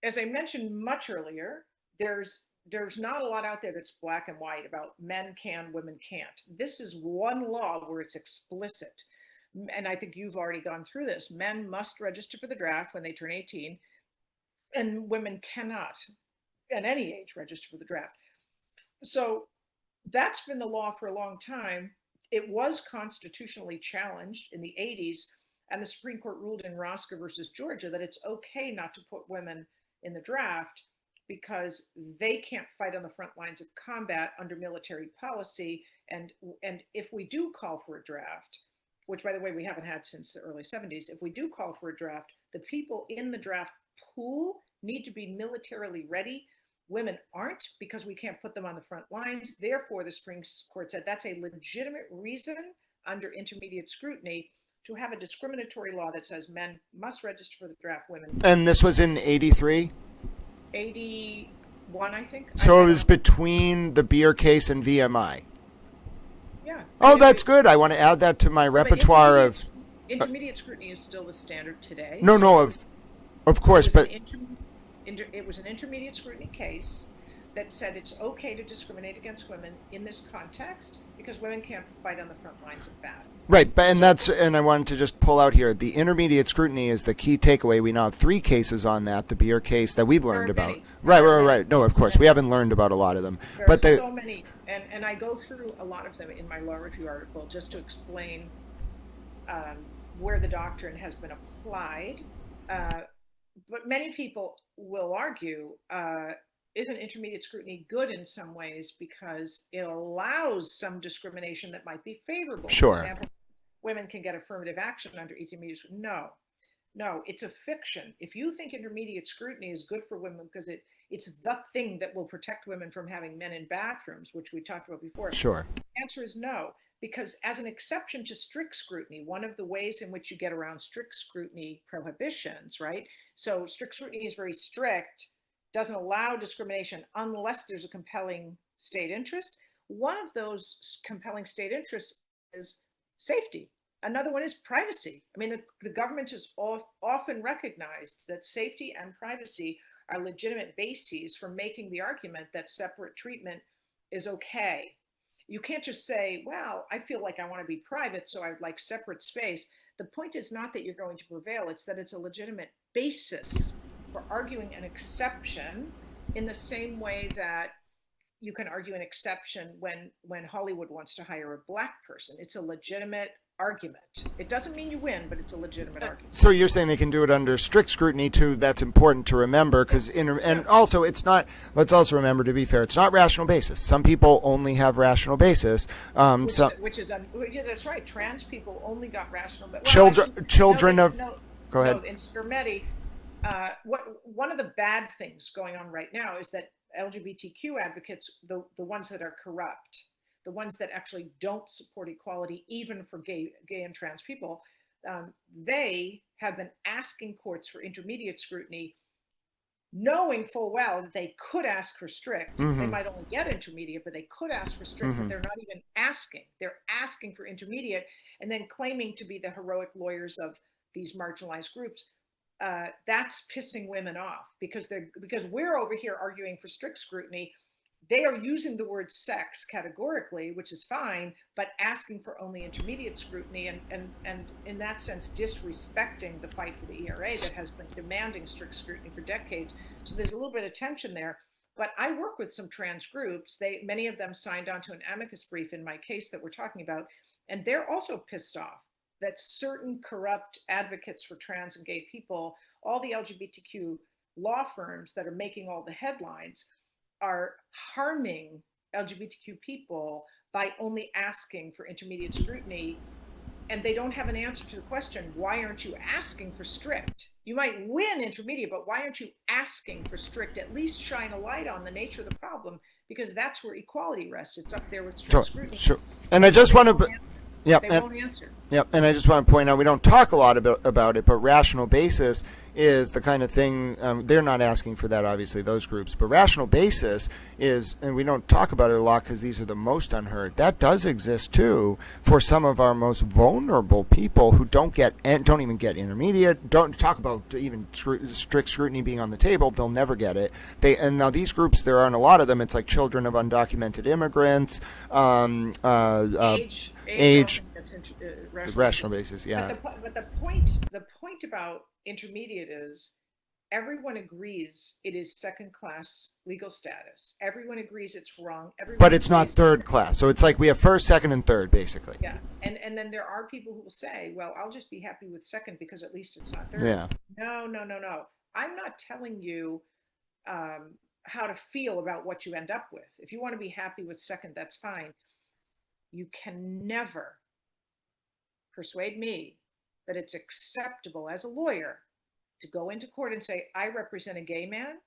As I mentioned much earlier, there's not a lot out there that's black and white about men can, women can't. This is one law where it's explicit. And I think you've already gone through this. Men must register for the draft when they turn 18, and women cannot at any age register for the draft. So that's been the law for a long time. It was constitutionally challenged in the 80s, and the Supreme Court ruled in Roscoe versus Georgia that it's okay not to put women in the draft because they can't fight on the front lines of combat under military policy. And if we do call for a draft, which by the way, we haven't had since the early 70s, if we do call for a draft, the people in the draft pool need to be militarily ready. Women aren't, because we can't put them on the front lines. Therefore, the Supreme Court said that's a legitimate reason under intermediate scrutiny to have a discriminatory law that says men must register for the draft, women. And this was in 83? 81, I think. So it was between the Beer case and VMI. Yeah. Oh, that's good. I want to add that to my repertoire of. Intermediate scrutiny is still the standard today. No, of course, but. It was an intermediate scrutiny case that said it's okay to discriminate against women in this context because women can't fight on the front lines of battle. Right, and I wanted to just pull out here, the intermediate scrutiny is the key takeaway. We now have 3 cases on that, the Beer case that we've learned about. Right. No, of course, we haven't learned about a lot of them. There are so many, and I go through a lot of them in my law review article just to explain where the doctrine has been applied. But many people will argue, isn't intermediate scrutiny good in some ways because it allows some discrimination that might be favorable? Sure. For example, women can get affirmative action under intermediate scrutiny. No, it's a fiction. If you think intermediate scrutiny is good for women because it's the thing that will protect women from having men in bathrooms, which we talked about before. Sure. The answer is no. Because as an exception to strict scrutiny, one of the ways in which you get around strict scrutiny prohibitions, right? So strict scrutiny is very strict, doesn't allow discrimination unless there's a compelling state interest. One of those compelling state interests is safety. Another one is privacy. I mean, the government has often recognized that safety and privacy are legitimate bases for making the argument that separate treatment is okay. You can't just say, well, I feel like I want to be private, so I'd like separate space. The point is not that you're going to prevail. It's that it's a legitimate basis for arguing an exception in the same way that you can argue an exception when Hollywood wants to hire a Black person. It's a legitimate argument. It doesn't mean you win, but it's a legitimate argument. So you're saying they can do it under strict scrutiny too. That's important to remember because also it's not. Let's also remember, to be fair, it's not rational basis. Some people only have rational basis. Which is that's right. Trans people only got rational. Well, children of. Go ahead. In Spermeti, one of the bad things going on right now is that LGBTQ advocates, the ones that are corrupt, the ones that actually don't support equality, even for gay and trans people, They have been asking courts for intermediate scrutiny, knowing full well that they could ask for strict. They Mm-hmm. might only get intermediate, but they could ask for strict, but Mm-hmm. they're not even asking. They're asking for intermediate and then claiming to be the heroic lawyers of these marginalized groups. That's pissing women off because we're over here arguing for strict scrutiny. They are using the word sex categorically, which is fine, but asking for only intermediate scrutiny and in that sense disrespecting the fight for the ERA that has been demanding strict scrutiny for decades. So there's a little bit of tension there. But I work with some trans groups. Many of them signed on to an amicus brief in my case that we're talking about, and they're also pissed off that certain corrupt advocates for trans and gay people, all the LGBTQ law firms that are making all the headlines, are harming LGBTQ people by only asking for intermediate scrutiny. And they don't have an answer to the question, why aren't you asking for strict? You might win intermediate, but why aren't you asking for strict? At least shine a light on the nature of the problem, because that's where equality rests. It's up there with strict Sure. scrutiny. Sure. And I just want to. Yeah. They won't answer. Yep, and I just want to point out, we don't talk a lot about it, but rational basis is the kind of thing, they're not asking for that, obviously, those groups, but rational basis is, and we don't talk about it a lot because these are the most unheard, that does exist too for some of our most vulnerable people who don't even get intermediate, don't talk about even strict scrutiny being on the table, they'll never get it. And now these groups, there aren't a lot of them, it's like children of undocumented immigrants, age rational basis, yeah. But the point about intermediate is everyone agrees it is second class legal status. Everyone agrees it's wrong. But it's not third class. So it's like we have first, second, and third, basically. Yeah, and then there are people who will say, well, I'll just be happy with second because at least it's not third. Yeah. No. I'm not telling you how to feel about what you end up with. If you want to be happy with second, that's fine. You can never persuade me that it's acceptable as a lawyer to go into court and say, I represent a gay man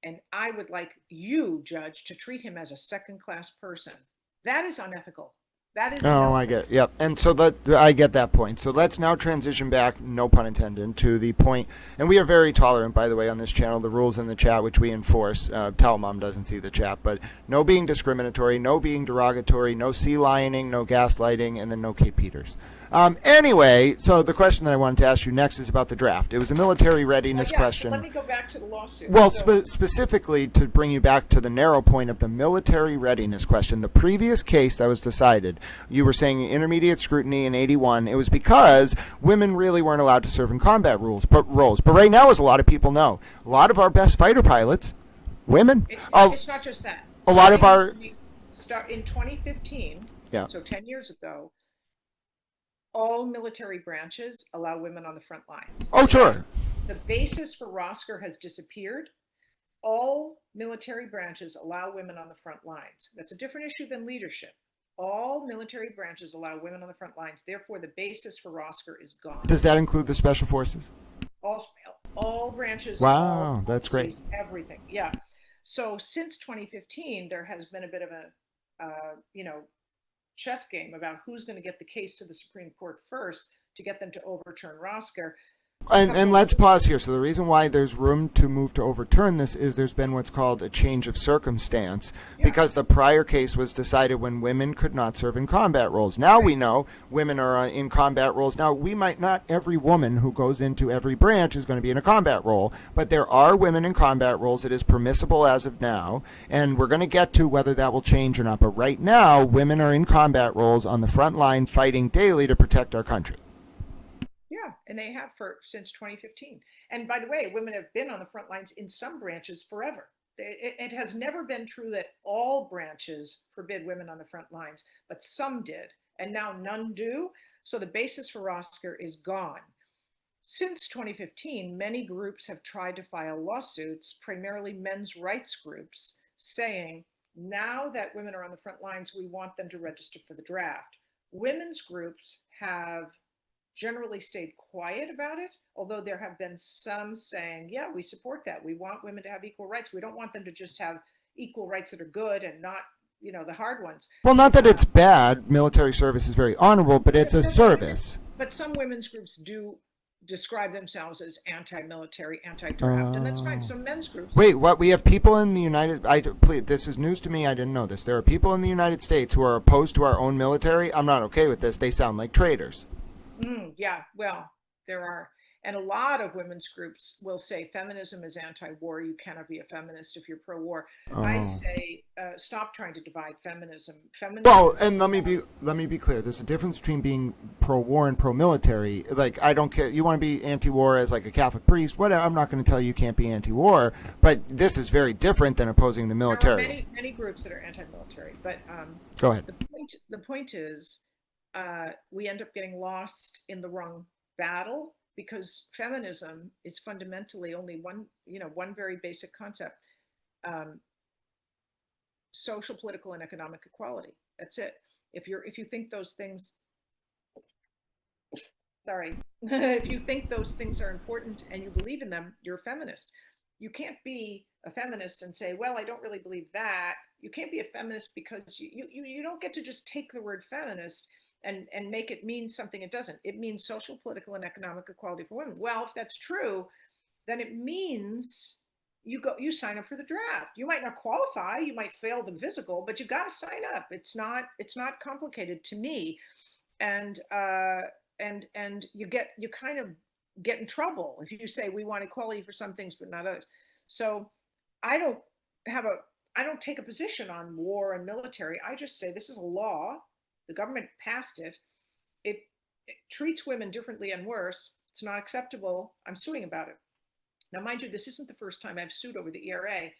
and I would like you, judge, to treat him as a second class person. That is unethical. That is I get it. Yep. And so I get that point. So let's now transition back, no pun intended, to the point. And we are very tolerant, by the way, on this channel. The rules in the chat, which we enforce. Tell Mom doesn't see the chat, but no being discriminatory, no being derogatory, no sea lioning, no gaslighting, and then no Kate Peters. Anyway, so the question that I wanted to ask you next is about the draft. It was a military readiness question. So let me go back to the lawsuit. Well, specifically to bring you back to the narrow point of the military readiness question, the previous case that was decided, you were saying intermediate scrutiny in 81, it was because women really weren't allowed to serve in combat roles. But right now, as a lot of people know, a lot of our best fighter pilots, women. It's not just that. A lot of our... In 2015, yeah. So 10 years ago, all military branches allow women on the front lines. Oh, sure. The basis for roster has disappeared. All military branches allow women on the front lines. That's a different issue than leadership. All military branches allow women on the front lines. Therefore, the basis for roster is gone. Does that include the special forces? All branches. Wow, all that's great. Everything, yeah. So since 2015, there has been a bit of a, chess game about who's going to get the case to the Supreme Court first to get them to overturn Rosker. And let's pause here. So the reason why there's room to move to overturn this is there's been what's called a change of circumstance, because the prior case was decided when women could not serve in combat roles. Now we know women are in combat roles. Now, not every woman who goes into every branch is going to be in a combat role, but there are women in combat roles. It is permissible as of now, and we're going to get to whether that will change or not. But right now, women are in combat roles on the front line fighting daily to protect our country. Yeah, and they have since 2015. And by the way, women have been on the front lines in some branches forever. It has never been true that all branches forbid women on the front lines, but some did, and now none do. So the basis for roster is gone. Since 2015, many groups have tried to file lawsuits, primarily men's rights groups, saying, now that women are on the front lines, we want them to register for the draft. Women's groups have generally stayed quiet about it, although there have been some saying, yeah, we support that. We want women to have equal rights. We don't want them to just have equal rights that are good and not the hard ones. Well, not that it's bad. Military service is very honorable, but it's a service. But some women's groups do describe themselves as anti-military, anti-draft, and that's fine. Some men's groups. Wait, what? We have people in the please, this is news to me. I didn't know this. There are people in the United States who are opposed to our own military. I'm not okay with this. They sound like traitors. Yeah, well, there are. And a lot of women's groups will say feminism is anti-war. You cannot be a feminist if you're pro-war. I say stop trying to divide feminism. Well, and let me be clear. There's a difference between being pro-war and pro-military. Like, I don't care. You want to be anti-war as like a Catholic priest, whatever. I'm not going to tell you can't be anti-war. But this is very different than opposing the military. There are many groups that are anti-military. But go ahead. The point is, we end up getting lost in the wrong battle, because feminism is fundamentally only one very basic concept: social, political, and economic equality. That's it. If you think those things, if you think those things are important and you believe in them, you're a feminist. You can't be a feminist and say, well, I don't really believe that. You can't be a feminist because you don't get to just take the word feminist and make it mean something it doesn't. It means social, political, and economic equality for women. Well, if that's true, then it means you sign up for the draft. You might not qualify, you might fail the physical, but you got to sign up. It's not complicated to me, and you kind of get in trouble if you say we want equality for some things but not others. So I don't take a position on war and military. I just say this is a law. The government passed it. It treats women differently and worse. It's not acceptable. I'm suing about it. Now, mind you, this isn't the first time I've sued over the ERA.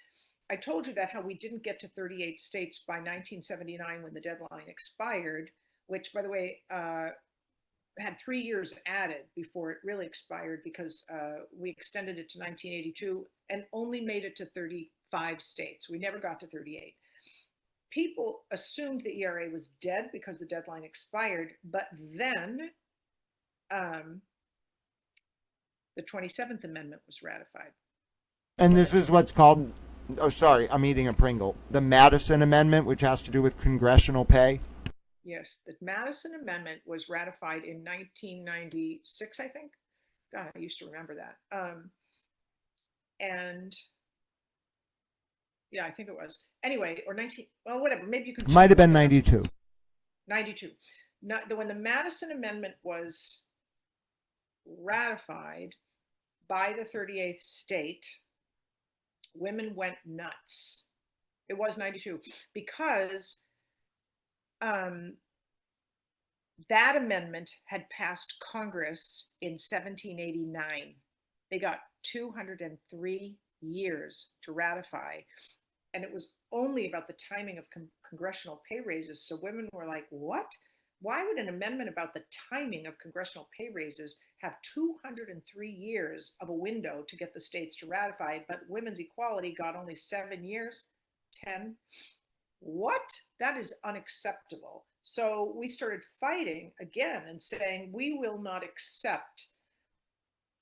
I told you that how we didn't get to 38 states by 1979 when the deadline expired, which, by the way, had 3 years added before it really expired, because we extended it to 1982 and only made it to 35 states. We never got to 38. People assumed the ERA was dead because the deadline expired, but then the 27th Amendment was ratified. And this is what's called, I'm eating a Pringle, the Madison Amendment, which has to do with congressional pay. Yes, the Madison Amendment was ratified in 1996, I think. God, I used to remember that. And yeah, I think it was. Anyway, or 19, well, whatever, maybe you can. Might have been 92. 92. When the Madison Amendment was ratified by the 38th state, women went nuts. It was 92, because that amendment had passed Congress in 1789. They got 203 years to ratify. And it was only about the timing of congressional pay raises. So women were like, what? Why would an amendment about the timing of congressional pay raises have 203 years of a window to get the states to ratify, but women's equality got only 7 years, 10? What? That is unacceptable. So we started fighting again and saying, we will not accept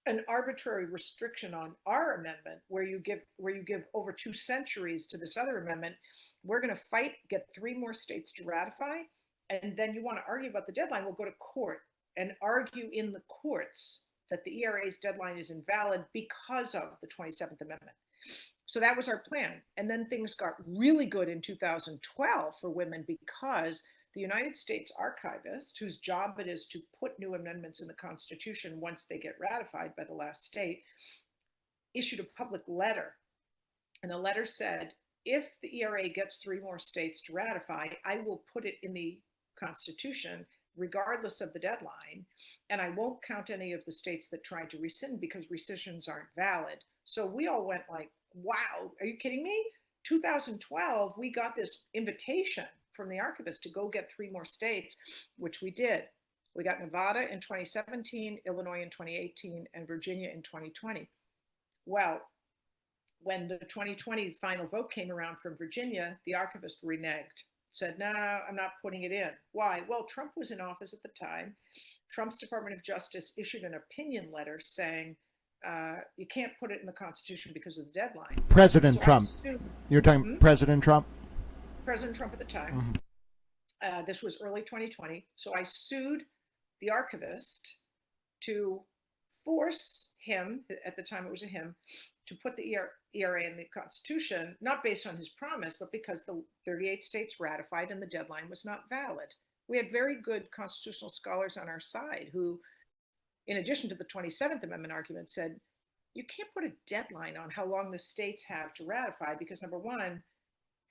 an arbitrary restriction on our amendment where you give over 2 centuries to this other amendment. We're going to fight, get 3 more states to ratify, and then you want to argue about the deadline. We'll go to court and argue in the courts that the ERA's deadline is invalid because of the 27th Amendment. So that was our plan. And then things got really good in 2012 for women, because the United States archivist, whose job it is to put new amendments in the Constitution once they get ratified by the last state, issued a public letter. And the letter said, if the ERA gets 3 more states to ratify, I will put it in the Constitution regardless of the deadline. And I won't count any of the states that tried to rescind, because rescissions aren't valid. So we all went like, wow, are you kidding me? 2012, we got this invitation from the archivist to go get 3 more states, which we did. We got Nevada in 2017, Illinois in 2018, and Virginia in 2020. Well, when the 2020 final vote came around from Virginia, the archivist reneged, said, no, I'm not putting it in. Why? Well, Trump was in office at the time. Trump's Department of Justice issued an opinion letter saying, you can't put it in the Constitution because of the deadline. President Trump. You're talking President Trump? President Trump at the time. This was early 2020. So I sued the archivist to force him, at the time it was a him, to put the ERA in the Constitution, not based on his promise, but because the 38 states ratified and the deadline was not valid. We had very good constitutional scholars on our side who, in addition to the 27th Amendment argument, said, you can't put a deadline on how long the states have to ratify because, number one,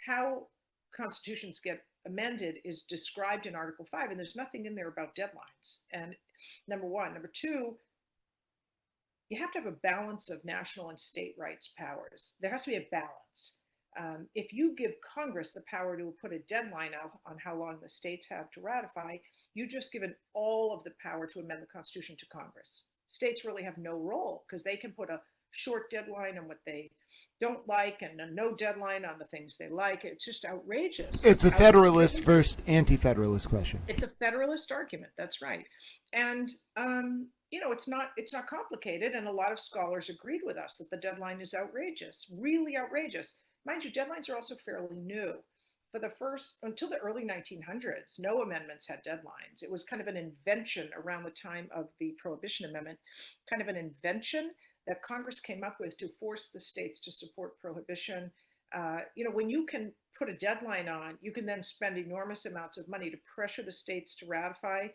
how constitutions get amended is described in Article 5, and there's nothing in there about deadlines. And number one. Number two, you have to have a balance of national and state rights powers. There has to be a balance. If you give Congress the power to put a deadline on how long the states have to ratify, you've just given all of the power to amend the Constitution to Congress. States really have no role because they can put a short deadline on what they don't like and a no deadline on the things they like. It's just outrageous. It's a federalist versus anti-federalist question. It's a federalist argument. That's right. And it's not complicated. And a lot of scholars agreed with us that the deadline is outrageous, really outrageous. Mind you, deadlines are also fairly new. For the first, until the early 1900s, no amendments had deadlines. It was kind of an invention around the time of the Prohibition Amendment, kind of an invention that Congress came up with to force the states to support prohibition. When you can put a deadline on, you can then spend enormous amounts of money to pressure the states to ratify.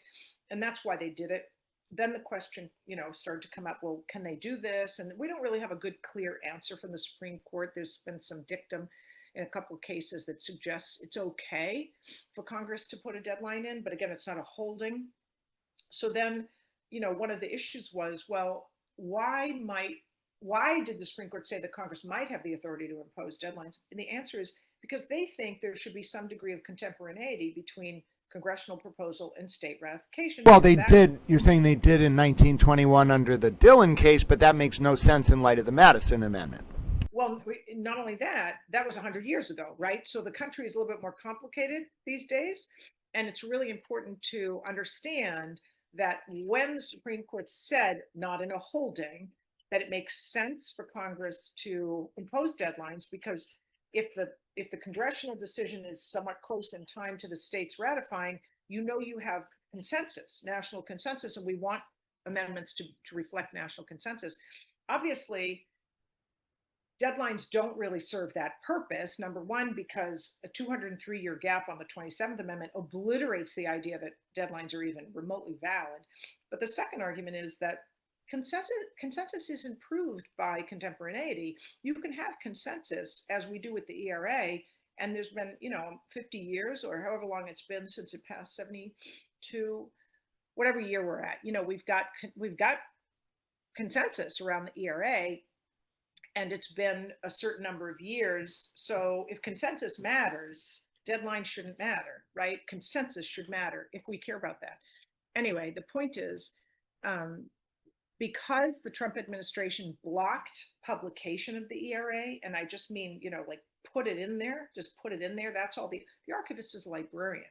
And that's why they did it. Then the question, started to come up, well, can they do this? And we don't really have a good, clear answer from the Supreme Court. There's been some dictum in a couple of cases that suggests it's okay for Congress to put a deadline in. But again, it's not a holding. So then, one of the issues was, well, why did the Supreme Court say that Congress might have the authority to impose deadlines? And the answer is because they think there should be some degree of contemporaneity between congressional proposal and state ratification. Well, they did. You're saying they did in 1921 under the Dillon case, but that makes no sense in light of the Madison Amendment. Well, not only that was 100 years ago, right? So the country is a little bit more complicated these days. And it's really important to understand that when the Supreme Court said, not in a holding, that it makes sense for Congress to impose deadlines, because if the congressional decision is somewhat close in time to the states ratifying, you have consensus, national consensus, and we want amendments to reflect national consensus. Obviously, deadlines don't really serve that purpose. Number one, because a 203-year gap on the 27th Amendment obliterates the idea that deadlines are even remotely valid. But the second argument is that consensus is improved by contemporaneity. You can have consensus, as we do with the ERA, and there's been, 50 years or however long it's been since it passed, 72, whatever year we're at. We've got consensus around the ERA. And it's been a certain number of years. So if consensus matters, deadlines shouldn't matter, right? Consensus should matter if we care about that. Anyway, the point is, because the Trump administration blocked publication of the ERA, and I just mean, put it in there, just put it in there. That's all. The archivist is a librarian.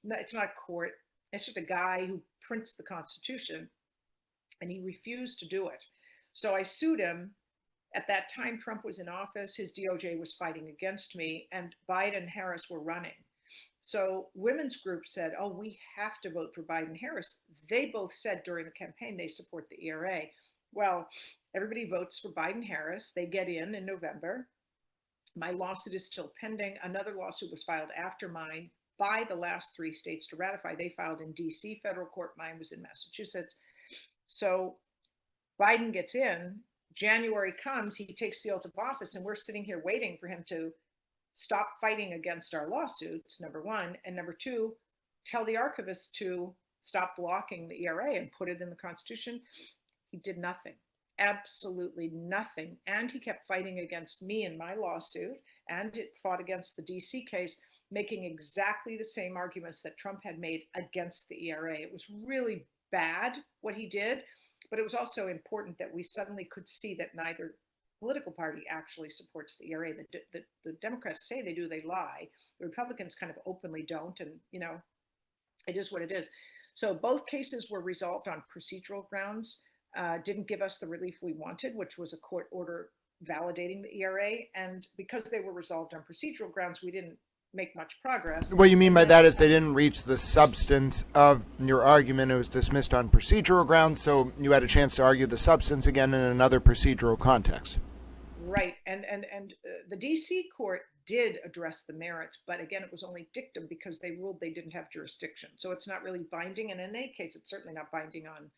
No, it's not a court. It's just a guy who prints the Constitution, and he refused to do it. So I sued him. At that time, Trump was in office, his DOJ was fighting against me, and Biden and Harris were running. So women's groups said, oh, we have to vote for Biden and Harris. They both said during the campaign they support the ERA. Well, everybody votes for Biden Harris. They get in November. My lawsuit is still pending. Another lawsuit was filed after mine by the last three states to ratify. They filed in DC federal court. Mine was in Massachusetts. So Biden gets in. January comes, he takes the oath of office, and we're sitting here waiting for him to stop fighting against our lawsuits, number one, and number two, tell the archivist to stop blocking the ERA and put it in the Constitution. He did nothing, absolutely nothing. And he kept fighting against me in my lawsuit, and it fought against the DC case, making exactly the same arguments that Trump had made against the ERA. It was really bad what he did. But it was also important that we suddenly could see that neither political party actually supports the ERA. The Democrats say they do, they lie. The Republicans kind of openly don't, and it is what it is. So both cases were resolved on procedural grounds, didn't give us the relief we wanted, which was a court order validating the ERA. And because they were resolved on procedural grounds, we didn't make much progress. What you mean And by then, that is they didn't reach the substance of your argument. It was dismissed on procedural grounds, so you had a chance to argue the substance again in another procedural context. right, and the DC court did address the merits, but again, it was only dictum because they ruled they didn't have jurisdiction. So it's not really binding, and in any case, it's certainly not binding on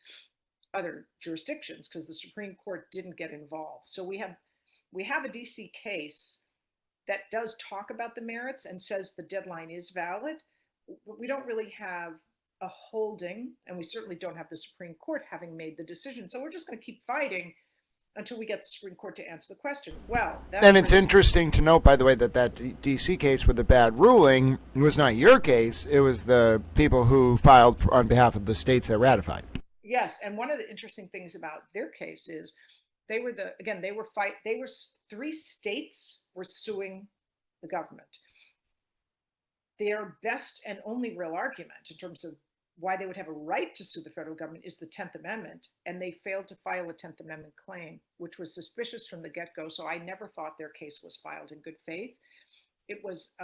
other jurisdictions because the Supreme Court didn't get involved. So we have a DC case that does talk about the merits and says the deadline is valid. But we don't really have a holding, and we certainly don't have the Supreme Court having made the decision. So we're just going to keep fighting until we get the Supreme Court to answer the question. Well, that And it's brings- interesting to note, by the way, that D.C. case with the bad ruling was not your case. It was the people who filed on behalf of the states that ratified. Yes, and one of the interesting things about their case is they were three states were suing the government. Their best and only real argument in terms of why they would have a right to sue the federal government is the 10th Amendment, and they failed to file a 10th Amendment claim, which was suspicious from the get-go. So I never thought their case was filed in good faith. It was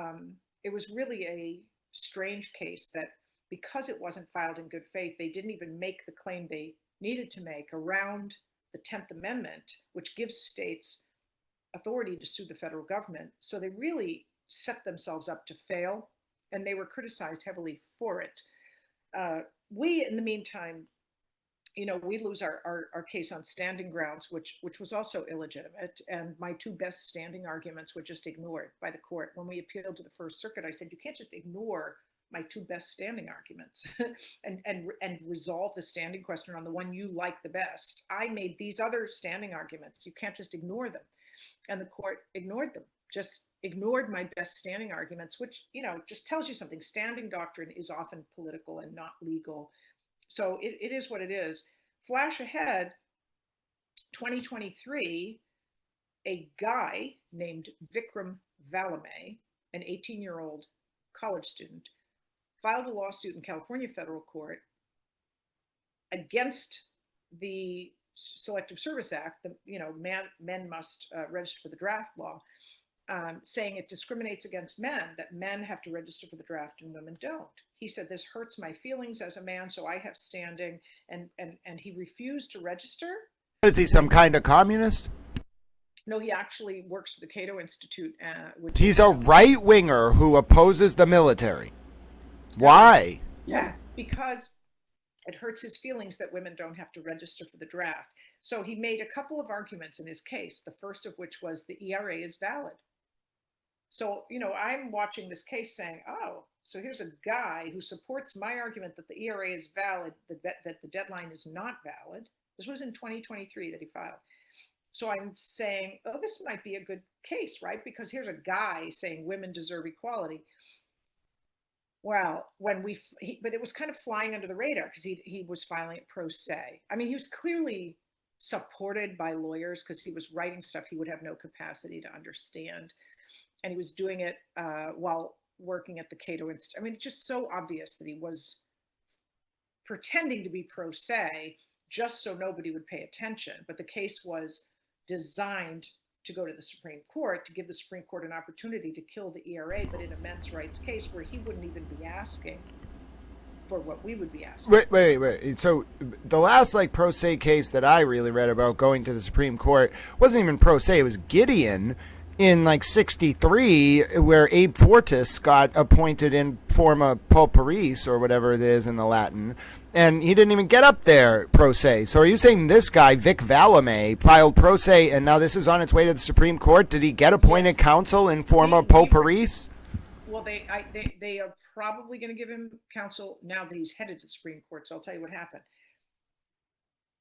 really a strange case that because it wasn't filed in good faith, they didn't even make the claim they needed to make around the 10th Amendment, which gives states authority to sue the federal government. So they really set themselves up to fail, and they were criticized heavily for it. We, in the meantime, we lose our case on standing grounds, which was also illegitimate. And my two best standing arguments were just ignored by the court. When we appealed to the First Circuit, I said, you can't just ignore my two best standing arguments and resolve the standing question on the one you like the best. I made these other standing arguments. You can't just ignore them. And the court ignored them, just ignored my best standing arguments, which, just tells you something. Standing doctrine is often political and not legal. So it is what it is. Flash ahead, 2023, a guy named Vikram Valame, an 18-year-old college student, filed a lawsuit in California federal court against the Selective Service Act, men must register for the draft law, saying it discriminates against men, that men have to register for the draft and women don't. He said, this hurts my feelings as a man, so I have standing, and he refused to register. Is he some kind of communist? No, he actually works for the Cato Institute. He's a right-winger who opposes the military. Why? Yeah, because it hurts his feelings that women don't have to register for the draft. So he made a couple of arguments in his case, the first of which was the ERA is valid. So, I'm watching this case saying, oh, so here's a guy who supports my argument that the ERA is valid, that the deadline is not valid. This was in 2023 that he filed. So I'm saying, oh, this might be a good case, right? Because here's a guy saying women deserve equality. Well, but it was kind of flying under the radar because he was filing it pro se. I mean, he was clearly supported by lawyers because he was writing stuff he would have no capacity to understand. And he was doing it while working at the Cato Institute. I mean, it's just so obvious that he was pretending to be pro se just so nobody would pay attention. But the case was designed to go to the Supreme Court, to give the Supreme Court an opportunity to kill the ERA, but in a men's rights case where he wouldn't even be asking for what we would be asking. Wait. So the last pro se case that I really read about going to the Supreme Court wasn't even pro se. It was Gideon in 63, where Abe Fortas got appointed in forma pauperis, or whatever it is in the Latin, and he didn't even get up there pro se. So are you saying this guy, Vic Valame, filed pro se, and now this is on its way to the Supreme Court? Did he get appointed counsel in forma pauperis? Well, they are probably going to give him counsel now that he's headed to the Supreme Court, so I'll tell you what happened.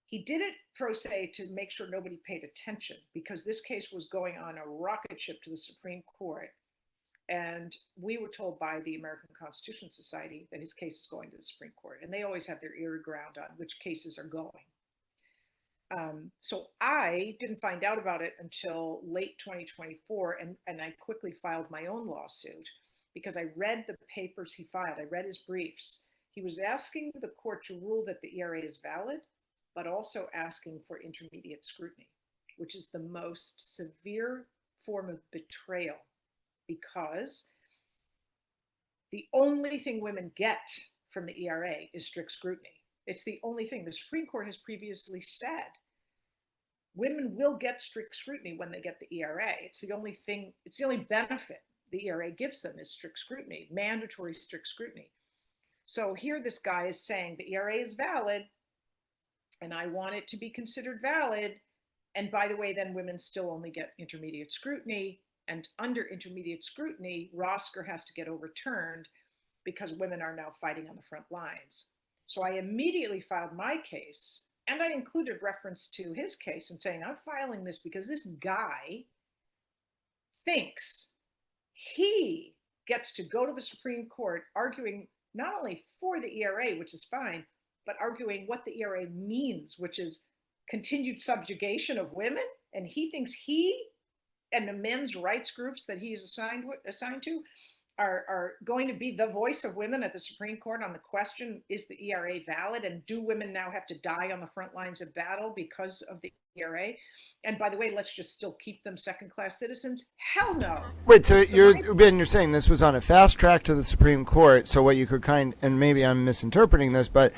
He did it pro se to make sure nobody paid attention because this case was going on a rocket ship to the Supreme Court. And we were told by the American Constitution Society that his case is going to the Supreme Court. And they always have their ear to ground on which cases are going. So I didn't find out about it until late 2024. And I quickly filed my own lawsuit because I read the papers he filed. I read his briefs. He was asking the court to rule that the ERA is valid, but also asking for intermediate scrutiny, which is the most severe form of betrayal because The only thing women get from the ERA is strict scrutiny. It's the only thing. The Supreme Court has previously said women will get strict scrutiny when they get the ERA. It's the only thing, it's the only benefit the ERA gives them is strict scrutiny, mandatory strict scrutiny. So here this guy is saying the ERA is valid and I want it to be considered valid. And by the way, then women still only get intermediate scrutiny. And under intermediate scrutiny, Rosker has to get overturned because women are now fighting on the front lines. So I immediately filed my case, and I included reference to his case and saying, I'm filing this because this guy thinks he gets to go to the Supreme Court arguing not only for the ERA, which is fine, but arguing what the ERA means, which is continued subjugation of women. And he thinks he and the men's rights groups that he is assigned to are going to be the voice of women at the Supreme Court on the question, is the ERA valid? And do women now have to die on the front lines of battle because of the ERA? And by the way, let's just still keep them second-class citizens? Hell no. Wait, so you're saying this was on a fast track to the Supreme Court. So what you could and maybe I'm misinterpreting this, but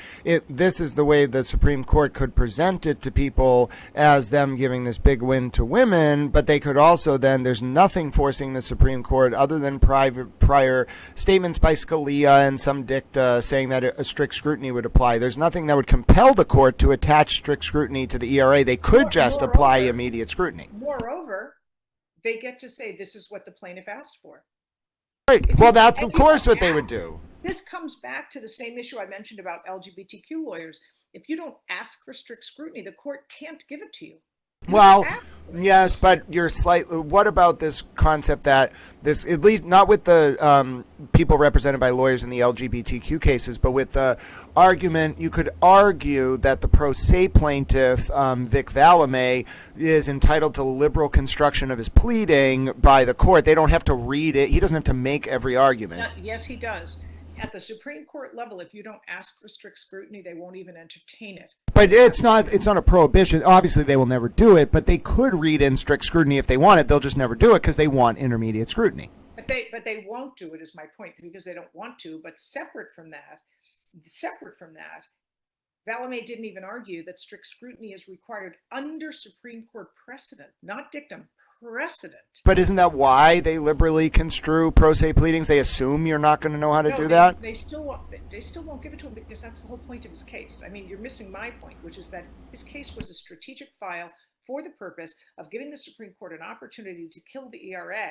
this is the way the Supreme Court could present it to people as them giving this big win to women. But they could also then, there's nothing forcing the Supreme Court other than prior statements by Scalia and some dicta saying that a strict scrutiny would apply. There's nothing that would compel the court to attach strict scrutiny to the ERA. They could just apply immediate scrutiny. Moreover, they get to say this is what the plaintiff asked for. Right. Well, that's of course what they would do. This comes back to the same issue I mentioned about LGBTQ lawyers. If you don't ask for strict scrutiny, the court can't give it to you. Well, yes, but what about this concept that this, at least not with the people represented by lawyers in the LGBTQ cases, but with the argument, you could argue that the pro se plaintiff, Vic Valame, is entitled to liberal construction of his pleading by the court. They don't have to read it. He doesn't have to make every argument. Yes, he does. At the Supreme Court level, if you don't ask for strict scrutiny, they won't even entertain it. But it's not a prohibition. Obviously, they will never do it, but they could read in strict scrutiny if they want it. They'll just never do it because they want intermediate scrutiny. But they won't do it, is my point, because they don't want to. But separate from that, Valame didn't even argue that strict scrutiny is required under Supreme Court precedent, not dictum, precedent. But isn't that why they liberally construe pro se pleadings? They assume you're not going to know how to do that? They still won't give it to him because that's the whole point of his case. I mean, you're missing my point, which is that his case was a strategic file for the purpose of giving the Supreme Court an opportunity to kill the ERA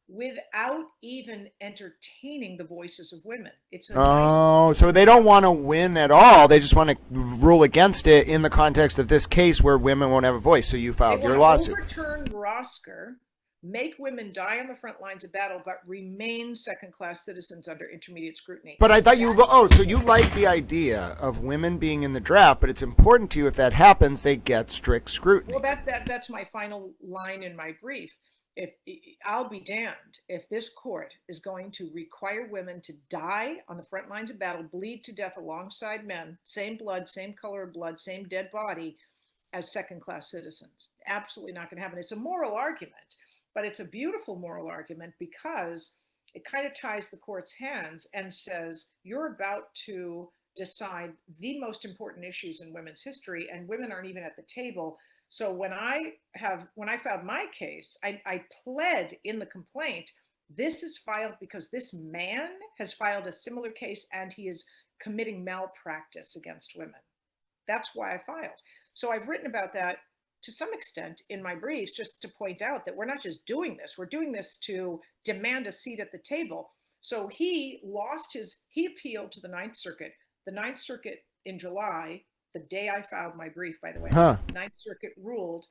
without even entertaining the voices of women. So they don't want to win at all. They just want to rule against it in the context of this case where women won't have a voice. So you filed your lawsuit. Overturn Rosker, make women die on the front lines of battle, but remain second-class citizens under intermediate scrutiny. But I thought so you like the idea of women being in the draft, but it's important to you if that happens, they get strict scrutiny. Well, that's my final line in my brief. If I'll be damned if this court is going to require women to die on the front lines of battle, bleed to death alongside men, same blood, same color of blood, same dead body, as second-class citizens. Absolutely not going to happen. It's a moral argument, but it's a beautiful moral argument because it kind of ties the court's hands and says, you're about to decide the most important issues in women's history, and women aren't even at the table. So when I filed my case, I pled in the complaint, this is filed because this man has filed a similar case and he is committing malpractice against women. That's why I filed. So I've written about that to some extent in my briefs, just to point out that we're not just doing this, we're doing this to demand a seat at the table. So he appealed to the Ninth Circuit. The Ninth Circuit in July, the day I filed my brief, by the way, the Ninth Circuit ruled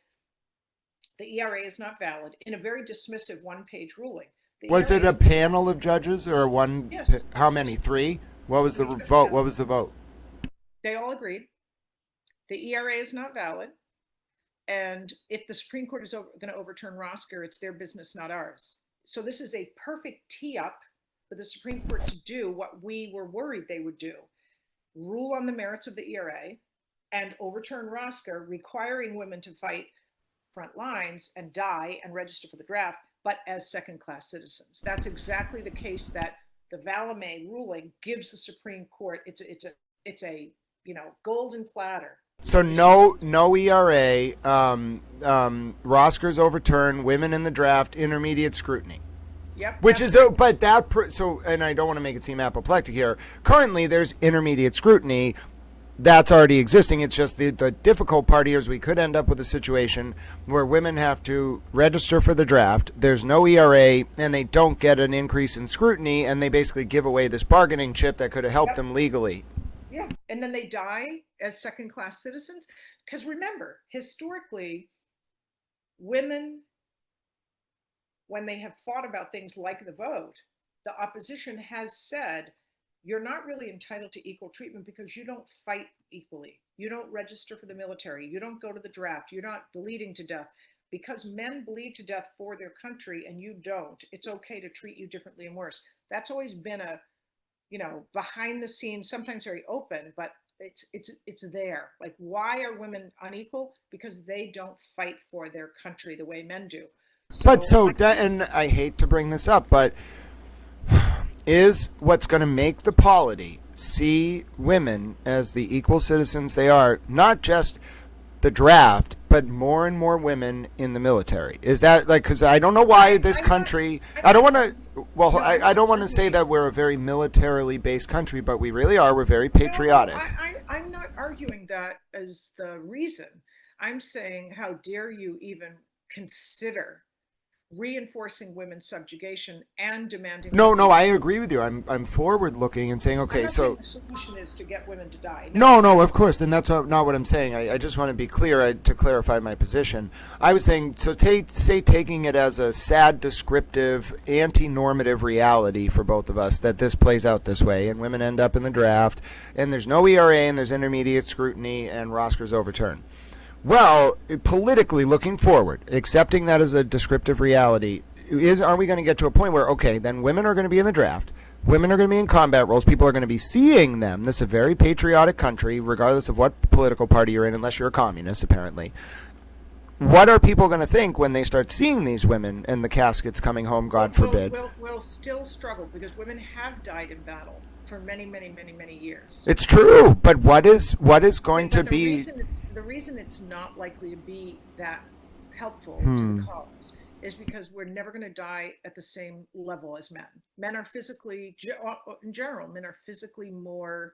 the ERA is not valid in a very dismissive one-page ruling. Was it a panel of judges or one? Yes. How many? 3? What was the vote? What was the vote? They all agreed. The ERA is not valid. And if the Supreme Court is going to overturn Rosker, it's their business, not ours. So this is a perfect tee-up for the Supreme Court to do what we were worried they would do. Rule on the merits of the ERA and overturn Rosker, requiring women to fight front lines and die and register for the draft, but as second-class citizens. That's exactly the case that the Valame ruling gives the Supreme Court it's a golden platter. So no ERA, rosters overturned, women in the draft, intermediate scrutiny. Yep, Which that's is, but that, so, and I don't want to make it seem apoplectic here. Currently, there's intermediate scrutiny that's already existing. It's just the difficult part here is we could end up with a situation where women have to register for the draft. There's no ERA, and they don't get an increase in scrutiny, and they basically give away this bargaining chip that could have helped them legally. Yeah, and then they die as second-class citizens. Because remember, historically, women, when they have fought about things like the vote, the opposition has said, you're not really entitled to equal treatment because you don't fight equally. You don't register for the military. You don't go to the draft. You're not bleeding to death. Because men bleed to death for their country and you don't, it's okay to treat you differently and worse. That's always been a, behind the scenes, sometimes very open, but it's there. Like, why are women unequal? Because they don't fight for their country the way men do. And I hate to bring this up, but is what's going to make the polity see women as the equal citizens they are, not just the draft, but more and more women in the military? Is that because I don't know why this country, I don't want to say that we're a very militarily based country, but we really are. We're very patriotic. I'm not arguing that as the reason. I'm saying, how dare you even consider reinforcing women's subjugation and demanding. No, I agree with you. I'm forward looking and saying, okay, so the solution is to get women to die. No, of course, and that's not what I'm saying. I just want to be clear to clarify my position. I was saying, so say taking it as a sad, descriptive, anti-normative reality for both of us that this plays out this way, and women end up in the draft, and there's no ERA, and there's intermediate scrutiny, and rosters overturned. Well, politically looking forward, accepting that as a descriptive reality, are we going to get to a point where, okay, then women are going to be in the draft, women are going to be in combat roles, people are going to be seeing them. This is a very patriotic country, regardless of what political party you're in, unless you're a communist, apparently. What are people going to think when they start seeing these women and the caskets coming home, God forbid? We'll still struggle because women have died in battle for many, many, many, many years. It's true, but what is going to be... The reason it's not likely to be that helpful to the cause is because we're never going to die at the same level as men. Men are physically, in general, men are physically more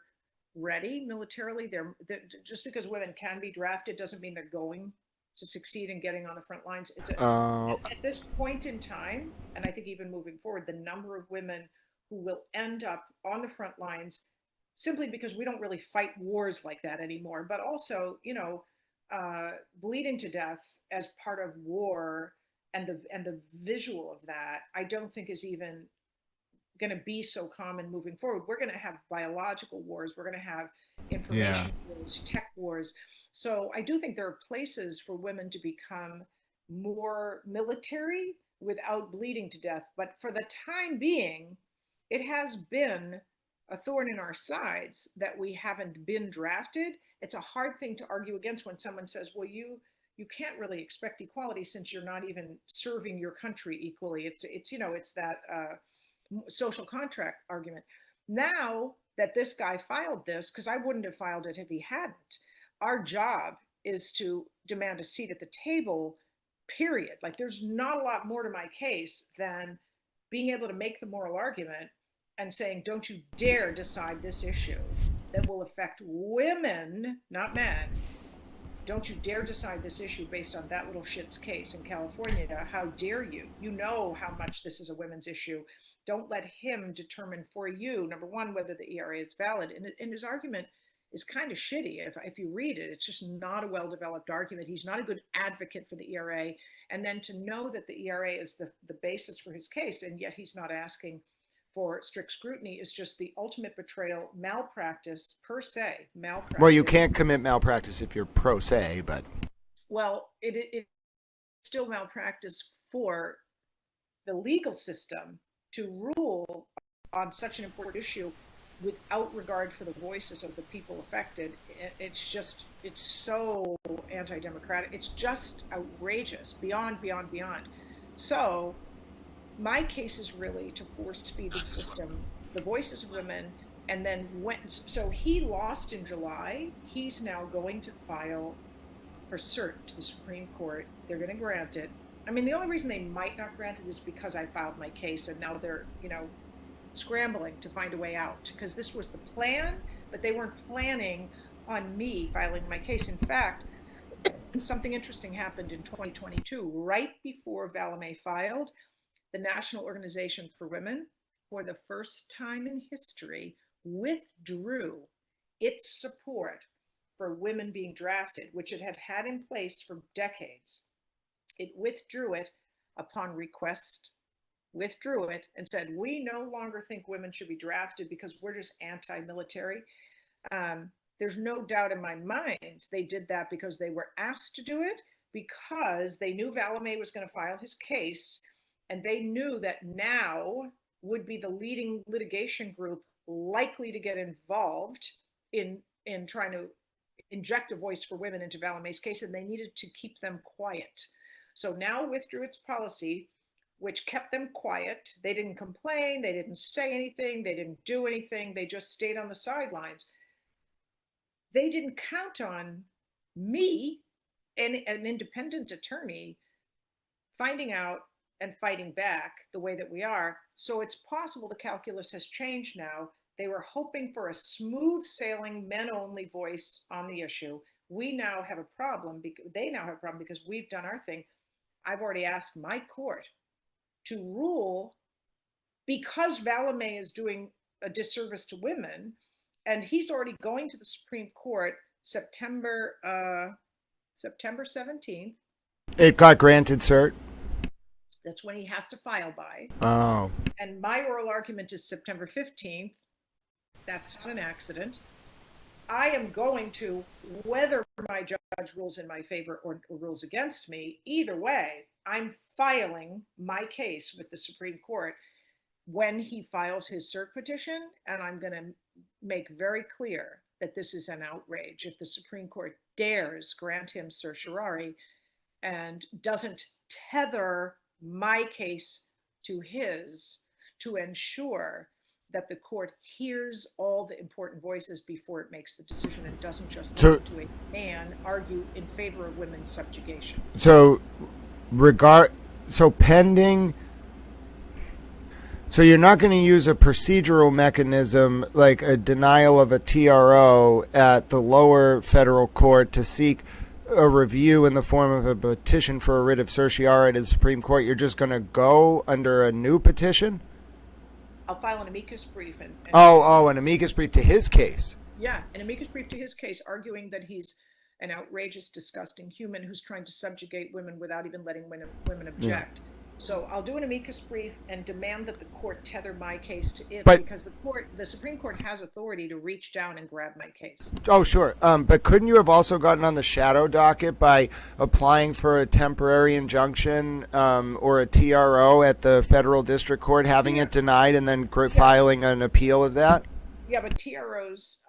ready militarily. They're just because women can be drafted doesn't mean they're going to succeed in getting on the front lines. At this point in time, and I think even moving forward, the number of women who will end up on the front lines simply because we don't really fight wars like that anymore, but also, bleeding to death as part of war and the visual of that, I don't think is even going to be so common moving forward. We're going to have biological wars. We're going to have information wars, tech wars. So I do think there are places for women to become more military without bleeding to death. But for the time being, it has been a thorn in our sides that we haven't been drafted. It's a hard thing to argue against when someone says, well, you can't really expect equality since you're not even serving your country equally. It's that social contract argument. Now that this guy filed this, because I wouldn't have filed it if he hadn't, our job is to demand a seat at the table, period. Like, there's not a lot more to my case than being able to make the moral argument and saying, don't you dare decide this issue that will affect women, not men. Don't you dare decide this issue based on that little shit's case in California. How dare you? You know how much this is a women's issue. Don't let him determine for you, number one, whether the ERA is valid. And his argument is kind of shitty. If you read it, it's just not a well-developed argument. He's not a good advocate for the ERA. And then to know that the ERA is the basis for his case, and yet he's not asking for strict scrutiny, is just the ultimate betrayal, malpractice per se. Malpractice. Well, you can't commit malpractice if you're pro se, but... Well, it's still malpractice for the legal system to rule on such an important issue without regard for the voices of the people affected. It's so anti-democratic. It's just outrageous, beyond. So my case is really to force feed the system the voices of women, and then went. So he lost in July. He's now going to file for cert to the Supreme Court. They're going to grant it. I mean, the only reason they might not grant it is because I filed my case, and now they're, scrambling to find a way out, because this was the plan, but they weren't planning on me filing my case. In fact, something interesting happened in 2022, right before Valame filed. The National Organization for Women, for the first time in history, withdrew its support for women being drafted, which it had had in place for decades. It withdrew it upon request, withdrew it, and said, we no longer think women should be drafted because we're just anti-military. There's no doubt in my mind they did that because they were asked to do it, because they knew Valame was going to file his case, and they knew that now would be the leading litigation group likely to get involved in trying to inject a voice for women into Valame's case, and they needed to keep them quiet. So now withdrew its policy, which kept them quiet. They didn't complain, they didn't say anything, they didn't do anything, they just stayed on the sidelines. They didn't count on me, an independent attorney, finding out and fighting back the way that we are. So it's possible the calculus has changed now. They were hoping for a smooth sailing, men only voice on the issue. We now have a problem, because they now have a problem because we've done our thing. I've already asked my court to rule, because Valame is doing a disservice to women, and he's already going to the Supreme Court September 17th. It got granted cert. That's when he has to file by. Oh. And my oral argument is September 15th. That's an accident. I am going to, whether my judge rules in my favor or rules against me, either way, I'm filing my case with the Supreme Court when he files his cert petition, and I'm going to make very clear that this is an outrage. If the Supreme Court dares grant him certiorari and doesn't tether my case to his, to ensure that the court hears all the important voices before it makes the decision, and doesn't just listen to a man argue in favor of women's subjugation. So pending. So you're not going to use a procedural mechanism like a denial of a TRO at the lower federal court to seek a review in the form of a petition for a writ of certiorari to the Supreme Court. You're just going to go under a new petition? I'll file an amicus brief. An amicus brief to his case. Yeah, an amicus brief to his case, arguing that he's an outrageous, disgusting human who's trying to subjugate women without even letting women object. Yeah. So I'll do an amicus brief and demand that the court tether my case to it, because the Supreme Court has authority to reach down and grab my case. Oh, sure. But couldn't you have also gotten on the shadow docket by applying for a temporary injunction or a TRO at the federal district court, having it denied, and then filing an appeal of that? Yeah, but TROs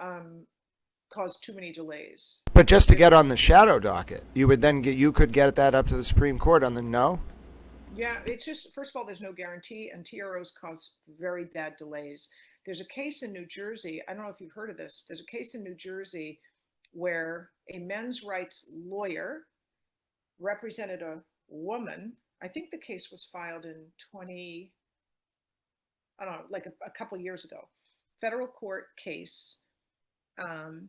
cause too many delays. But just to get on the shadow docket, you could get that up to the Supreme Court on the no? Yeah, it's just, first of all, there's no guarantee, and TROs cause very bad delays. There's a case in New Jersey, I don't know if you've heard of this, there's a case in New Jersey where a men's rights lawyer represented a woman. I think the case was filed in a couple of years ago. Federal court case. It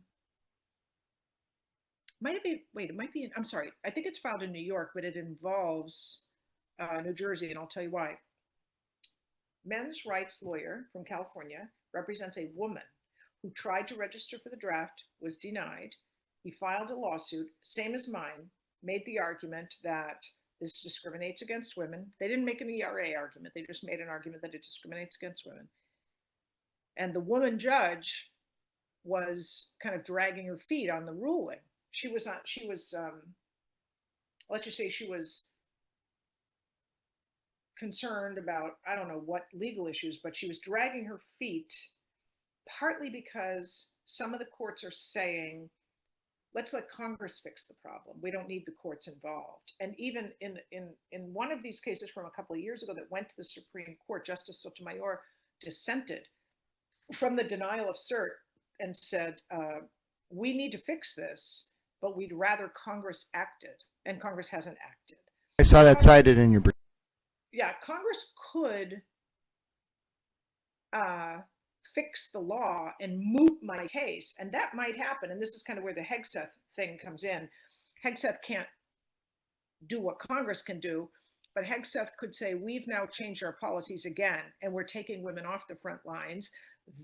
might be, I'm sorry, I think it's filed in New York, but it involves New Jersey, and I'll tell you why. Men's rights lawyer from California represents a woman who tried to register for the draft, was denied. He filed a lawsuit, same as mine, made the argument that this discriminates against women. They didn't make an ERA argument. They just made an argument that it discriminates against women. And the woman judge was kind of dragging her feet on the ruling. Let's just say she was concerned about, I don't know what legal issues, but she was dragging her feet, partly because some of the courts are saying, let's let Congress fix the problem. We don't need the courts involved. And even in one of these cases from a couple of years ago that went to the Supreme Court, Justice Sotomayor dissented from the denial of cert and said, we need to fix this, but we'd rather Congress acted, and Congress hasn't acted. I saw that cited in your brief. Yeah, Congress could fix the law and moot my case, and that might happen. And this is kind of where the Hegseth thing comes in. Hegseth can't do what Congress can do, but Hegseth could say, we've now changed our policies again, and we're taking women off the front lines.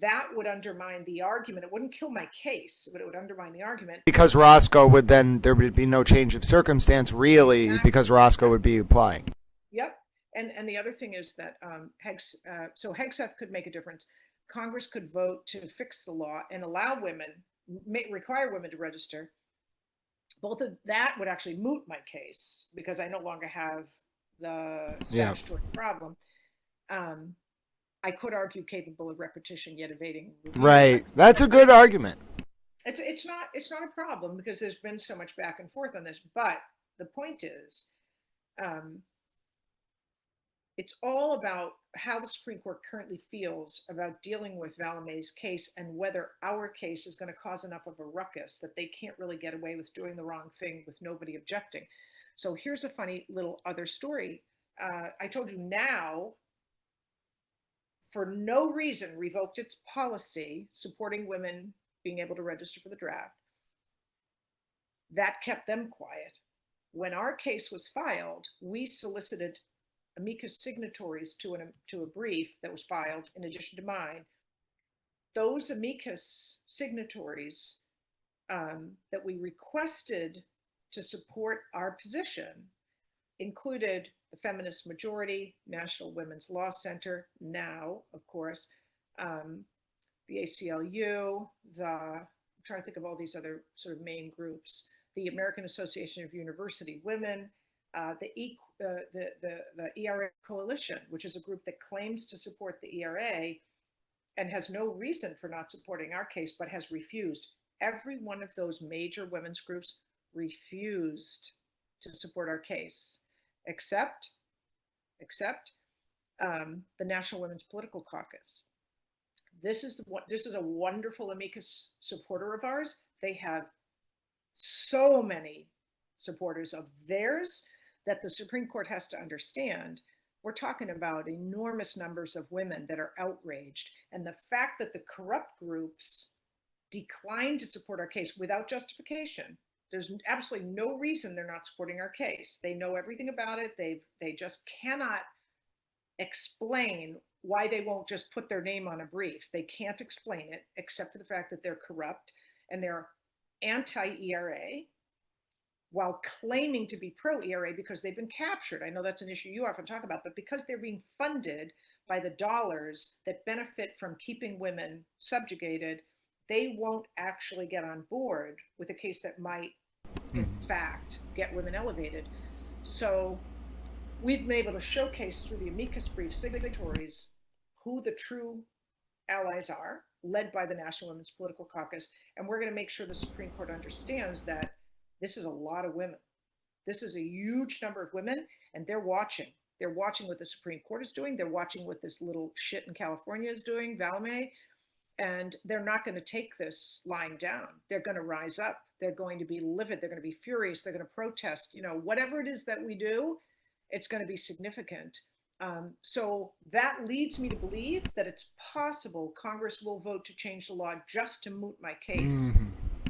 That would undermine the argument. It wouldn't kill my case, but it would undermine the argument. Because Roscoe would then, there would be no change of circumstance, really, exactly. Because Roscoe would be applying. Yep. And the other thing is that so Hegseth could make a difference. Congress could vote to fix the law and allow women, require women to register. Both of that would actually moot my case because I no longer have the statutory problem. I could argue capable of repetition yet evading review. Right. That's a good argument. It's not a problem because there's been so much back and forth on this. But the point is, it's all about how the Supreme Court currently feels about dealing with Valame's case and whether our case is going to cause enough of a ruckus that they can't really get away with doing the wrong thing with nobody objecting. So here's a funny little other story. I told you Now, for no reason, revoked its policy supporting women being able to register for the draft. That kept them quiet. When our case was filed, we solicited amicus signatories to a brief that was filed in addition to mine. Those amicus signatories that we requested to support our position included the Feminist Majority, National Women's Law Center, NOW, of course, the ACLU, I'm trying to think of all these other sort of main groups, the American Association of University Women, the ERA Coalition, which is a group that claims to support the ERA and has no reason for not supporting our case, but has refused. Every one of those major women's groups refused to support our case, except the National Women's Political Caucus. This is a wonderful amicus supporter of ours. They have so many supporters of theirs that the Supreme Court has to understand. We're talking about enormous numbers of women that are outraged. And the fact that the corrupt groups declined to support our case without justification, there's absolutely no reason they're not supporting our case. They know everything about it. They just cannot explain why they won't just put their name on a brief. They can't explain it except for the fact that they're corrupt and they're anti-ERA while claiming to be pro-ERA because they've been captured. I know that's an issue you often talk about, but because they're being funded by the dollars that benefit from keeping women subjugated, they won't actually get on board with a case that might, in fact, get women elevated. So we've been able to showcase through the amicus brief signatories who the true allies are, led by the National Women's Political Caucus. And we're going to make sure the Supreme Court understands that this is a lot of women. This is a huge number of women, and they're watching. They're watching what the Supreme Court is doing. They're watching what this little shit in California is doing, Valme, and they're not going to take this lying down. They're going to rise up. They're going to be livid. They're going to be furious. They're going to protest. You know, whatever it is that we do, it's going to be significant. So that leads me to believe that it's possible Congress will vote to change the law just to moot my case.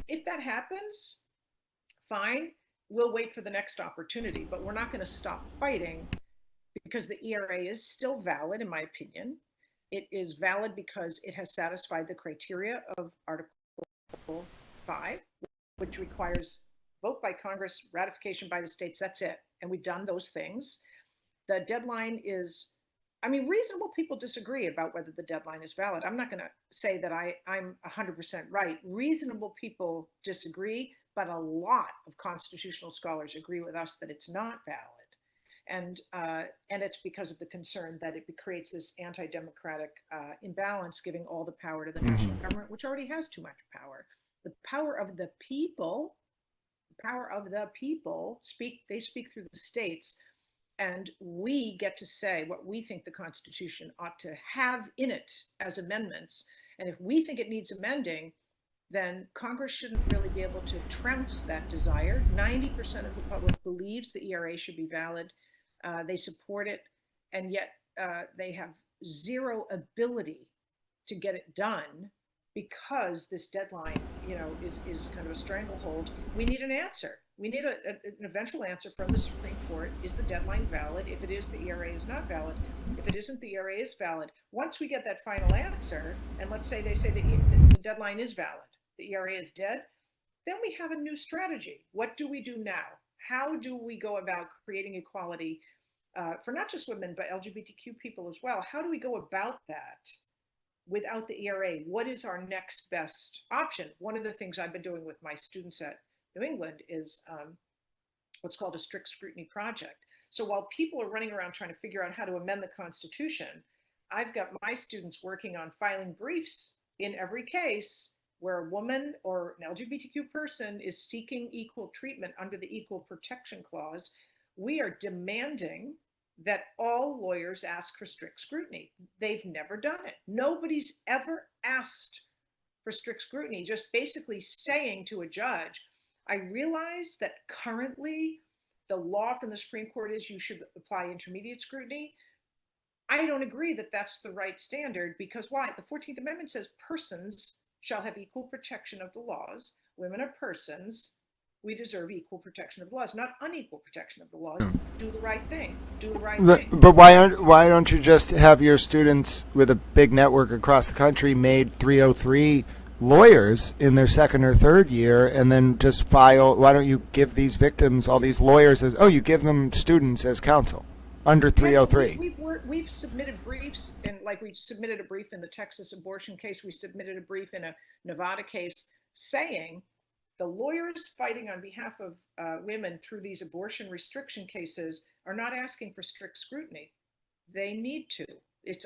If that happens, fine, we'll wait for the next opportunity, but we're not going to stop fighting because the ERA is still valid, in my opinion. It is valid because it has satisfied the criteria of Article 5, which requires vote by Congress, ratification by the states. That's it. And we've done those things. The deadline is, I mean, reasonable people disagree about whether the deadline is valid. I'm not going to say that I'm 100% right. Reasonable people disagree, but a lot of constitutional scholars agree with us that it's not valid. And it's because of the concern that it creates this anti-democratic imbalance, giving all the power to the national government, which already has too much power. The power of the people, they speak through the states, and we get to say what we think the Constitution ought to have in it as amendments. And if we think it needs amending, then Congress shouldn't really be able to trounce that desire. 90% of the public believes the ERA should be valid. They support it, and yet they have zero ability to get it done because this deadline, is kind of a stranglehold. We need an answer. We need an eventual answer from the Supreme Court. Is the deadline valid? If it is, the ERA is not valid. If it isn't, the ERA is valid. Once we get that final answer, and let's say they say the deadline is valid, the ERA is dead, then we have a new strategy. What do we do now? How do we go about creating equality for not just women, but LGBTQ people as well? How do we go about that without the ERA? What is our next best option? One of the things I've been doing with my students at New England is what's called a strict scrutiny project. So while people are running around trying to figure out how to amend the Constitution, I've got my students working on filing briefs in every case where a woman or an LGBTQ person is seeking equal treatment under the Equal Protection Clause. We are demanding that all lawyers ask for strict scrutiny. They've never done it. Nobody's ever asked for strict scrutiny, just basically saying to a judge, I realize that currently the law from the Supreme Court is you should apply intermediate scrutiny. I don't agree that that's the right standard, because why? The 14th Amendment says persons shall have equal protection of the laws. Women are persons. We deserve equal protection of the laws, not unequal protection of the laws. Do the right thing. Do the right thing. But why don't you just have your students with a big network across the country made 303 lawyers in their second or third year, and then just file? Why don't you give these victims all these lawyers as, you give them students as counsel under 303? We've submitted briefs, and like we submitted a brief in the Texas abortion case, we submitted a brief in a Nevada case saying the lawyers fighting on behalf of women through these abortion restriction cases are not asking for strict scrutiny. They need to. It's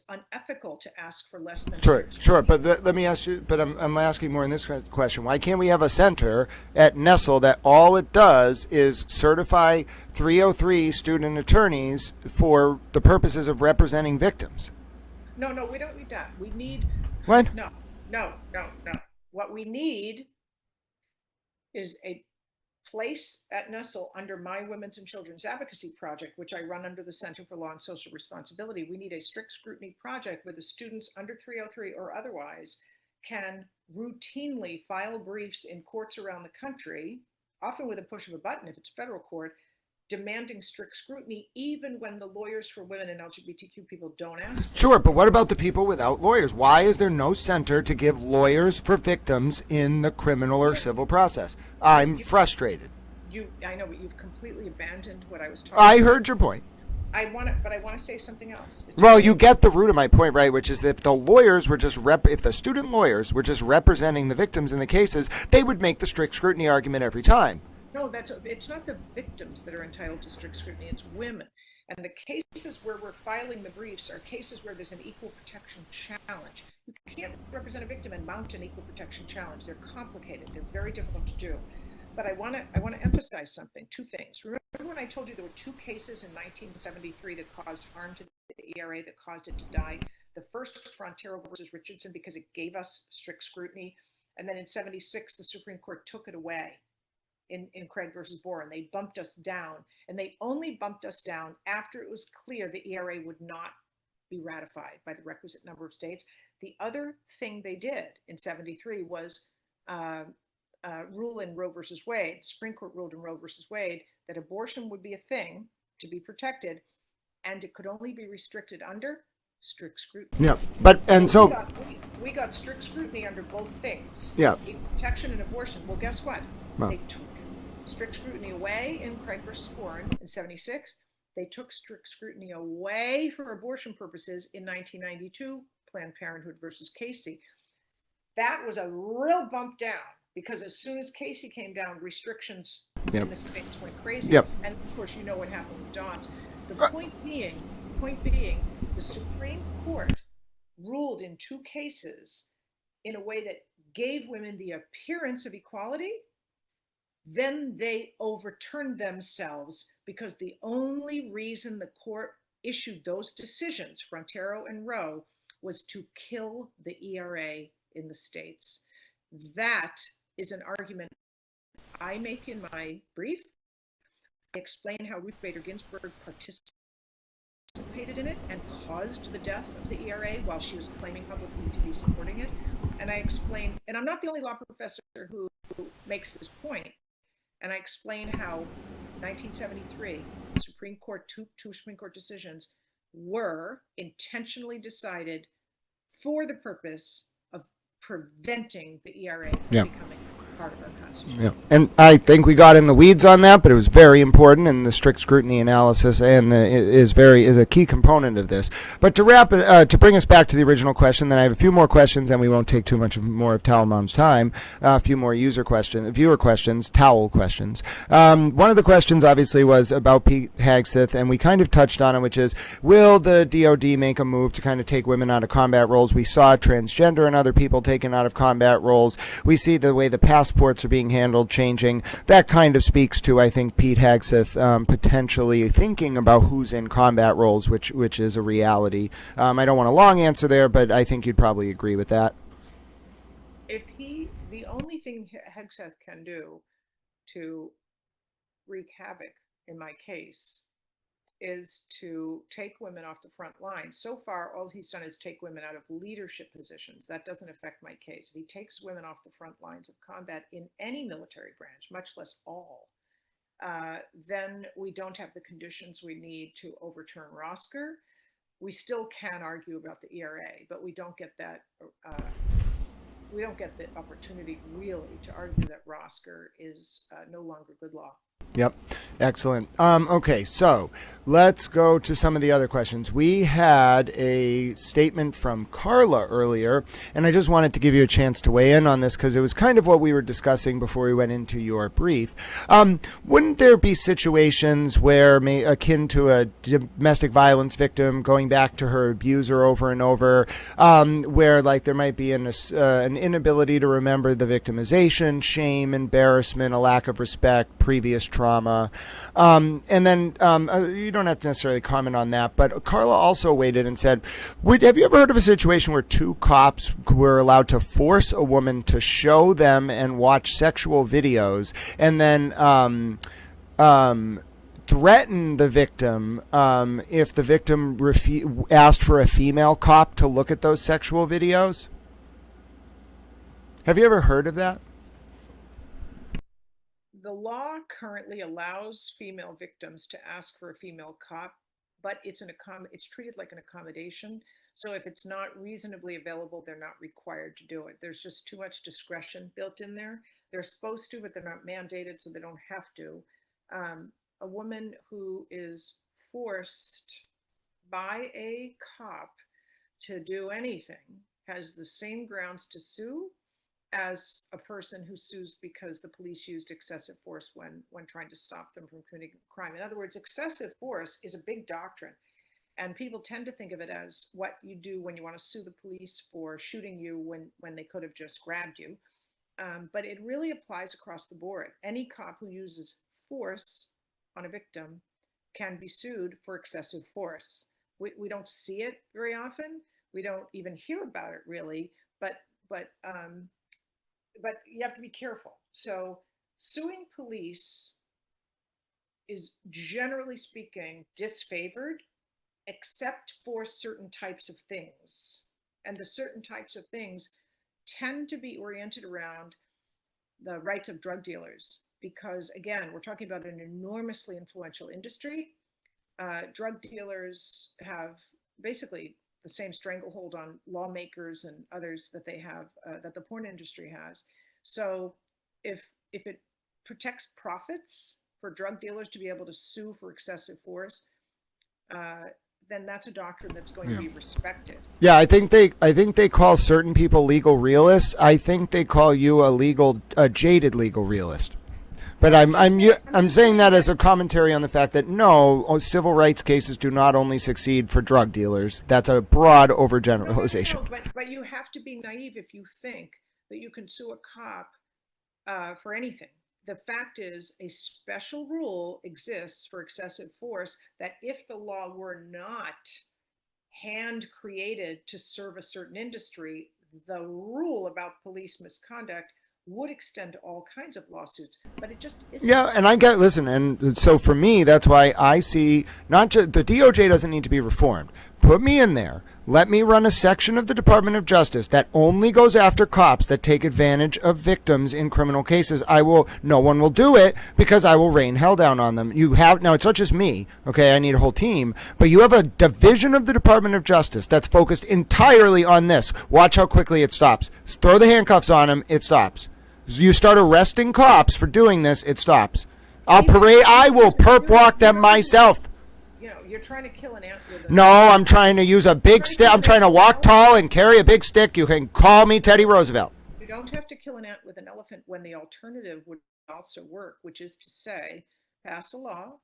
unethical to ask for less than sure. But let me ask you. But I'm asking more in this question. Why can't we have a center at Nestle that all it does is certify 303 student attorneys for the purposes of representing victims? No, we don't need that. We need what? No. What we need is a place at Nestle under my Women's and Children's Advocacy Project, which I run under the Center for Law and Social Responsibility. We need a strict scrutiny project where the students under 303 or otherwise can routinely file briefs in courts around the country, often with a push of a button if it's federal court, demanding strict scrutiny even when the lawyers for women and LGBTQ people don't ask for it. Sure, but what about the people without lawyers? Why is there no center to give lawyers for victims in the criminal or civil process? I'm frustrated. I know, but you've completely abandoned what I was talking I about. heard your point. I want to say something else. You get the root of my point, right? Which is if the lawyers were just if the student lawyers were just representing the victims in the cases, they would make the strict scrutiny argument every time. No, it's not the victims that are entitled to strict scrutiny, it's women. And the cases where we're filing the briefs are cases where there's an equal protection challenge. You can't represent a victim and mount an equal protection challenge. They're complicated. They're very difficult to do. But I want to emphasize something, two things. Remember when I told you there were two cases in 1973 that caused harm to the ERA, that caused it to die? The first, Frontero versus Richardson, because it gave us strict scrutiny. And then in 76, the Supreme Court took it away. In Craig versus Boren, they bumped us down, and they only bumped us down after it was clear the ERA would not be ratified by the requisite number of states. The other thing they did in 73 was rule in Roe versus Wade. The Supreme Court ruled in Roe versus Wade that abortion would be a thing to be protected, and it could only be restricted under strict scrutiny. Yeah, we got strict scrutiny under both things. Yeah, protection and abortion. Well, guess what? Well, they took strict scrutiny away in Craig versus Boren in 76. They took strict scrutiny away for abortion purposes in 1992, Planned Parenthood versus Casey. That was a real bump down, because as soon as Casey came down, restrictions in the states went crazy. Yep. And of course, you know what happened with Dobbs. The point being, the Supreme Court ruled in two cases in a way that gave women the appearance of equality. Then they overturned themselves, because the only reason the court issued those decisions, Frontero and Roe, was to kill the ERA in the States. That is an argument I make in my brief. I explain how Ruth Bader Ginsburg participated in it and caused the death of the ERA while she was claiming publicly to be supporting it. And I explain, and I'm not the only law professor who makes this point, and I explain how 1973, Supreme Court, two Supreme Court decisions were intentionally decided for the purpose of preventing the ERA from becoming part of our Constitution. Yeah. And I think we got in the weeds on that, but it was very important, and the strict scrutiny analysis is a key component of this. But to bring us back to the original question, then I have a few more questions, and we won't take too much more of Talmom's time. A few more viewer questions, towel questions. One of the questions obviously was about Pete Hegseth, and we kind of touched on it, which is, will the DoD make a move to kind of take women out of combat roles? We saw transgender and other people taken out of combat roles. We see the way the passports are being handled changing. That kind of speaks to, I think, Pete Hegseth potentially thinking about who's in combat roles, which is a reality. I don't want a long answer there, but I think you'd probably agree with that. The only thing Hegseth can do to wreak havoc in my case is to take women off the front line. So far, all he's done is take women out of leadership positions. That doesn't affect my case. If he takes women off the front lines of combat in any military branch, much less all, then we don't have the conditions we need to overturn Rosker. We still can argue about the ERA, but we don't get that. We don't get the opportunity really to argue that Rosker is no longer good law. Yep. Excellent. Okay, so let's go to some of the other questions. We had a statement from Carla earlier, and I just wanted to give you a chance to weigh in on this because it was kind of what we were discussing before we went into your brief. Wouldn't there be situations where, akin to a domestic violence victim going back to her abuser over and over, where like there might be an inability to remember the victimization, shame, embarrassment, a lack of respect, previous trauma. And then you don't have to necessarily comment on that, but Carla also weighed in and said, have you ever heard of a situation where two cops were allowed to force a woman to show them and watch sexual videos and then threaten the victim if the victim asked for a female cop to look at those sexual videos? Have you ever heard of that? The law currently allows female victims to ask for a female cop, but it's treated like an accommodation. So if it's not reasonably available, they're not required to do it. There's just too much discretion built in there. They're supposed to, but they're not mandated, so they don't have to. A woman who is forced by a cop to do anything has the same grounds to sue as a person who sues because the police used excessive force when trying to stop them from committing crime. In other words, excessive force is a big doctrine, and people tend to think of it as what you do when you want to sue the police for shooting you when they could have just grabbed you. But it really applies across the board. Any cop who uses force on a victim can be sued for excessive force. We don't see it very often. We don't even hear about it really, but you have to be careful. So suing police is generally speaking disfavored, except for certain types of things. And the certain types of things tend to be oriented around the rights of drug dealers, because again, we're talking about an enormously influential industry. Drug dealers have basically the same stranglehold on lawmakers and others that they have, that the porn industry has. So if it protects profits for drug dealers to be able to sue for excessive force, then that's a doctrine that's going to be respected. Yeah, I think they call certain people legal realists. I think they call you a jaded legal realist. But I'm saying that as a commentary on the fact that no, civil rights cases do not only succeed for drug dealers. That's a broad overgeneralization. No, but you have to be naive if you think that you can sue a cop for anything. The fact is, a special rule exists for excessive force that if the law were not hand created to serve a certain industry, the rule about police misconduct would extend to all kinds of lawsuits, but it just isn't. Yeah, and I get, listen, and so for me, that's why I see not just the DOJ doesn't need to be reformed. Put me in there. Let me run a section of the Department of Justice that only goes after cops that take advantage of victims in criminal cases. No one will do it because I will rain hell down on them. Now it's not just me, okay? I need a whole team, but you have a division of the Department of Justice that's focused entirely on this. Watch how quickly it stops. Throw the handcuffs on him, it stops. You start arresting cops for doing this, it stops. I will perp walk them myself. You're trying to kill an ant with No, I'm trying to use a big stick. I'm trying to walk tall and carry a big stick. You can call me Teddy Roosevelt. You don't have to kill an ant with an elephant when the alternative would also work, which is to say, pass a law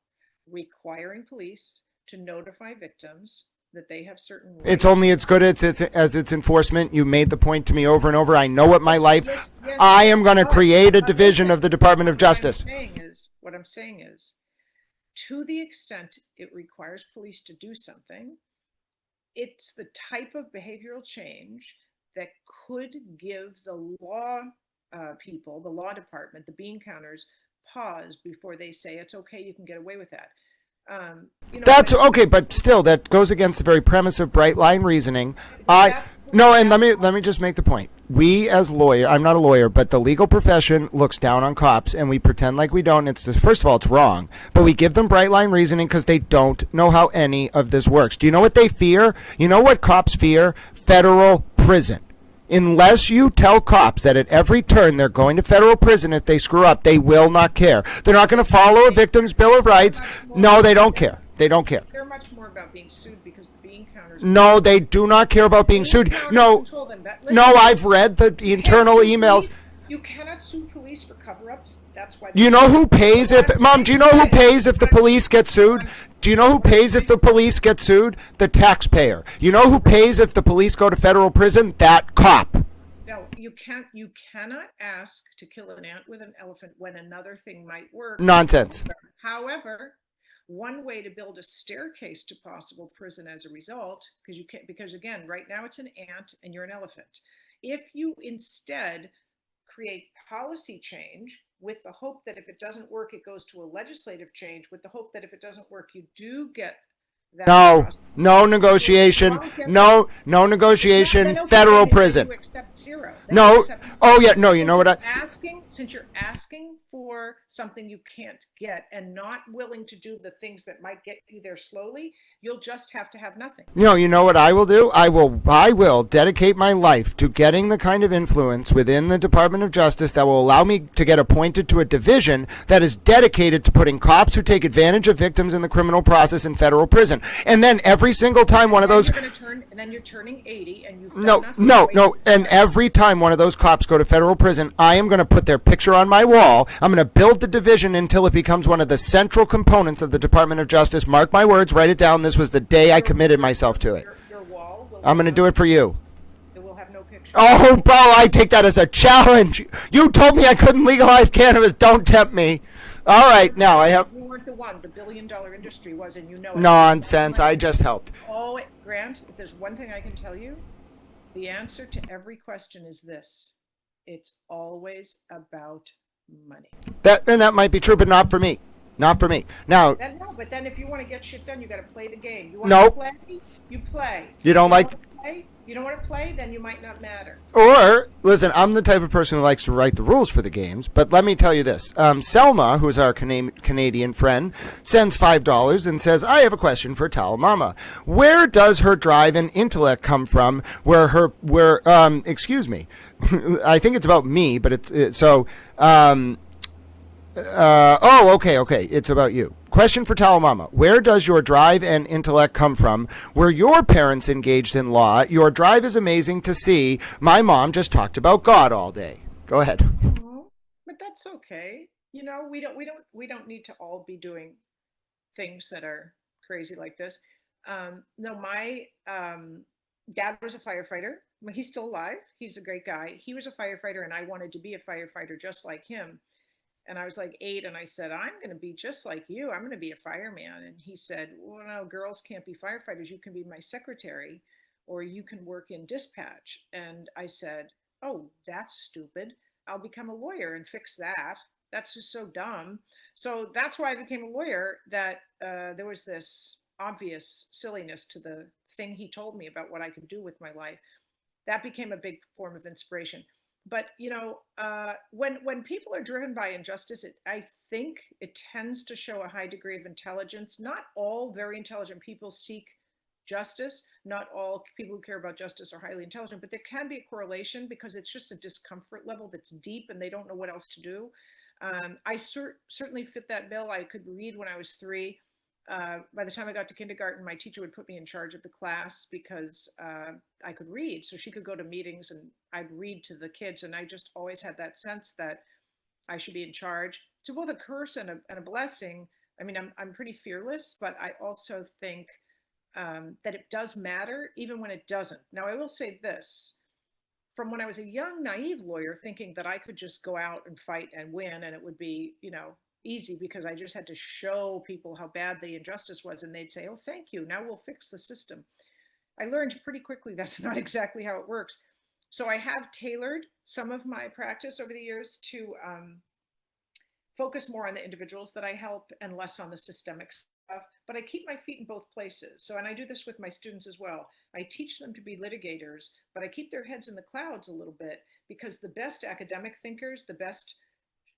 requiring police to notify victims that they have certain rights. It's only as good as its enforcement. You made the point to me over and over. I know what my life. Yes, I am going to create a division of the Department of Justice. What I'm saying is, to the extent it requires police to do something, it's the type of behavioral change that could give the law people, the law department, the bean counters, pause before they say it's okay, you can get away with that. That's okay, but still, that goes against the very premise of bright line reasoning. No, and let me just make the point. We as lawyers, I'm not a lawyer, but the legal profession looks down on cops, and we pretend like we don't. It's just, first of all, it's wrong, but we give them bright line reasoning because they don't know how any of this works. Do you know what they fear? You know what cops fear? Federal prison. Unless you tell cops that at every turn they're going to federal prison if they screw up, they will not care. They're not going to follow a victim's Bill of Rights. No, they don't care. They don't care. They care much more about being sued because the bean counters. No, they do not care about being sued. No, I've read the internal emails. You cannot sue police for cover-ups. That's why. You know who pays if Mom? Do you know who pays if the police get sued? Do you know who pays if the police get sued? The taxpayer. You know who pays if the police go to federal prison? That cop. No, you can't. You cannot ask to kill an ant with an elephant when another thing might work. Nonsense. However, one way to build a staircase to possible prison as a result, because again, right now it's an ant and you're an elephant. If you instead create policy change with the hope that if it doesn't work, it goes to a legislative change, with the hope that if it doesn't work, you do get that. No negotiation. No negotiation. Federal prison. No. Oh yeah. No. You know what? Since you're asking for something you can't get and not willing to do the things that might get you there slowly, you'll just have to have nothing. You know what I will do? I will dedicate my life to getting the kind of influence within the Department of Justice that will allow me to get appointed to a division that is dedicated to putting cops who take advantage of victims in the criminal process in federal prison. And then every single time one of those. And then you're turning 80 and you've done nothing. And every time one of those cops go to federal prison, I am going to put their picture on my wall. I'm going to build the division until it becomes one of the central components of the Department of Justice. Mark my words, write it down. This was the day I committed myself to it. Your wall I'm going to do it for you. It will have no picture. Oh, bro, I take that as a challenge. You told me I couldn't legalize cannabis. Don't tempt me. All right, now I have. You weren't the one. The billion-dollar industry was, and you know it. Nonsense. I just helped. Oh, Grant, if there's one thing I can tell you, the answer to every question is this. It's always about money. That might be true, but not for me. Not for me. Now. But then if you want to get shit done, you got to play the game. You want to play? You play. You don't like. You don't want to play, then you might not matter. Or, listen, I'm the type of person who likes to write the rules for the games, but let me tell you this. Selma, who's our Canadian friend, sends $5 and says, I have a question for Tal Mama. Where does her drive and intellect come from excuse me, I think it's about me, but okay, it's about you. Question for Tal Mama. Where does your drive and intellect come from? Were your parents engaged in law? Your drive is amazing to see. My mom just talked about God all day. Go ahead. But that's okay. We don't need to all be doing things that are crazy like this. No, my dad was a firefighter. He's still alive. He's a great guy. He was a firefighter, and I wanted to be a firefighter just like him. And I was like 8, and I said, I'm going to be just like you. I'm going to be a fireman. And he said, well, no, girls can't be firefighters. You can be my secretary, or you can work in dispatch. And I said, oh, that's stupid. I'll become a lawyer and fix that. That's just so dumb. So that's why I became a lawyer, that there was this obvious silliness to the thing he told me about what I could do with my life. That became a big form of inspiration. But when people are driven by injustice, I think it tends to show a high degree of intelligence. Not all very intelligent people seek justice. Not all people who care about justice are highly intelligent, but there can be a correlation because it's just a discomfort level that's deep and they don't know what else to do. I certainly fit that bill. I could read when I was 3. By the time I got to kindergarten, my teacher would put me in charge of the class because I could read. So she could go to meetings and I'd read to the kids. And I just always had that sense that I should be in charge. It's both a curse and a blessing. I mean, I'm pretty fearless, but I also think that it does matter even when it doesn't. Now, I will say this. From when I was a young, naive lawyer, thinking that I could just go out and fight and win, and it would be, easy because I just had to show people how bad the injustice was, and they'd say, "Oh, thank you. Now we'll fix the system." I learned pretty quickly that's not exactly how it works. So I have tailored some of my practice over the years to focus more on the individuals that I help and less on the systemic stuff. But I keep my feet in both places. So, and I do this with my students as well. I teach them to be litigators, but I keep their heads in the clouds a little bit because the best academic thinkers, the best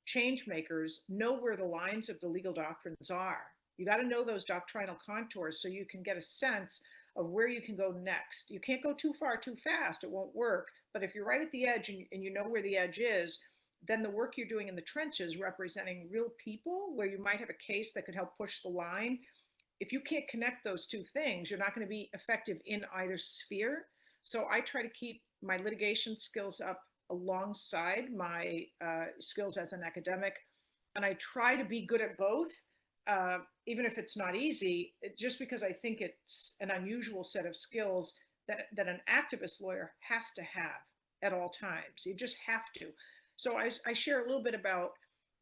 change makers know where the lines of the legal doctrines are. You got to know those doctrinal contours so you can get a sense of where you can go next. You can't go too far too fast, it won't work. But if you're right at the edge and you know where the edge is, then the work you're doing in the trenches representing real people where you might have a case that could help push the line. If you can't connect those two things, you're not going to be effective in either sphere. So I try to keep my litigation skills up alongside my skills as an academic. And I try to be good at both, even if it's not easy, just because I think it's an unusual set of skills that an activist lawyer has to have at all times. You just have to. So I share a little bit about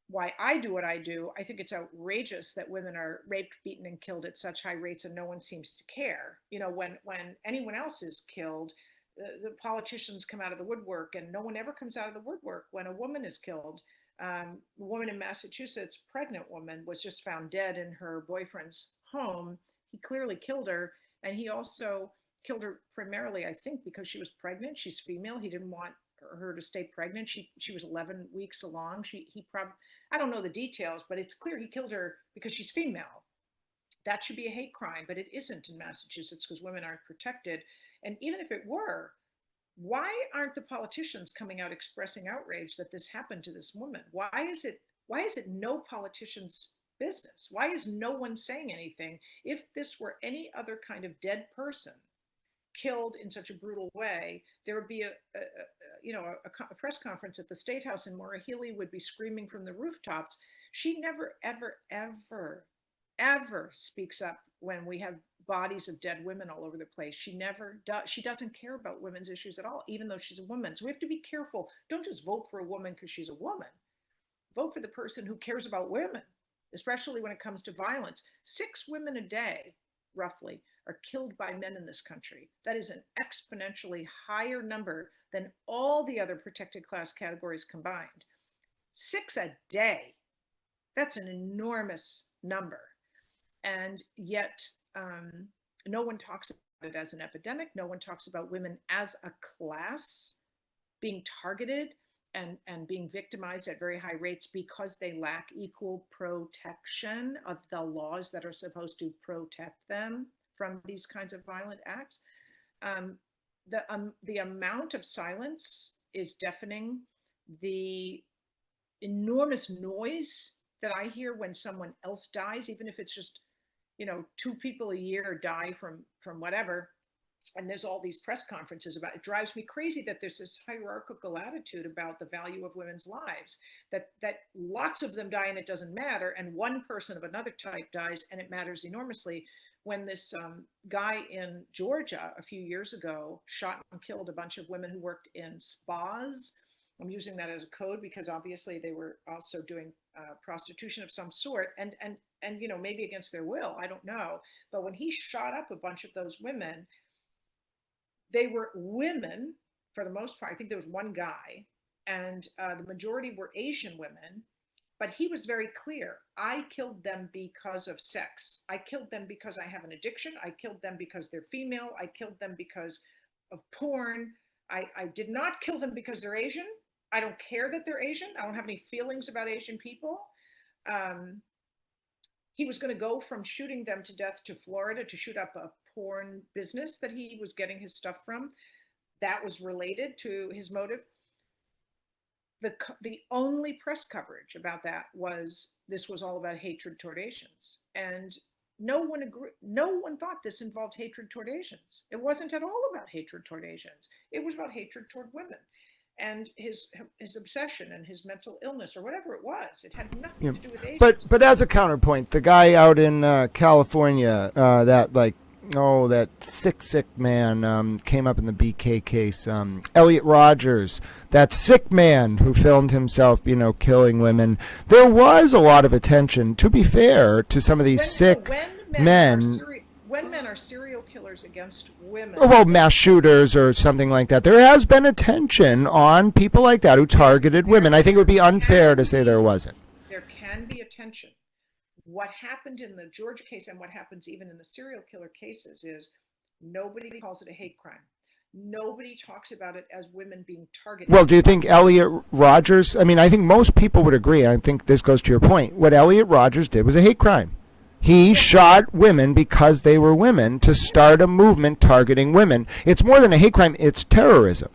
why I do what I do. I think it's outrageous that women are raped, beaten, and killed at such high rates, and no one seems to care. When anyone else is killed, the politicians come out of the woodwork, and no one ever comes out of the woodwork when a woman is killed. A woman in Massachusetts, pregnant woman, was just found dead in her boyfriend's home. He clearly killed her, and he also killed her primarily, I think, because she was pregnant. She's female. He didn't want her to stay pregnant. She was 11 weeks along. He probably, I don't know the details, but it's clear he killed her because she's female. That should be a hate crime, but it isn't in Massachusetts because women aren't protected. And even if it were, why aren't the politicians coming out expressing outrage that this happened to this woman? Why is it no politician's business? Why is no one saying anything? If this were any other kind of dead person killed in such a brutal way, there would be a press conference at the State House, and Maura Healey would be screaming from the rooftops. She never, ever, ever, ever speaks up when we have bodies of dead women all over the place. She never does. She doesn't care about women's issues at all, even though she's a woman. So we have to be careful. Don't just vote for a woman because she's a woman. Vote for the person who cares about women, especially when it comes to violence. 6 women a day, roughly, are killed by men in this country. That is an exponentially higher number than all the other protected class categories combined. 6 a day. That's an enormous number. And yet, no one talks about it as an epidemic. No one talks about women as a class being targeted and being victimized at very high rates because they lack equal protection of the laws that are supposed to protect them from these kinds of violent acts. The amount of silence is deafening. The enormous noise that I hear when someone else dies, even if it's just 2 people a year die from whatever, and there's all these press conferences about it. Drives me crazy that there's this hierarchical attitude about the value of women's lives, that lots of them die and it doesn't matter, and one person of another type dies and it matters enormously. When this guy in Georgia a few years ago shot and killed a bunch of women who worked in spas, I'm using that as a code because obviously they were also doing prostitution of some sort, and maybe against their will. I don't know. But when he shot up a bunch of those women, they were women for the most part. I think there was one guy, and the majority were Asian women. But he was very clear. I killed them because of sex. I killed them because I have an addiction. I killed them because they're female. I killed them because of porn. I did not kill them because they're Asian. I don't care that they're Asian. I don't have any feelings about Asian people. He was going to go from shooting them to death to Florida to shoot up a porn business that he was getting his stuff from. That was related to his motive. The only press coverage about that was this was all about hatred toward Asians, and no one agreed. No one thought this involved hatred toward Asians. It wasn't at all about hatred toward Asians. It was about hatred toward women, and his obsession and his mental illness or whatever it was. It had nothing to do with Asians. But as a counterpoint, the guy out in California, that sick man came up in the BK case. Elliot Rogers, that sick man who filmed himself, killing women. There was a lot of attention, to be fair, to some of these sick men. When men are serial killers against women. Well, mass shooters or something like that. There has been attention on people like that who targeted women. I think it would be unfair to say there wasn't. There can be attention. What happened in the Georgia case and what happens even in the serial killer cases is nobody calls it a hate crime. Nobody talks about it as women being targeted. Well, do you think Elliot Rogers, I think most people would agree. I think this goes to your point. What Elliot Rogers did was a hate crime. He shot women because they were women to start a movement targeting women. It's more than a hate crime. It's terrorism.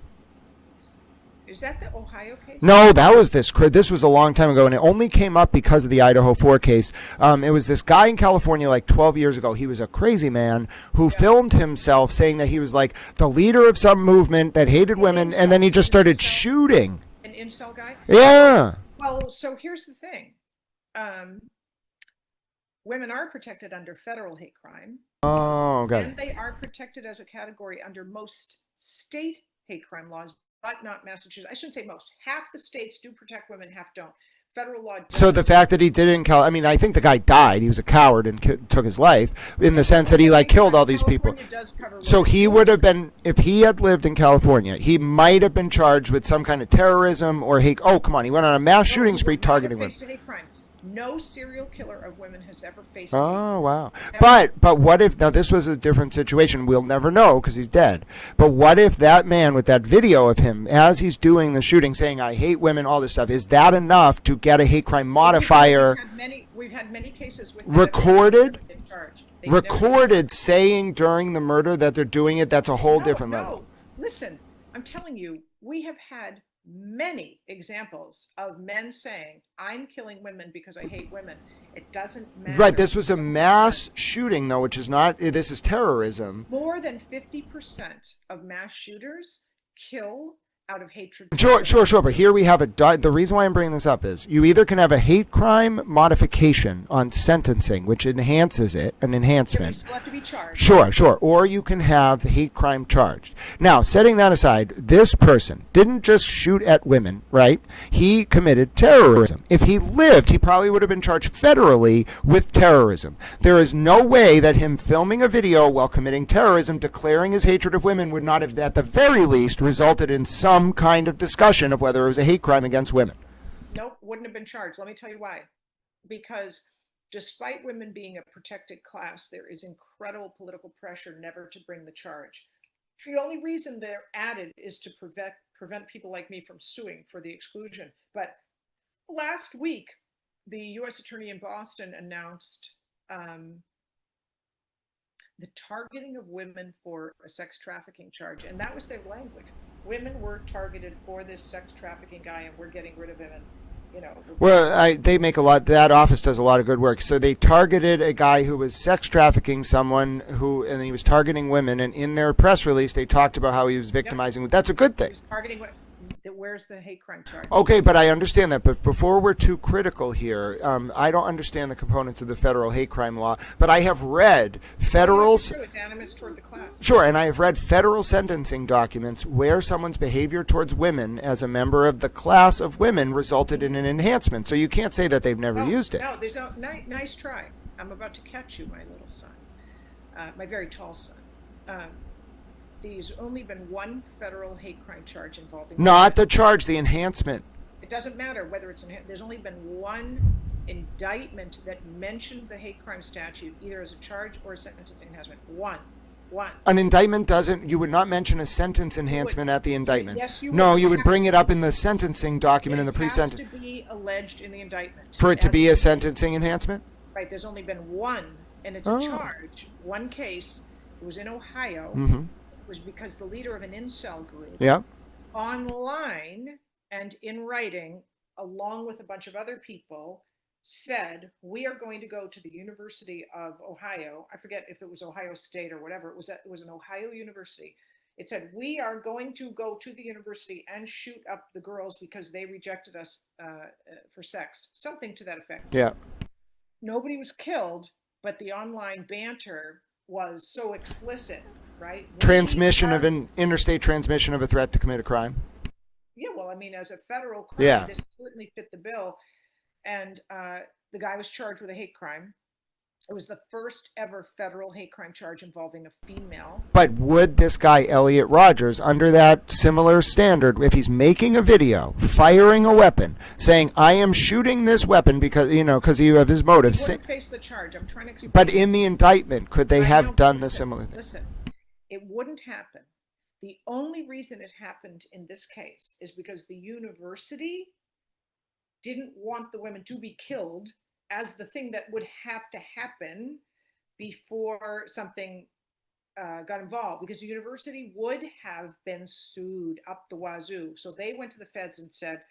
Is that the Ohio case? No, that was this. This was a long time ago, and it only came up because of the Idaho 4 case. It was this guy in California like 12 years ago. He was a crazy man who filmed himself saying that he was like the leader of some movement that hated women, and then he just started shooting. An incel guy? Yeah. Well, so here's the thing. Women are protected under federal hate crime. Oh, got it. And they are protected as a category under most state hate crime laws, but not Massachusetts. I shouldn't say most. Half the states do protect women, half don't. Federal law does. So the fact that he did it in California, I think the guy died. He was a coward and took his life in the sense that he killed all these people. So he would have been, if he had lived in California, he might have been charged with some kind of terrorism or hate. Oh, come on. He went on a mass shooting spree targeting women. Hate crime. No serial killer of women has ever faced. Oh, wow. But what if, now this was a different situation. We'll never know because he's dead. But what if that man with that video of him as he's doing the shooting saying, I hate women, all this stuff, is that enough to get a hate crime modifier? We've had many cases with recorded saying during the murder that they're doing it. That's a whole different level. Listen, I'm telling you, we have had many examples of men saying, I'm killing women because I hate women. It doesn't matter. Right, this was a mass shooting, though, which is not, this is terrorism. More than 50% of mass shooters kill out of hatred. Sure. But here we have the reason why I'm bringing this up is you either can have a hate crime modification on sentencing, which enhances it, an enhancement. Still have to be charged. Sure. Or you can have the hate crime charged. Now, setting that aside, this person didn't just shoot at women, right? He committed terrorism. If he lived, he probably would have been charged federally with terrorism. There is no way that him filming a video while committing terrorism, declaring his hatred of women, would not have, at the very least, resulted in some kind of discussion of whether it was a hate crime against women. Nope, wouldn't have been charged. Let me tell you why. Because despite women being a protected class, there is incredible political pressure never to bring the charge. The only reason they're added is to prevent people like me from suing for the exclusion. But last week, the U.S. Attorney in Boston announced the targeting of women for a sex trafficking charge, and that was their language. Women were targeted for this sex trafficking guy, and we're getting rid of him. And well, they make a lot. That office does a lot of good work. So they targeted a guy who was sex trafficking someone and he was targeting women. And in their press release, they talked about how he was victimizing. Yep. That's a good thing. He was targeting Where's the hate crime charge? Okay, but I understand that. But before we're too critical here, I don't understand the components of the federal hate crime law. But I have read federal. It's animus toward the class. Sure, and I have read federal sentencing documents where someone's behavior towards women as a member of the class of women resulted in an enhancement. So you can't say that they've never used it. No, there's a nice try. I'm about to catch you, my little son, my very tall son. There's only been one federal hate crime charge involving. Not the charge, the enhancement. It doesn't matter whether it's there's only been one indictment that mentioned the hate crime statute, either as a charge or a sentencing enhancement. One. An indictment doesn't. You would not mention a sentence enhancement at the indictment. Yes, you would. No, you would bring it up in the sentencing document in the pre-sentence. It has to be alleged in the indictment. For it to be a sentencing enhancement? Right. There's only been one, and it's a charge. One case. It was in Ohio. Mm-hmm. Was because the leader of an incel group online and in writing, along with a bunch of other people, said, we are going to go to the University of Ohio. I forget if it was Ohio State or whatever. It was an Ohio university. It said, we are going to go to the university and shoot up the girls because they rejected us for sex. Something to that effect. Yeah. Nobody was killed, but the online banter was so explicit. Right? Interstate transmission of a threat to commit a crime. Yeah, well, I mean, as a federal crime, this certainly fit the bill. And the guy was charged with a hate crime. It was the first ever federal hate crime charge involving a female. But would this guy, Elliot Rogers, under that similar standard, if he's making a video, firing a weapon, saying, I am shooting this weapon because you have his motive. He wouldn't face the charge. I'm trying to explain. But in the indictment, could they have done the similar thing? Listen. It wouldn't happen. The only reason it happened in this case is because the university didn't want the women to be killed as the thing that would have to happen before something got involved, because the university would have been sued up the wazoo. So they went to the feds and said,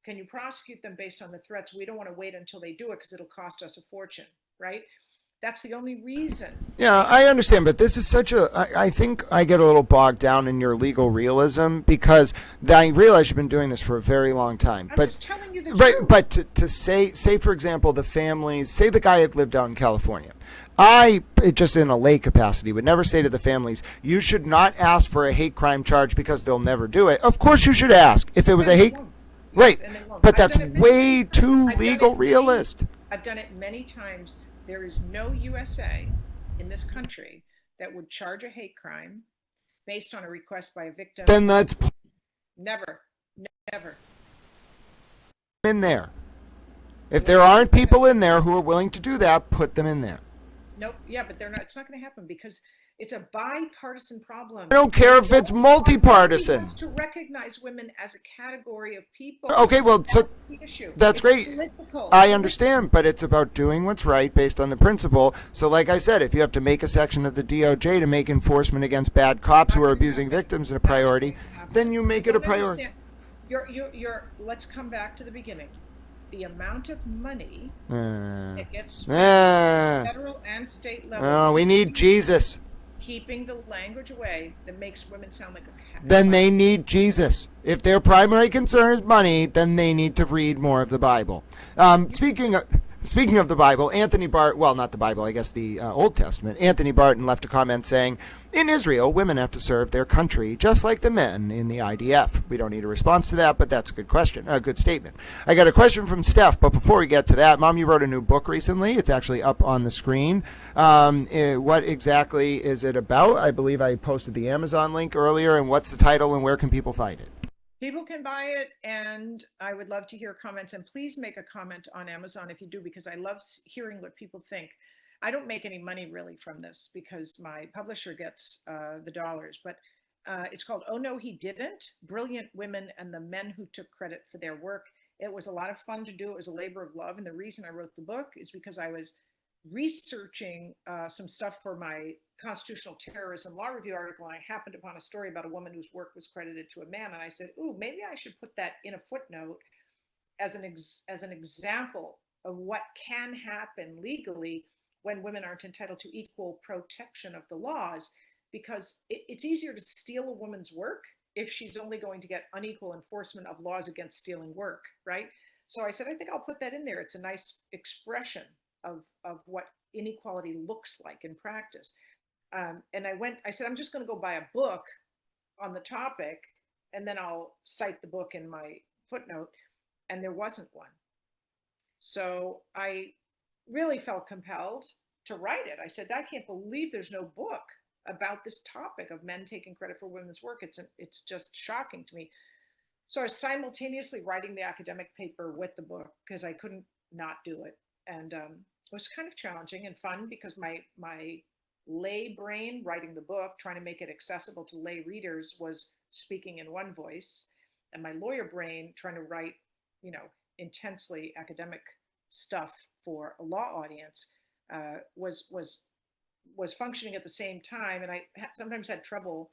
can you prosecute them based on the threats? We don't want to wait until they do it because it'll cost us a fortune, right? That's the only reason. Yeah, I understand, but this is I think I get a little bogged down in your legal realism because I realize you've been doing this for a very long time. I'm just telling you the truth. But to say, for example, the families, say the guy had lived out in California. Just in a lay capacity, would never say to the families, you should not ask for a hate crime charge because they'll never do it. Of course you should ask if it was a hate. Right, but that's way too legal realist. I've done it many times. There is no USA in this country that would charge a hate crime based on a request by a victim. Then that's never. In there. If there aren't people in there who are willing to do that, put them in there. Nope. Yeah, but they're not. It's not going to happen because it's a bipartisan problem. I don't care if it's multi-partisan. Wants to recognize women as a category of people. Okay, well, that's great. Political. I understand, but it's about doing what's right based on the principle. So, like I said, if you have to make a section of the DOJ to make enforcement against bad cops who are abusing victims a priority, then you make it a priority. Let's come back to the beginning. The amount of money that gets spent at federal and state level. Oh, we need Jesus. Keeping the language away that makes women sound like a cat. Then they need Jesus. If their primary concern is money, then they need to read more of the Bible. Speaking of the Bible, Anthony Barton, well, not the Bible, I guess the Old Testament, Anthony Barton left a comment saying, in Israel, women have to serve their country just like the men in the IDF. We don't need a response to that, but that's a good question, a good statement. I got a question from Steph, but before we get to that, Mom, you wrote a new book recently. It's actually up on the screen. What exactly is it about? I believe I posted the Amazon link earlier, and what's the title and where can people find it? People can buy it, and I would love to hear comments. And please make a comment on Amazon if you do, because I love hearing what people think. I don't make any money really from this because my publisher gets the dollars, but it's called Oh No, He Didn't, Brilliant Women and the Men Who Took Credit for Their Work. It was a lot of fun to do. It was a labor of love. And the reason I wrote the book is because I was researching some stuff for my constitutional terrorism law review article, and I happened upon a story about a woman whose work was credited to a man, and I said, ooh, maybe I should put that in a footnote as an example of what can happen legally when women aren't entitled to equal protection of the laws, because it's easier to steal a woman's work if she's only going to get unequal enforcement of laws against stealing work, right? So I said, I think I'll put that in there. It's a nice expression of what inequality looks like in practice. And I said, I'm just going to go buy a book on the topic, and then I'll cite the book in my footnote. And there wasn't one. So I really felt compelled to write it. I said, I can't believe there's no book about this topic of men taking credit for women's work. It's just shocking to me. So I was simultaneously writing the academic paper with the book because I couldn't not do it. And it was kind of challenging and fun because my lay brain writing the book, trying to make it accessible to lay readers, was speaking in one voice, and my lawyer brain trying to write, intensely academic stuff for a law audience was functioning at the same time, and I sometimes had trouble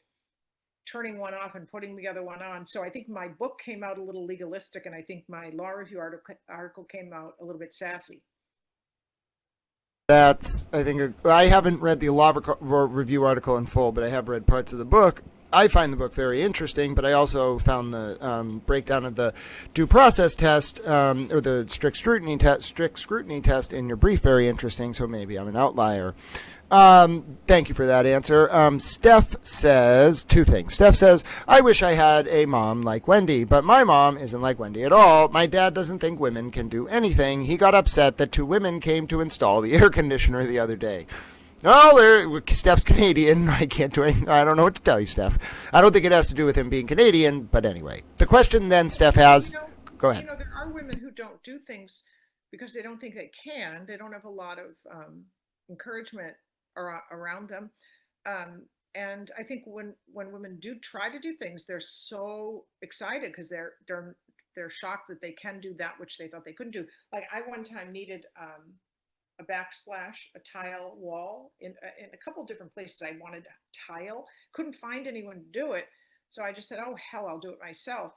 turning one off and putting the other one on. So I think my book came out a little legalistic, and I think my law review article came out a little bit sassy. That's, I think, I haven't read the law review article in full, but I have read parts of the book. I find the book very interesting, but I also found the breakdown of the due process test or the strict scrutiny test in your brief very interesting. So maybe I'm an outlier. Thank you for that answer. Steph says two things. Steph says, I wish I had a mom like Wendy, but my mom isn't like Wendy at all. My dad doesn't think women can do anything. He got upset that two women came to install the air conditioner the other day. Oh, Steph's Canadian. I can't do anything. I don't know what to tell you, Steph. I don't think it has to do with him being Canadian, but anyway. The question then Steph has... Go ahead. There are women who don't do things because they don't think they can. They don't have a lot of encouragement around them. And I think when women do try to do things, they're so excited because they're shocked that they can do that which they thought they couldn't do. Like I one time needed a backsplash, a tile wall in a couple of different places. I wanted tile, couldn't find anyone to do it. So I just said, oh, hell, I'll do it myself.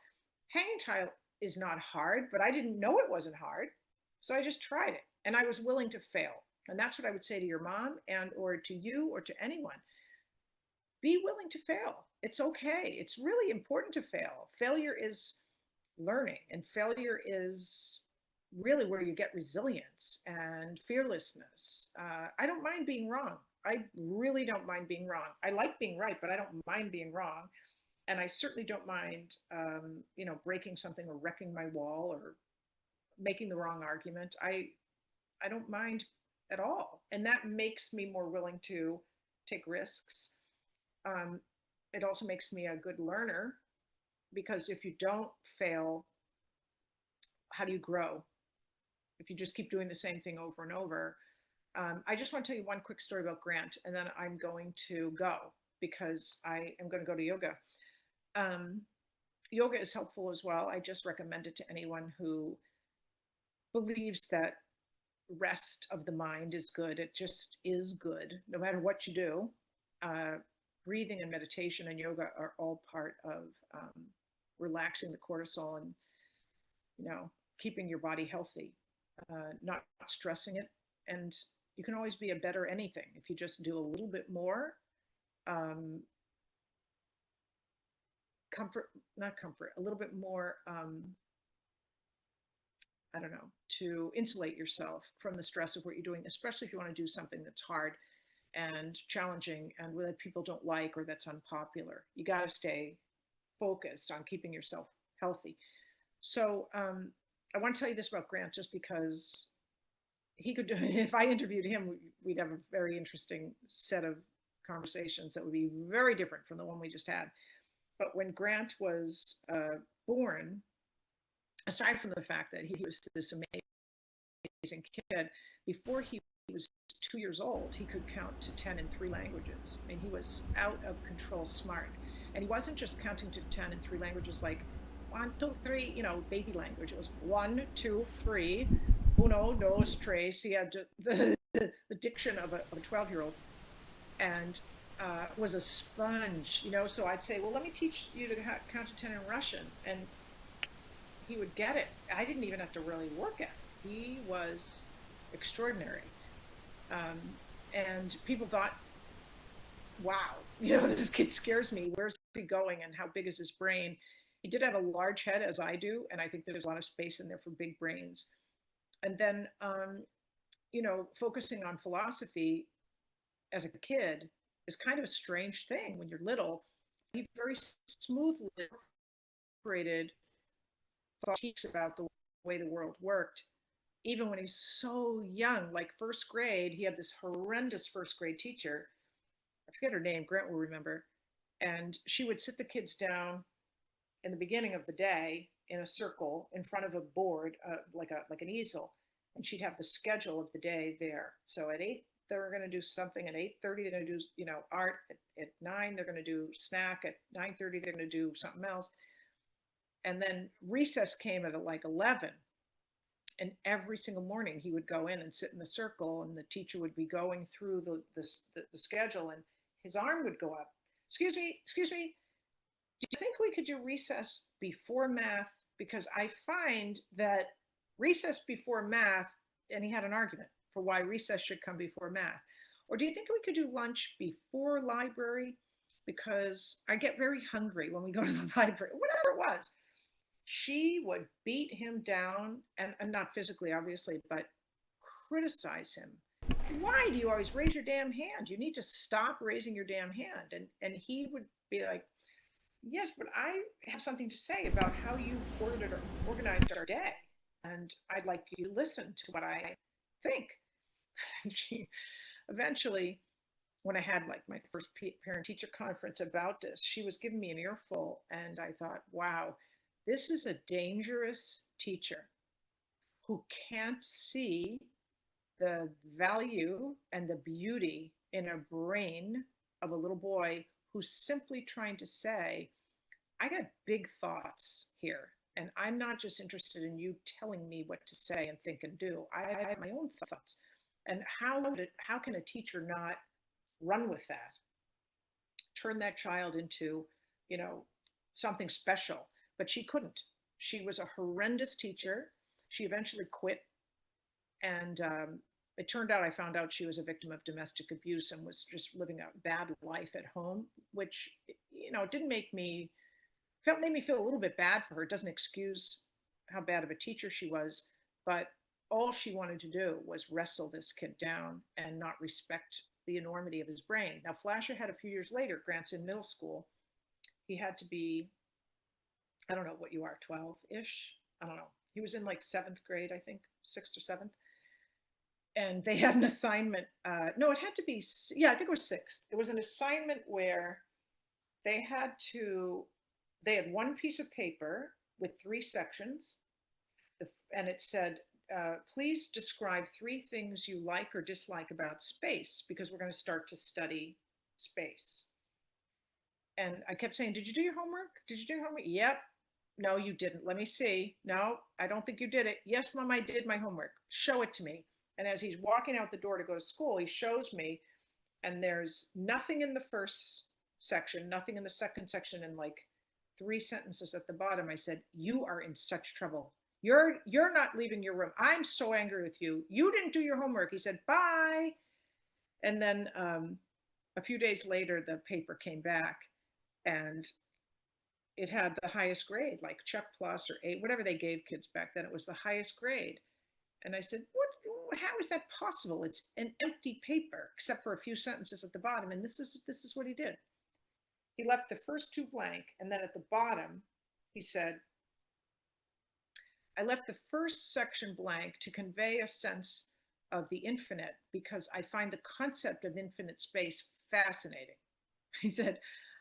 Hanging tile is not hard, but I didn't know it wasn't hard. So I just tried it, and I was willing to fail. And that's what I would say to your mom and or to you or to anyone. Be willing to fail. It's okay. It's really important to fail. Failure is learning, and failure is really where you get resilience and fearlessness. I don't mind being wrong. I really don't mind being wrong. I like being right, but I don't mind being wrong. And I certainly don't mind, breaking something or wrecking my wall or making the wrong argument. I don't mind at all. And that makes me more willing to take risks. It also makes me a good learner, because if you don't fail, how do you grow? If you just keep doing the same thing over and over. I just want to tell you one quick story about Grant, and then I'm going to go because I am going to go to yoga. Yoga is helpful as well. I just recommend it to anyone who believes that rest of the mind is good. It just is good, no matter what you do. Breathing and meditation and yoga are all part of relaxing the cortisol and, keeping your body healthy, not stressing it. And you can always be a better anything if you just do a little bit more. A little bit more, to insulate yourself from the stress of what you're doing, especially if you want to do something that's hard and challenging and that people don't like or that's unpopular. You got to stay focused on keeping yourself healthy. So I want to tell you this about Grant just because he could do it. If I interviewed him, we'd have a very interesting set of conversations that would be very different from the one we just had. But when Grant was born, aside from the fact that he was this amazing kid, before he was 2 years old, he could count to 10 in 3 languages. I mean, he was out of control smart. And he wasn't just counting to 10 in 3 languages like 1, 2, 3, baby language. It was 1, 2, 3, uno, dos, tres. He had the diction of a 12-year-old. And was a sponge, so I'd say, well, let me teach you to count to 10 in Russian. And he would get it. I didn't even have to really work at it. He was extraordinary. And people thought, wow, this kid scares me. Where's he going and how big is his brain? He did have a large head, as I do, and I think there's a lot of space in there for big brains. And then, focusing on philosophy as a kid is kind of a strange thing when you're little. He very smoothly incorporated thoughts about the way the world worked, even when he's so young, like first grade. He had this horrendous first grade teacher. I forget her name, Grant will remember. And she would sit the kids down in the beginning of the day in a circle in front of a board, like an easel, and she'd have the schedule of the day there. So at 8 they were going to do something. At 8:30 they're going to do art. At 9 they're going to do snack. At 9:30 they're going to do something else. And then recess came at like 11. And every single morning he would go in and sit in the circle, and the teacher would be going through the schedule, and his arm would go up. Excuse me, do you think we could do recess before math? Because I find that recess before math, and he had an argument for why recess should come before math. Or do you think we could do lunch before library? Because I get very hungry when we go to the library, whatever it was. She would beat him down, and not physically, obviously, but criticize him. Why do you always raise your damn hand? You need to stop raising your damn hand. And he would be like, yes, but I have something to say about how you organized our day, and I'd like you to listen to what I think. And she eventually, when I had like my first parent teacher conference about this, she was giving me an earful, and I thought, wow, this is a dangerous teacher who can't see the value and the beauty in a brain of a little boy who's simply trying to say, I got big thoughts here, and I'm not just interested in you telling me what to say and think and do. I have my own thoughts. And how can a teacher not run with that, turn that child into, you know, something special? But she couldn't. She was a horrendous teacher. She eventually quit, and it turned out, I found out she was a victim of domestic abuse and was just living a bad life at home, which, didn't make me made me feel a little bit bad for her. It doesn't excuse how bad of a teacher she was, but all she wanted to do was wrestle this kid down and not respect the enormity of his brain. Now, flash ahead a few years later, Grant's in middle school. He had to be, I don't know what you are, 12-ish? I don't know. He was in like seventh grade, I think, sixth or seventh. And they had an assignment. No, it had to be, yeah, I think it was sixth. It was an assignment where they had one piece of paper with 3 sections, and it said, please describe 3 things you like or dislike about space, because we're going to start to study space. And I kept saying, did you do your homework? Did you do your homework? Yep. No, you didn't. Let me see. No, I don't think you did it. Yes, Mom, I did my homework. Show it to me. And as he's walking out the door to go to school, he shows me, and there's nothing in the first section, nothing in the second section, and like 3 sentences at the bottom. I said, you are in such trouble. You're not leaving your room. I'm so angry with you. You didn't do your homework. He said, bye. And then a few days later, the paper came back, and it had the highest grade, like Chuck Plus or A, whatever they gave kids back then. It was the highest grade. And I said, how is that possible? It's an empty paper, except for a few sentences at the bottom. And this is what he did. He left the first 2 blank, and then at the bottom, he said, I left the first section blank to convey a sense of the infinite because I find the concept of infinite space fascinating. He said,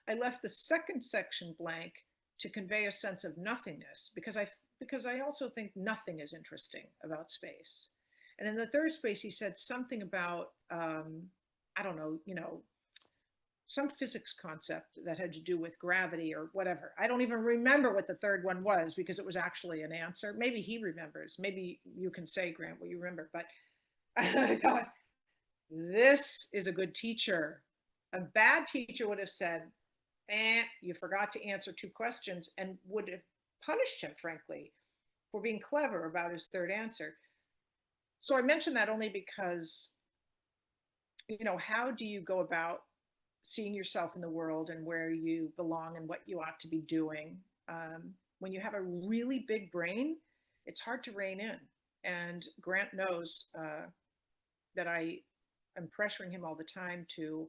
I left the second section blank to convey a sense of nothingness because I also think nothing is interesting about space. And in the third space, he said something about, I don't know, some physics concept that had to do with gravity or whatever. I don't even remember what the third one was because it was actually an answer. Maybe he remembers. Maybe you can say, Grant, what you remember. But I thought, this is a good teacher. A bad teacher would have said, you forgot to answer 2 questions, and would have punished him, frankly, for being clever about his third answer. So I mention that only because, how do you go about seeing yourself in the world and where you belong and what you ought to be doing. When you have a really big brain, it's hard to rein in. And Grant knows that I am pressuring him all the time to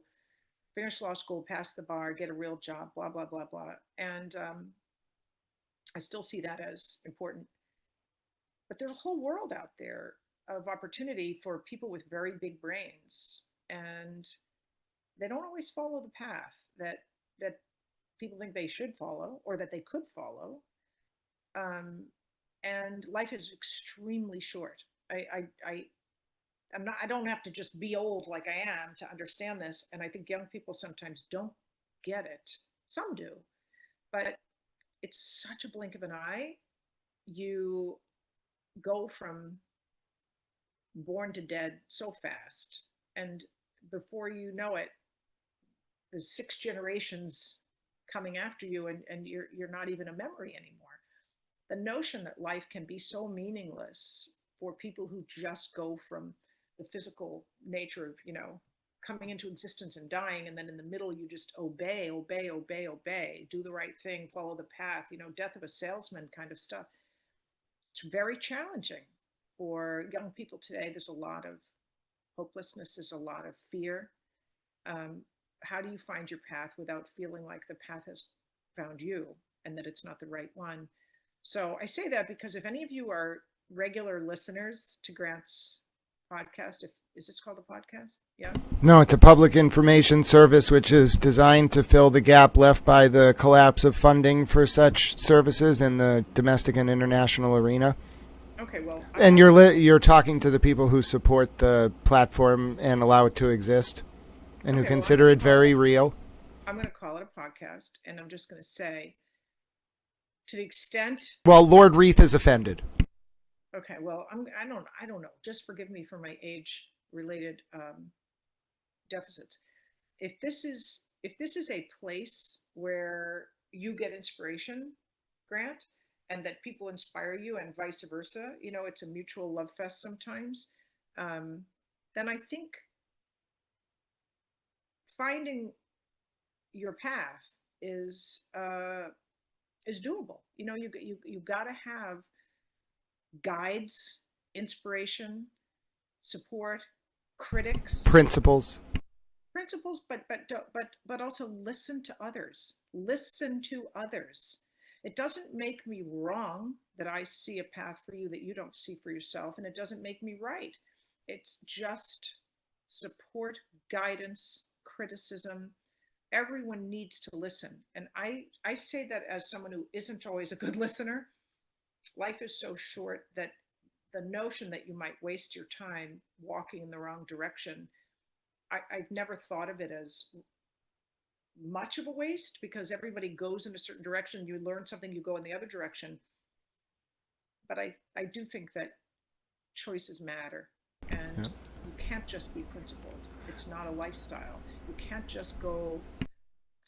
finish law school, pass the bar, get a real job, blah, blah, blah, blah. And I still see that as important. But there's a whole world out there of opportunity for people with very big brains. And they don't always follow the path that people think they should follow or that they could follow. Um, and life is extremely short. I'm not, I don't have to just be old like I am to understand this. And I think young people sometimes don't get it. Some do, but it's such a blink of an eye. You go from born to dead so fast. And before you know it, there's six generations coming after you, and you're not even a memory anymore. The notion that life can be so meaningless for people who just go from the physical nature of, coming into existence and dying, and then in the middle you just obey, obey, obey, obey, do the right thing, follow the path, death of a salesman kind of stuff. It's very challenging for young people today. There's a lot of hopelessness, there's a lot of fear. How do you find your path without feeling like the path has found you and that it's not the right one? So I say that because if any of you are regular listeners to Grant's podcast, is this called a podcast? Yeah. No, it's a public information service which is designed to fill the gap left by the collapse of funding for such services in the domestic and international arena. Okay, well, and you're talking to the people who support the platform and allow it to exist, and who consider it very real. I'm going to call it a podcast, and I'm just going to say, to the extent. Well, Lord Reith is offended. Okay, well, I don't know. Just forgive me for my age-related deficits. If this is a place where you get inspiration, Grant, and that people inspire you, and vice versa, it's a mutual love fest sometimes. Then I think finding your path is doable. You got to have guides, inspiration, support, critics, principles, but also listen to others. Listen to others. It doesn't make me wrong that I see a path for you that you don't see for yourself, and it doesn't make me right. It's just support, guidance, criticism. Everyone needs to listen. And I say that as someone who isn't always a good listener. Life is so short that the notion that you might waste your time walking in the wrong direction, I've never thought of it as much of a waste, because everybody goes in a certain direction. You learn something, you go in the other direction. But I do think that choices matter, and you can't just be principled. It's not a lifestyle. You can't just go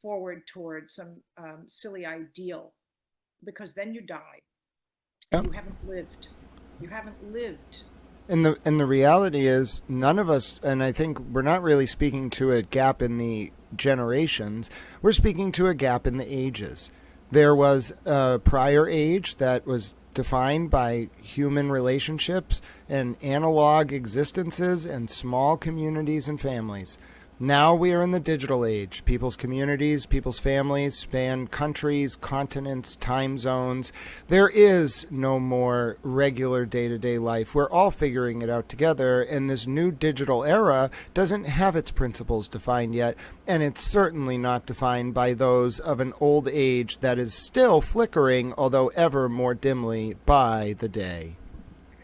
forward toward some silly ideal, because then you die. You haven't lived. You haven't lived. And the reality is, none of us, and I think we're not really speaking to a gap in the generations, we're speaking to a gap in the ages. There was a prior age that was defined by human relationships and analog existences and small communities and families. Now we are in the digital age. People's communities, people's families span countries, continents, time zones. There is no more regular day-to-day life. We're all figuring it out together, and this new digital era doesn't have its principles defined yet, and it's certainly not defined by those of an old age that is still flickering, although ever more dimly, by the day.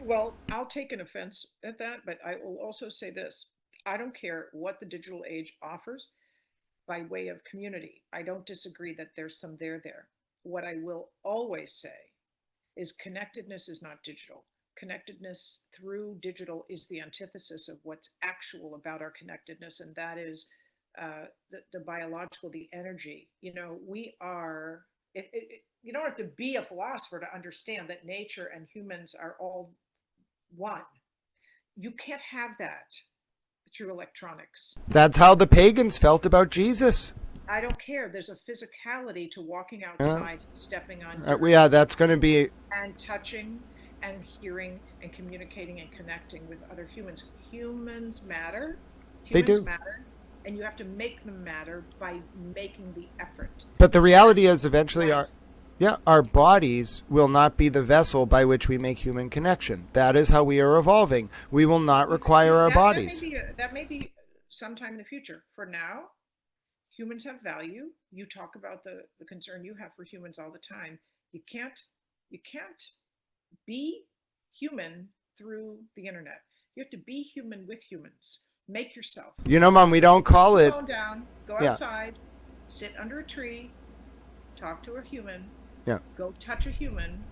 Well, I'll take an offense at that, but I will also say this. I don't care what the digital age offers by way of community. I don't disagree that there's some there. What I will always say is connectedness is not digital. Connectedness through digital is the antithesis of what's actual about our connectedness, and that is the biological, the energy. You don't have to be a philosopher to understand that nature and humans are all one. You can't have that through electronics. That's how the pagans felt about Jesus. I don't care. There's a physicality to walking Yeah, outside, stepping on dirt, yeah, that's going to be. and touching and hearing and communicating and connecting with other humans. Humans matter. They Humans do. matter. And you have to make them matter by making the effort. But the reality is, eventually, Right. our bodies will not be the vessel by which we make human connection. That is how we are evolving. We will not require our bodies. That may be sometime in the future. For now, humans have value. You talk about the concern you have for humans all the time. You can't be human through the internet. You have to be human with humans. Make yourself. Mom, we don't call Put it. your phone down. Go Yeah, outside. Sit under a tree. Talk to a human. yeah. Go touch a human.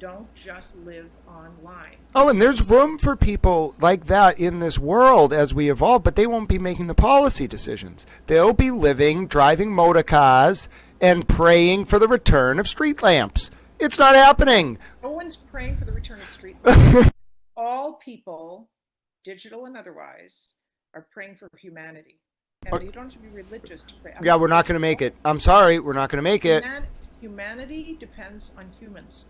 Don't just live online. Oh, and there's room for people like that in this world as we evolve, but they won't be making the policy decisions. They'll be living, driving motor cars, and praying for the return of street lamps. It's not happening. No one's praying for the return of street. All people, digital and otherwise, are praying for humanity. And you don't have to be religious to pray. Yeah, we're not going to make it. I'm sorry, we're not going to make it. Humanity depends on humans.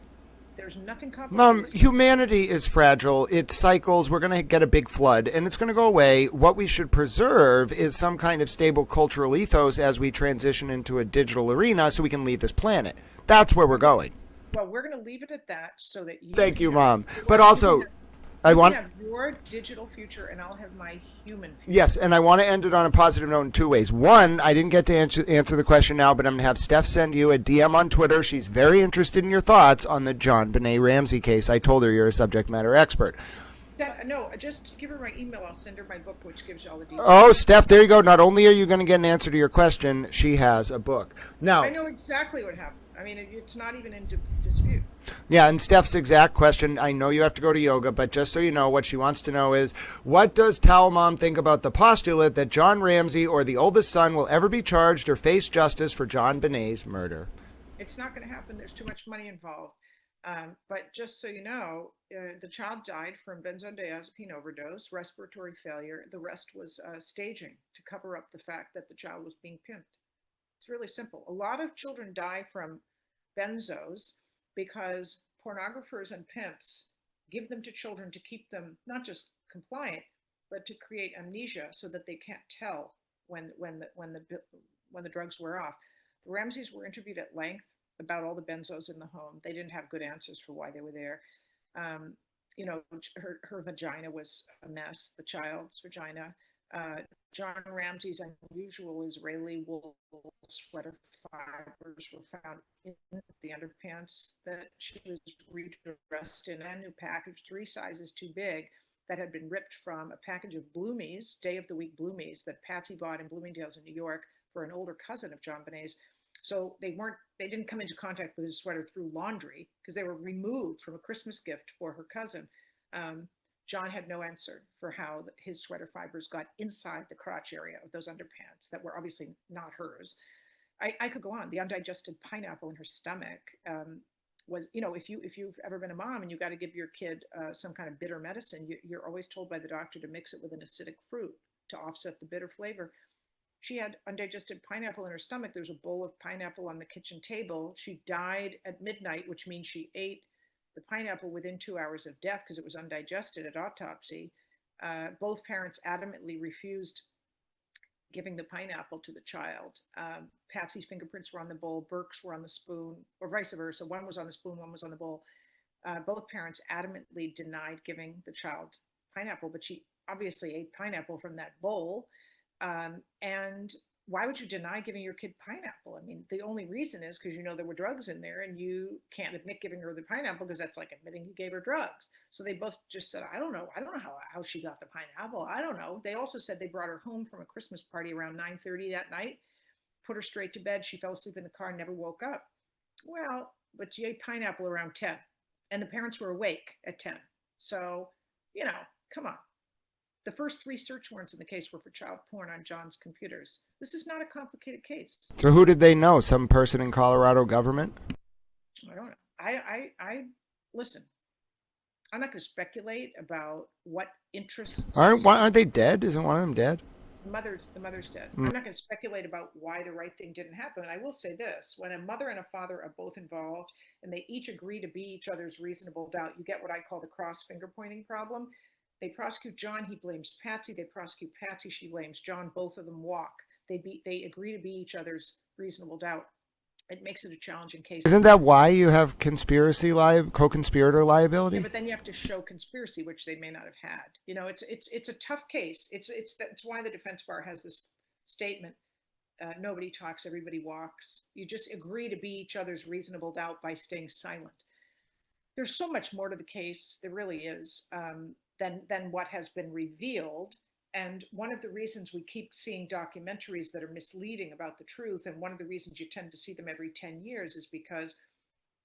There's nothing Mom, complicated. humanity is fragile. It cycles. We're going to get a big flood, and it's going to go away. What we should preserve is some kind of stable cultural ethos as we transition into a digital arena so we can leave this planet. That's where we're going. Well, we're going to leave it at that so that you Thank you, can Mom. have, But you also, can I want. have your digital future and I'll have my human future. Yes, and I want to end it on a positive note in two ways. One, I didn't get to answer the question now, but I'm going to have Steph send you a DM on Twitter. She's very interested in your thoughts on the John Benet Ramsey case. I told her you're a subject matter expert. No, just give her my email. I'll send her my book, which gives you all the details. Oh, Steph, there you go. Not only are you going to get an answer to your question, she has a book. Now, I know exactly what happened. I mean, it's not even in dispute. yeah, and Steph's exact question, I know you have to go to yoga, but just so you know, what she wants to know is, what does Towel Mom think about the postulate that John Ramsey or the oldest son will ever be charged or face justice for John Benet's murder? It's not going to happen. There's too much money involved. But just so you know, the child died from benzodiazepine overdose, respiratory failure. The rest was staging to cover up the fact that the child was being pimped. It's really simple. A lot of children die from benzos because pornographers and pimps give them to children to keep them not just compliant, but to create amnesia so that they can't tell when the drugs wear off. The Ramseys were interviewed at length about all the benzos in the home. They didn't have good answers for why they were there. You know, her vagina was a mess, the child's vagina. John Ramsey's unusual Israeli wool sweater fibers were found in the underpants that she was redressed in, a new package, 3 sizes too big, that had been ripped from a package of Bloomies, day of the week Bloomies, that Patsy bought in Bloomingdale's in New York for an older cousin of John Benet's. So they didn't come into contact with his sweater through laundry because they were removed from a Christmas gift for her cousin. John had no answer for how his sweater fibers got inside the crotch area of those underpants that were obviously not hers. I could go on. The undigested pineapple in her stomach was, you know, if you've ever been a mom and you got to give your kid some kind of bitter medicine, you're always told by the doctor to mix it with an acidic fruit to offset the bitter flavor. She had undigested pineapple in her stomach. There's a bowl of pineapple on the kitchen table. She died at midnight, which means she ate the pineapple within 2 hours of death because it was undigested at autopsy. Both parents adamantly refused giving the pineapple to the child. Patsy's fingerprints were on the bowl, Burke's were on the spoon, or vice versa. One was on the spoon, one was on the bowl. Both parents adamantly denied giving the child pineapple, but she obviously ate pineapple from that bowl. And why would you deny giving your kid pineapple? I mean, the only reason is because you know there were drugs in there and you can't admit giving her the pineapple because that's like admitting you gave her drugs. So they both just said, I don't know how she got the pineapple. I don't know. They also said they brought her home from a Christmas party around 9:30 that night, put her straight to bed. She fell asleep in the car and never woke up. Well, but she ate pineapple around 10 and the parents were awake at 10. So, you know, come on. The first 3 search warrants in the case were for child porn on John's computers. This is not a complicated case. So who did they know? Some person in Colorado government? I don't know. I listen. I'm not going to speculate about what interests. Aren't they dead? Isn't one of them dead? The mother's dead. Mm. I'm not going to speculate about why the right thing didn't happen. And I will say this: when a mother and a father are both involved and they each agree to be each other's reasonable doubt, you get what I call the cross finger pointing problem. They prosecute John, he blames Patsy. They prosecute Patsy, she blames John. Both of them walk. They agree to be each other's reasonable doubt. It makes it a challenging case to Isn't that prove. why you have co-conspirator Yeah, liability? but then you have to show conspiracy, which they may not have had. It's a tough case. That's why the defense bar has this statement: nobody talks, everybody walks. You just agree to be each other's reasonable doubt by staying silent. There's so much more to the case. There really is, than what has been revealed. And one of the reasons we keep seeing documentaries that are misleading about the truth, and one of the reasons you tend to see them every 10 years, is because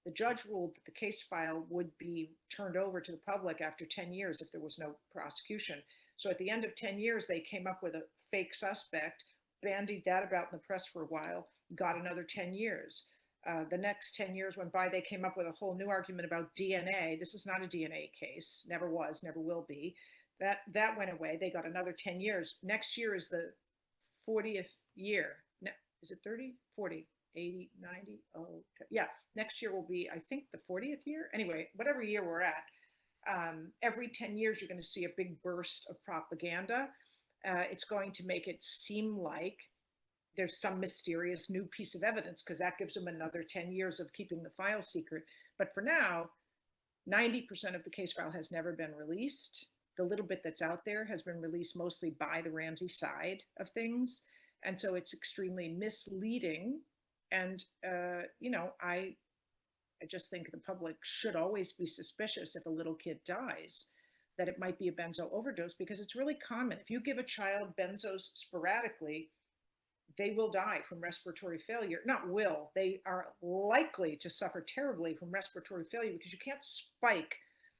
the judge ruled that the case file would be turned over to the public after 10 years if there was no prosecution. So at the end of 10 years, they came up with a fake suspect, bandied that about in the press for a while, got another 10 years. The next 10 years went by, they came up with a whole new argument about DNA. This is not a DNA case, never was, never will be. That went away. They got another 10 years. Next year is the 40th year. Is it 30? 40, 80, 90? Oh, yeah. Next year will be, I think, the 40th year. Anyway, whatever year we're at, every 10 years, you're going to see a big burst of propaganda. It's going to make it seem like there's some mysterious new piece of evidence because that gives them another 10 years of keeping the file secret. But for now, 90% of the case file has never been released. The little bit that's out there has been released mostly by the Ramsey side of things. And so it's extremely misleading. And, I just think the public should always be suspicious if a little kid dies, that it might be a benzo overdose, because it's really common. If you give a child benzos sporadically, they will die from respiratory failure. Not will, they are likely to suffer terribly from respiratory failure because you can't spike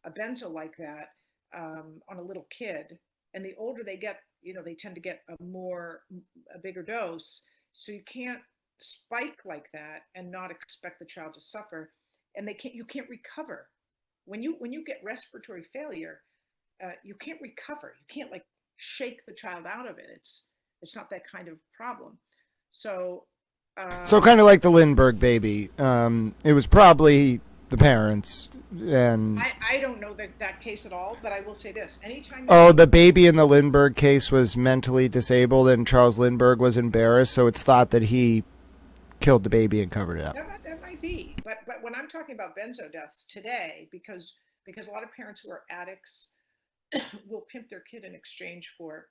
a benzo like that on a little kid. And the older they get, they tend to get a bigger dose. So you can't spike like that and not expect the child to suffer. And you can't recover. When you get respiratory failure, you can't recover. You can't like shake the child out of it. It's not that kind of problem. So, So kind of like the Lindbergh baby. It was probably the parents and I don't know that case at all, but I will say this: anytime the baby in the Lindbergh case was mentally disabled, and Charles Lindbergh was embarrassed, so it's thought that he killed the baby and covered it up. that might be, but when I'm talking about benzo deaths today, because a lot of parents who are addicts will pimp their kid in exchange for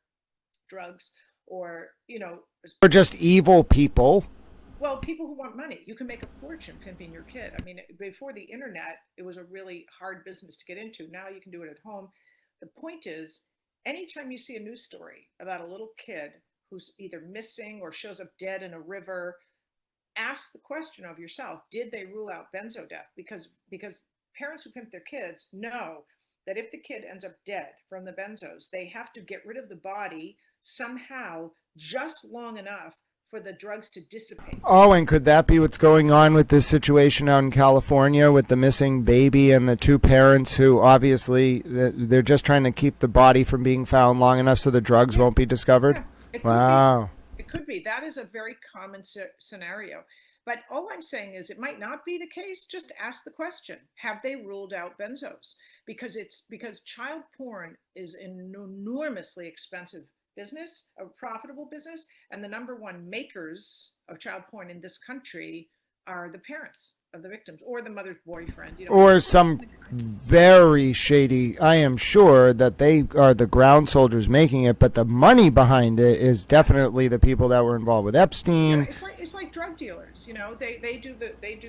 drugs, or Or just evil people. well, people who want money. You can make a fortune pimping your kid. I mean, before the internet, it was a really hard business to get into. Now you can do it at home. The point is, anytime you see a news story about a little kid who's either missing or shows up dead in a river, ask the question of yourself: did they rule out benzo death? Because parents who pimp their kids know that if the kid ends up dead from the benzos, they have to get rid of the body somehow just long enough for the drugs to dissipate. Oh, and could that be what's going on with this situation out in California with the missing baby and the two parents who obviously they're just trying to keep the body from being found long enough so the drugs Yeah, won't be discovered? yeah, it could be. Wow. It could be. That is a very common scenario. But all I'm saying is it might not be the case. Just ask the question: have they ruled out benzos? Because child porn is an enormously expensive business, a profitable business, and the number one makers of child porn in this country are the parents of the victims or the mother's boyfriend. Or some very shady. I am sure that they are the ground soldiers making it, but the money behind it is definitely the people that were involved with Yeah, Epstein. it's like drug dealers. They do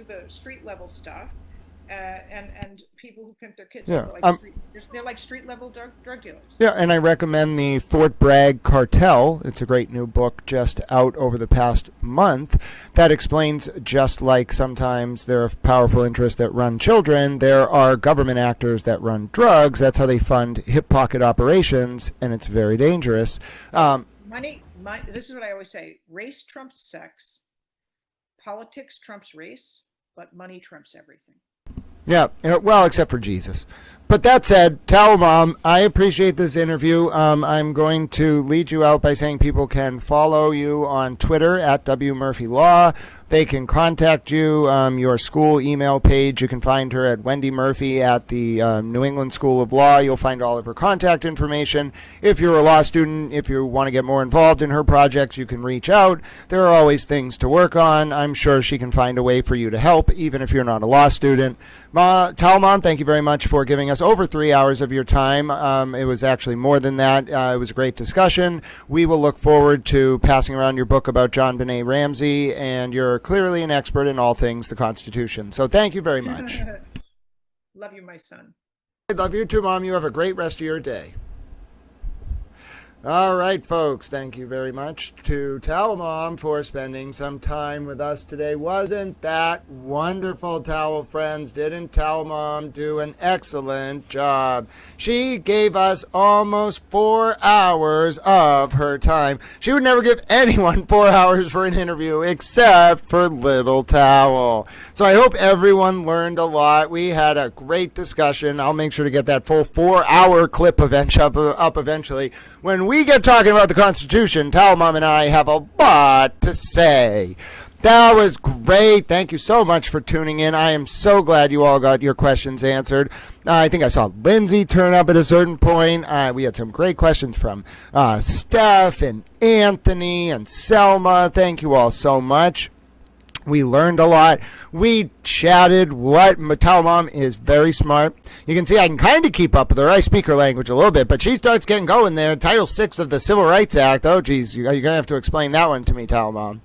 the street level stuff, and people who pimp their kids Yeah. they're like street level drug dealers. Yeah, and I recommend the Fort Bragg Cartel. It's a great new book just out over the past month that explains just like sometimes there are powerful interests that run children, there are government actors that run drugs. That's how they fund hip pocket operations, and it's very dangerous. Money. This is what I always say: race trumps sex, politics trumps race, but money trumps everything. Yeah, well, except for Jesus. But that said, Towel Mom, I appreciate this interview. I'm going to lead you out by saying people can follow you on Twitter at W Murphy Law. They can contact you, your school email page. You can find her at Wendy Murphy at the New England School of Law. You'll find all of her contact information. If you're a law student, if you want to get more involved in her projects, you can reach out. There are always things to work on. I'm sure she can find a way for you to help, even if you're not a law student. Towel Mom, thank you very much for giving us over 3 hours of your time. It was actually more than that. It was a great discussion. We will look forward to passing around your book about John Benet Ramsey, and you're clearly an expert in all things the Constitution. So thank you very much. Love you, my son. I love you too, Mom. You have a great rest of your day. All right, folks, thank you very much to Towel Mom for spending some time with us today. Wasn't that wonderful, Towel friends? Didn't Towel Mom do an excellent job? She gave us almost 4 hours of her time. She would never give anyone 4 hours for an interview except for Little Towel. So I hope everyone learned a lot. We had a great discussion. I'll make sure to get that full 4-hour clip up eventually. When we get talking about the Constitution, Towel Mom and I have a lot to say. That was great. Thank you so much for tuning in. I am so glad you all got your questions answered. I think I saw Lindsay turn up at a certain point. We had some great questions from Steph and Anthony and Selma. Thank you all so much. We learned a lot. We chatted. Towel Mom is very smart. You can see I can kind of keep up with her. I speak her language a little bit, but she starts getting going there. Title VI of the Civil Rights Act. Oh, geez, you're going to have to explain that one to me, Towel Mom.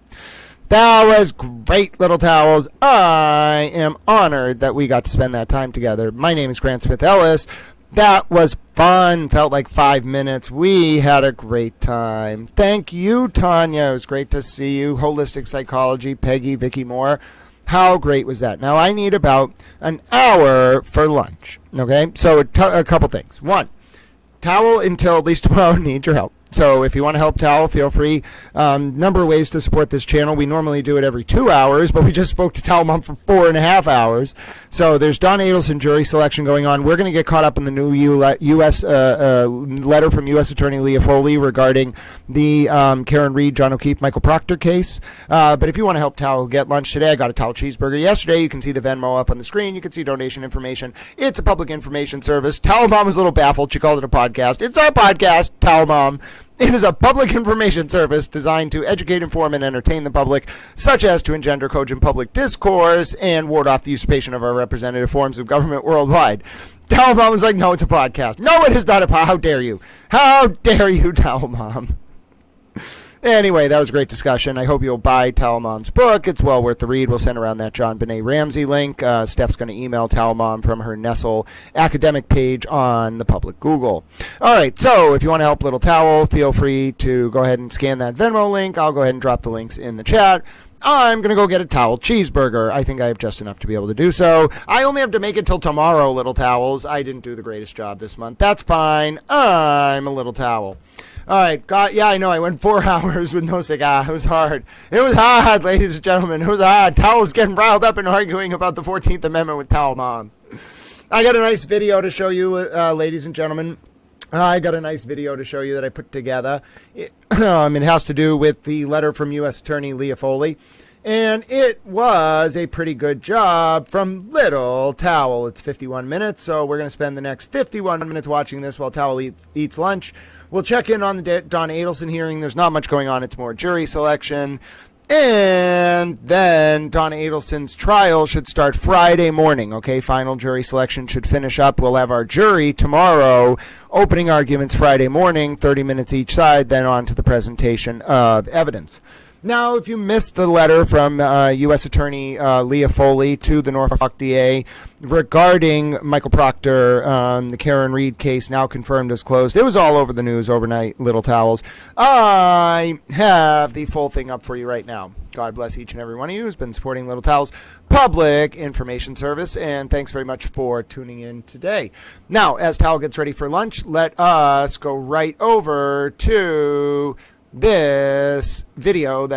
That was great, Little Towels. I am honored that we got to spend that time together. My name is Grant Smith Ellis. That was fun. Felt like 5 minutes. We had a great time. Thank you, Tanya. It was great to see you. Holistic Psychology, Peggy, Vicky Moore. How great was that? Now, I need about an hour for lunch. Okay? So, a couple things. One, Towel until at least tomorrow needs your help. So if you want to help Towel, feel free. Number of ways to support this channel. We normally do it every 2 hours, but we just spoke to Towel Mom for 4.5 hours. So there's Don Adelson jury selection going on. We're going to get caught up in the new U.S. Letter from U.S. Attorney Leah Foley regarding the Karen Reed, John O'Keefe, Michael Proctor case. But if you want to help Towel get lunch today, I got a Towel cheeseburger yesterday. You can see the Venmo up on the screen. You can see donation information. It's a public information service. Towel Mom was a little baffled. She called it a podcast. It's not a podcast, Towel Mom. It is a public information service designed to educate, inform, and entertain the public, such as to engender cogent public discourse and ward off the usurpation of our representative forms of government worldwide. Towel Mom was like, no, it's a podcast. No, it is not a podcast. How dare you? How dare you, Towel Mom? Anyway, that was a great discussion. I hope you'll buy Towel Mom's book. It's well worth the read. We'll send around that John Benet Ramsey link. Steph's going to email Towel Mom from her Nestle academic page on the public Google. All right, so if you want to help Little Towel, feel free to go ahead and scan that Venmo link. I'll go ahead and drop the links in the chat. I'm going to go get a Towel cheeseburger. I think I have just enough to be able to do so. I only have to make it till tomorrow, Little Towels. I didn't do the greatest job this month. That's fine. I'm a Little Towel. All right, yeah, I know. I went 4 hours with no cigar. It was hard. It was hard, ladies and gentlemen. It was hard. Towel's getting riled up and arguing about the 14th Amendment with Towel Mom. I got a nice video to show you, ladies and gentlemen. I got a nice video to show you that I put together. It has to do with the letter from U.S. Attorney Leah Foley. And it was a pretty good job from Little Towel. It's 51 minutes, so we're going to spend the next 51 minutes watching this while Towel eats lunch. We'll check in on the Don Adelson hearing. There's not much going on. It's more jury selection. And then Don Adelson's trial should start Friday morning, okay? Final jury selection should finish up. We'll have our jury tomorrow, opening arguments Friday morning, 30 minutes each side, then on to the presentation of evidence. Now, if you missed the letter from U.S. Attorney Leah Foley to the Norfolk DA regarding Michael Proctor, the Karen Reed case now confirmed as closed, it was all over the news overnight, Little Towels. I have the full thing up for you right now. God bless each and every one of you who's been supporting Little Towels Public Information Service, and thanks very much for tuning in today. Now, as Towel gets ready for lunch, let us go right over to this video that